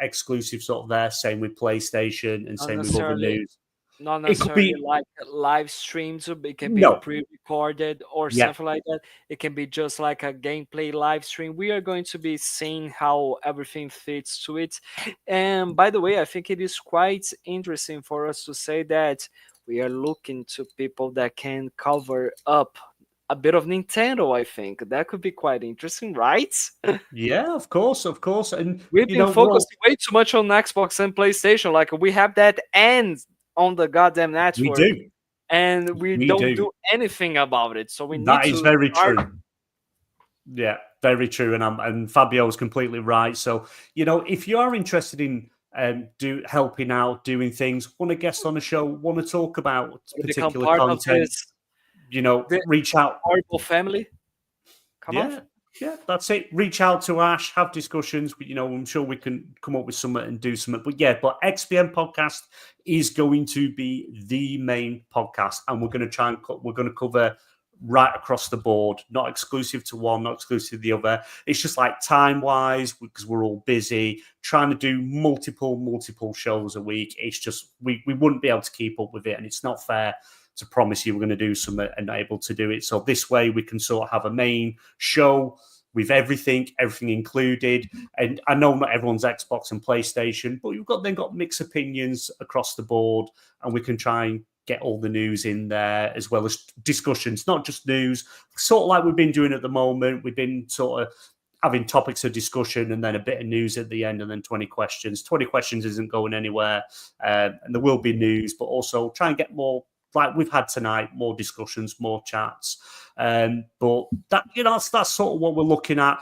B: exclusive sort of there. Same with PlayStation and same with other news.
D: Not
B: It could
D: necessarily
B: be-
D: like live streams. It can be
B: No.
D: pre-recorded or
B: Yeah.
D: something like that. It can be just like a gameplay live stream. We are going to be seeing how everything fits to it. And by the way, I think it is quite interesting for us to say that we are looking to people that can cover up a bit of Nintendo. I think that could be quite interesting, right?
B: Yeah, of course. And
D: We've
B: you
D: been
B: know,
D: focusing way too much on Xbox and PlayStation. Like we have that end on the goddamn
B: we
D: network,
B: do.
D: and we don't
B: do.
D: do anything about it. So we need
B: That
D: to
B: is very
D: start-
B: true. Yeah, very true. And Fabio is completely right. So, you know, if you are interested in helping out, doing things, want to guest on a show, want to talk about
D: become
B: particular
D: part of
B: content,
D: this
B: you know,
D: the-
B: reach out.
D: horrible family. Come on.
B: Yeah, that's it. Reach out to Ash, have discussions. You know, I'm sure we can come up with something and do something. But XBM Podcast is going to be the main podcast, and we're going to cover right across the board, not exclusive to one, not exclusive to the other. It's just like time-wise, because we're all busy trying to do multiple shows a week. It's just we wouldn't be able to keep up with it, and it's not fair to promise you we're going to do something and not able to do it. So this way we can sort of have a main show with everything included. And I know not everyone's Xbox and PlayStation, but you've got mixed opinions across the board, and we can try and get all the news in there as well as discussions, not just news, sort of like we've been doing at the moment. We've been sort of having topics of discussion and then a bit of news at the end and then 20 questions. 20 questions isn't going anywhere. And there will be news, but also try and get more, like we've had tonight, more discussions, more chats. But that, you know, that's sort of what we're looking at.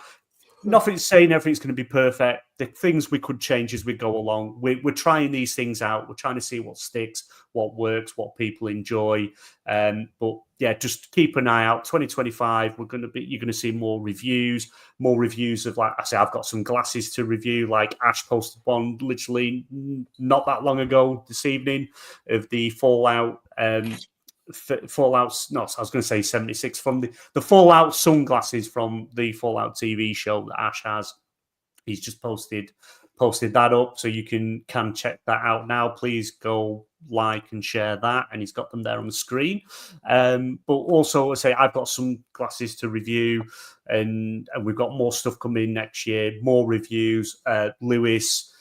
B: Nothing's saying everything's going to be perfect. The things we could change as we go along. We're trying these things out. We're trying to see what sticks, what works, what people enjoy. But yeah, just keep an eye out. 2025, you're going to see more reviews of, like I say, I've got some glasses to review. Like Ash posted one literally not that long ago this evening of the Fallout Fallout. No, I was going to say 76 from the Fallout sunglasses from the Fallout TV show that Ash has. He's just posted that up, so you can check that out now. Please go like and share that, and he's got them there on the screen. But also, I say I've got some glasses to review, and we've got more stuff coming next year, more reviews. Lewis,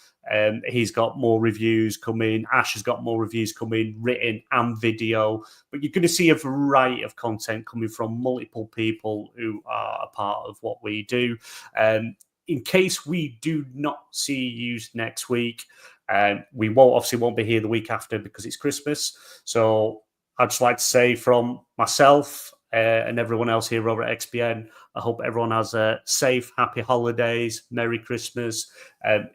B: he's got more reviews coming. Ash has got more reviews coming, written and video. But you're going to see a variety of content coming from multiple people who are a part of what we do. In case we do not see you next week, we won't be here the week after because it's Christmas. So I'd just like to say from myself and everyone else here over at XBN, I hope everyone has a safe, happy holidays, Merry Christmas.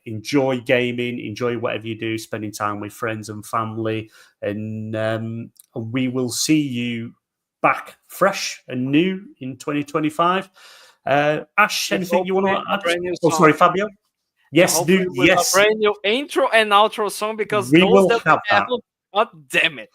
B: Enjoy gaming, enjoy whatever you do, spending time with friends and family. And we will see you back fresh and new in 2025. Ash, anything you want to add? Oh, sorry, Fabio. Yes, dude. Yes.
D: A brand new intro and outro song because
B: we will have that.
D: God damn it.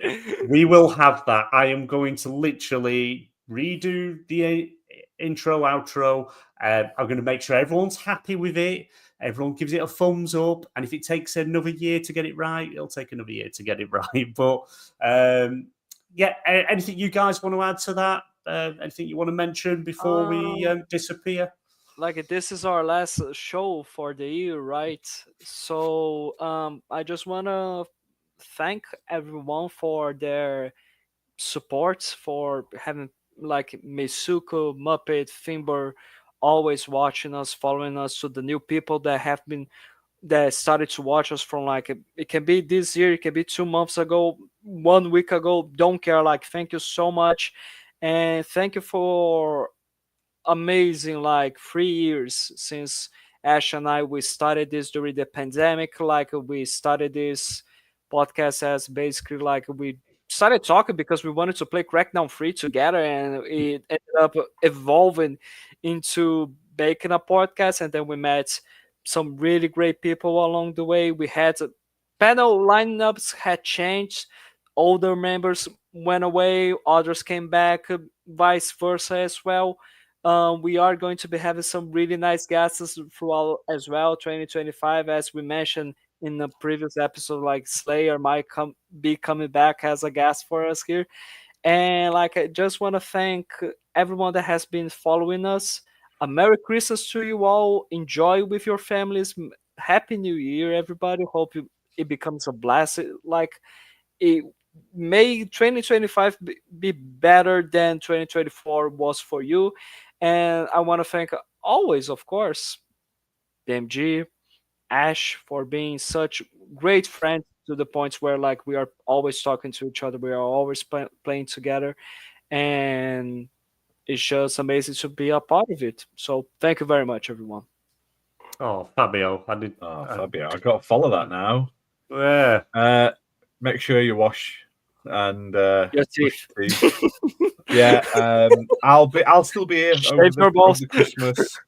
B: We will have that. I am going to literally redo the intro, outro. I'm going to make sure everyone's happy with it. Everyone gives it a thumbs up. And if it takes another year to get it right, it'll take another year to get it right. But yeah, anything you guys want to add to that? Anything you want to mention before we disappear?
D: Like, this is our last show for the year, right? So I just want to thank everyone for their support, for having like Meisuko, Muppet, Finbar always watching us, following us, to the new people that started to watch us from like it can be this year, it can be 2 months ago, 1 week ago, don't care. Like, thank you so much. And thank you for amazing, like, 3 years since Ash and we started this during the pandemic. Like, we started this podcast as basically like we started talking because we wanted to play Crackdown 3 together, and it ended up evolving into making a podcast. And then we met some really great people along the way. We had panel lineups had changed. Older members went away, others came back, vice versa as well. We are going to be having some really nice guests throughout as well, 2025, as we mentioned in the previous episode. Like, Slayer might be coming back as a guest for us here. And like, I just want to thank everyone that has been following us. A Merry Christmas to you all. Enjoy with your families. Happy New Year, everybody. Hope it becomes a blast. Like, may 2025 be better than 2024 was for you. And I want to thank always, of course, DMG, Ash, for being such great friends, to the points where like we are always talking to each other, we are always playing together, and it's just amazing to be a part of it. So thank you very much, everyone.
B: Oh, Fabio,
C: Fabio, I got to follow that now.
B: Yeah.
C: Make sure you wash and
D: your teeth.
C: Yeah, I'll still be here over the Christmas.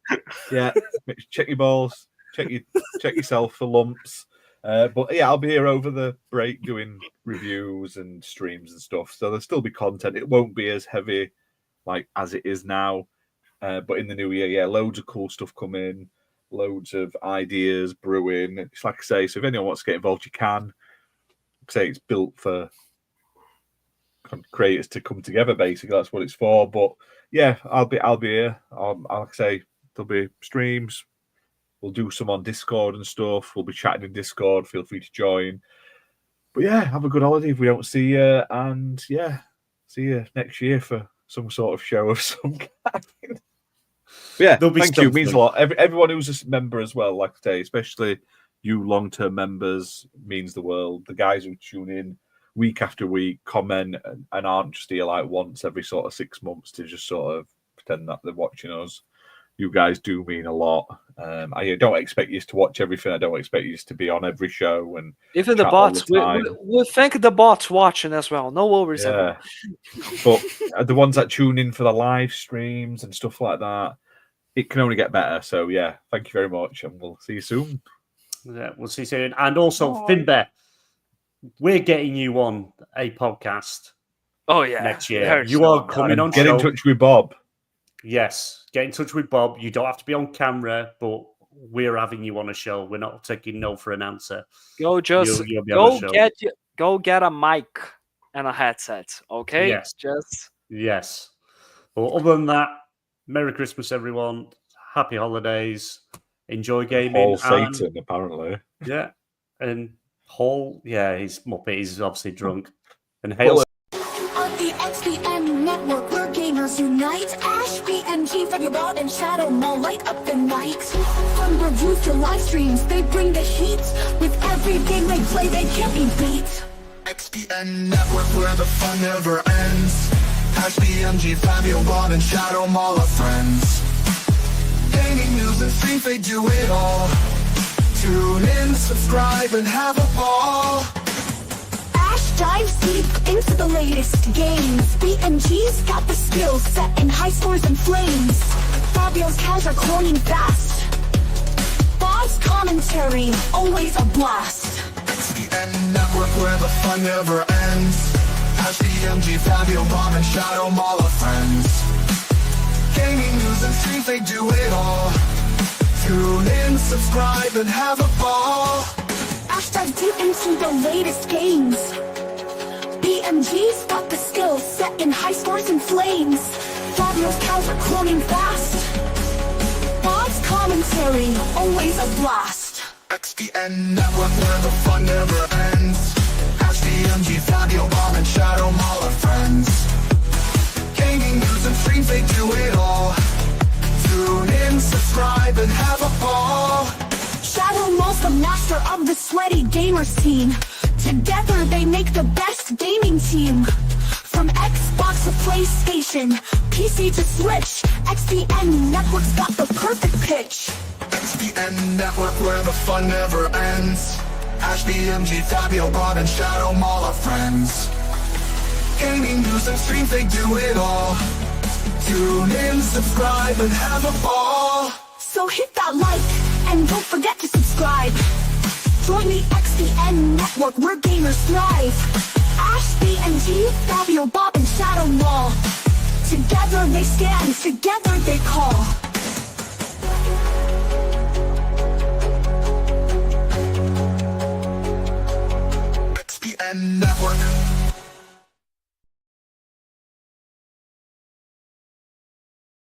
C: Yeah, check your balls, check yourself for lumps. But yeah, I'll be here over the break doing reviews and streams and stuff. So there'll still be content. It won't be as heavy like as it is now. But in the new year, yeah, loads of cool stuff coming, loads of ideas brewing. It's like I say, so if anyone wants to get involved, you can. Say it's built for creators to come together. Basically, that's what it's for. But yeah, I'll be here. Like I say, there'll be streams. We'll do some on Discord and stuff. We'll be chatting in Discord. Feel free to join. But yeah, have a good holiday if we don't see you. And yeah, see you next year for some sort of show of some kind. Yeah, thank you. It means a lot. Everyone who's a member as well, like I say, especially you long-term members, means the world. The guys who tune in week after week, comment, and aren't just here like once every sort of 6 months to just sort of pretend that they're watching us. You guys do mean a lot. I don't expect you to watch everything. I don't expect you to be on every show. And
D: even the bots, we thank the bots watching as well. No worries.
C: Yeah. But the ones that tune in for the live streams and stuff like that, it can only get better. So yeah, thank you very much, and we'll see you soon.
B: Yeah, we'll see you soon. And also, Finbar, we're getting you on a podcast
D: Oh yeah,
B: next year.
D: there's
B: You
D: no
B: are
D: doubt.
B: coming
C: And
B: on
C: get
B: show.
C: in touch with Bob.
B: Yes, get in touch with Bob. You don't have to be on camera, but we're having you on a show. We're not taking no for an answer.
D: Go just
B: You'll be on the show.
D: go get a mic and a headset. Okay.
B: Yes.
D: Just
B: Yes. Well, other than that, Merry Christmas, everyone. Happy holidays. Enjoy gaming.
C: Paul
B: and-
C: Satan, apparently.
B: Yeah. And Hall, yeah, he's Muppet. He's obviously drunk. And Hale.
A: On the XBM network, where gamers unite. Ash, BMG, February, and Shadow Mall light up the night. From reviews to live streams, they bring the heat. With every game they play, they can't be beat.
E: XBN Network, where the fun never ends. Ash, BMG, Fabio, Bob, and Shadow Mall are friends. Gaming news and streams, they do it all. Tune in, subscribe, and have a ball.
A: Ash dives deep into the latest games. BMG's got the skills set in high scores and flames. Fabio's cows are cloning fast. Bob's commentary, always a blast.
E: XBN Network, where the fun never ends. Ash, BMG, Fabio, Bob, and Shadow Mall are friends. Gaming news and streams, they do it all. Tune in, subscribe, and have a ball.
A: Ash dives deep into the latest games. BMG's got the skills set in high scores and flames. Fabio's cows are cloning fast. Bob's commentary, always a blast.
E: XBN Network, where the fun never ends. Ash, BMG, Fabio, Bob, and Shadow Mall are friends. Gaming news and streams, they do it all. Tune in, subscribe, and have a ball.
A: Shadow Mall's the master of the sweaty gamers team. Together they make the best gaming team. From Xbox to PlayStation, PC to Switch, XBN Network's got the perfect pitch.
E: XBN Network, where the fun never ends. Ash, BMG, Fabio, Bob, and Shadow Mall are friends. Gaming news and streams, they do it all. Tune in, subscribe, and have a ball.
A: So hit that like, and don't forget to subscribe. Join the XBN Network, where gamers thrive. Ash, BMG, Fabio, Bob, and Shadow Mall. Together they stand, together they call.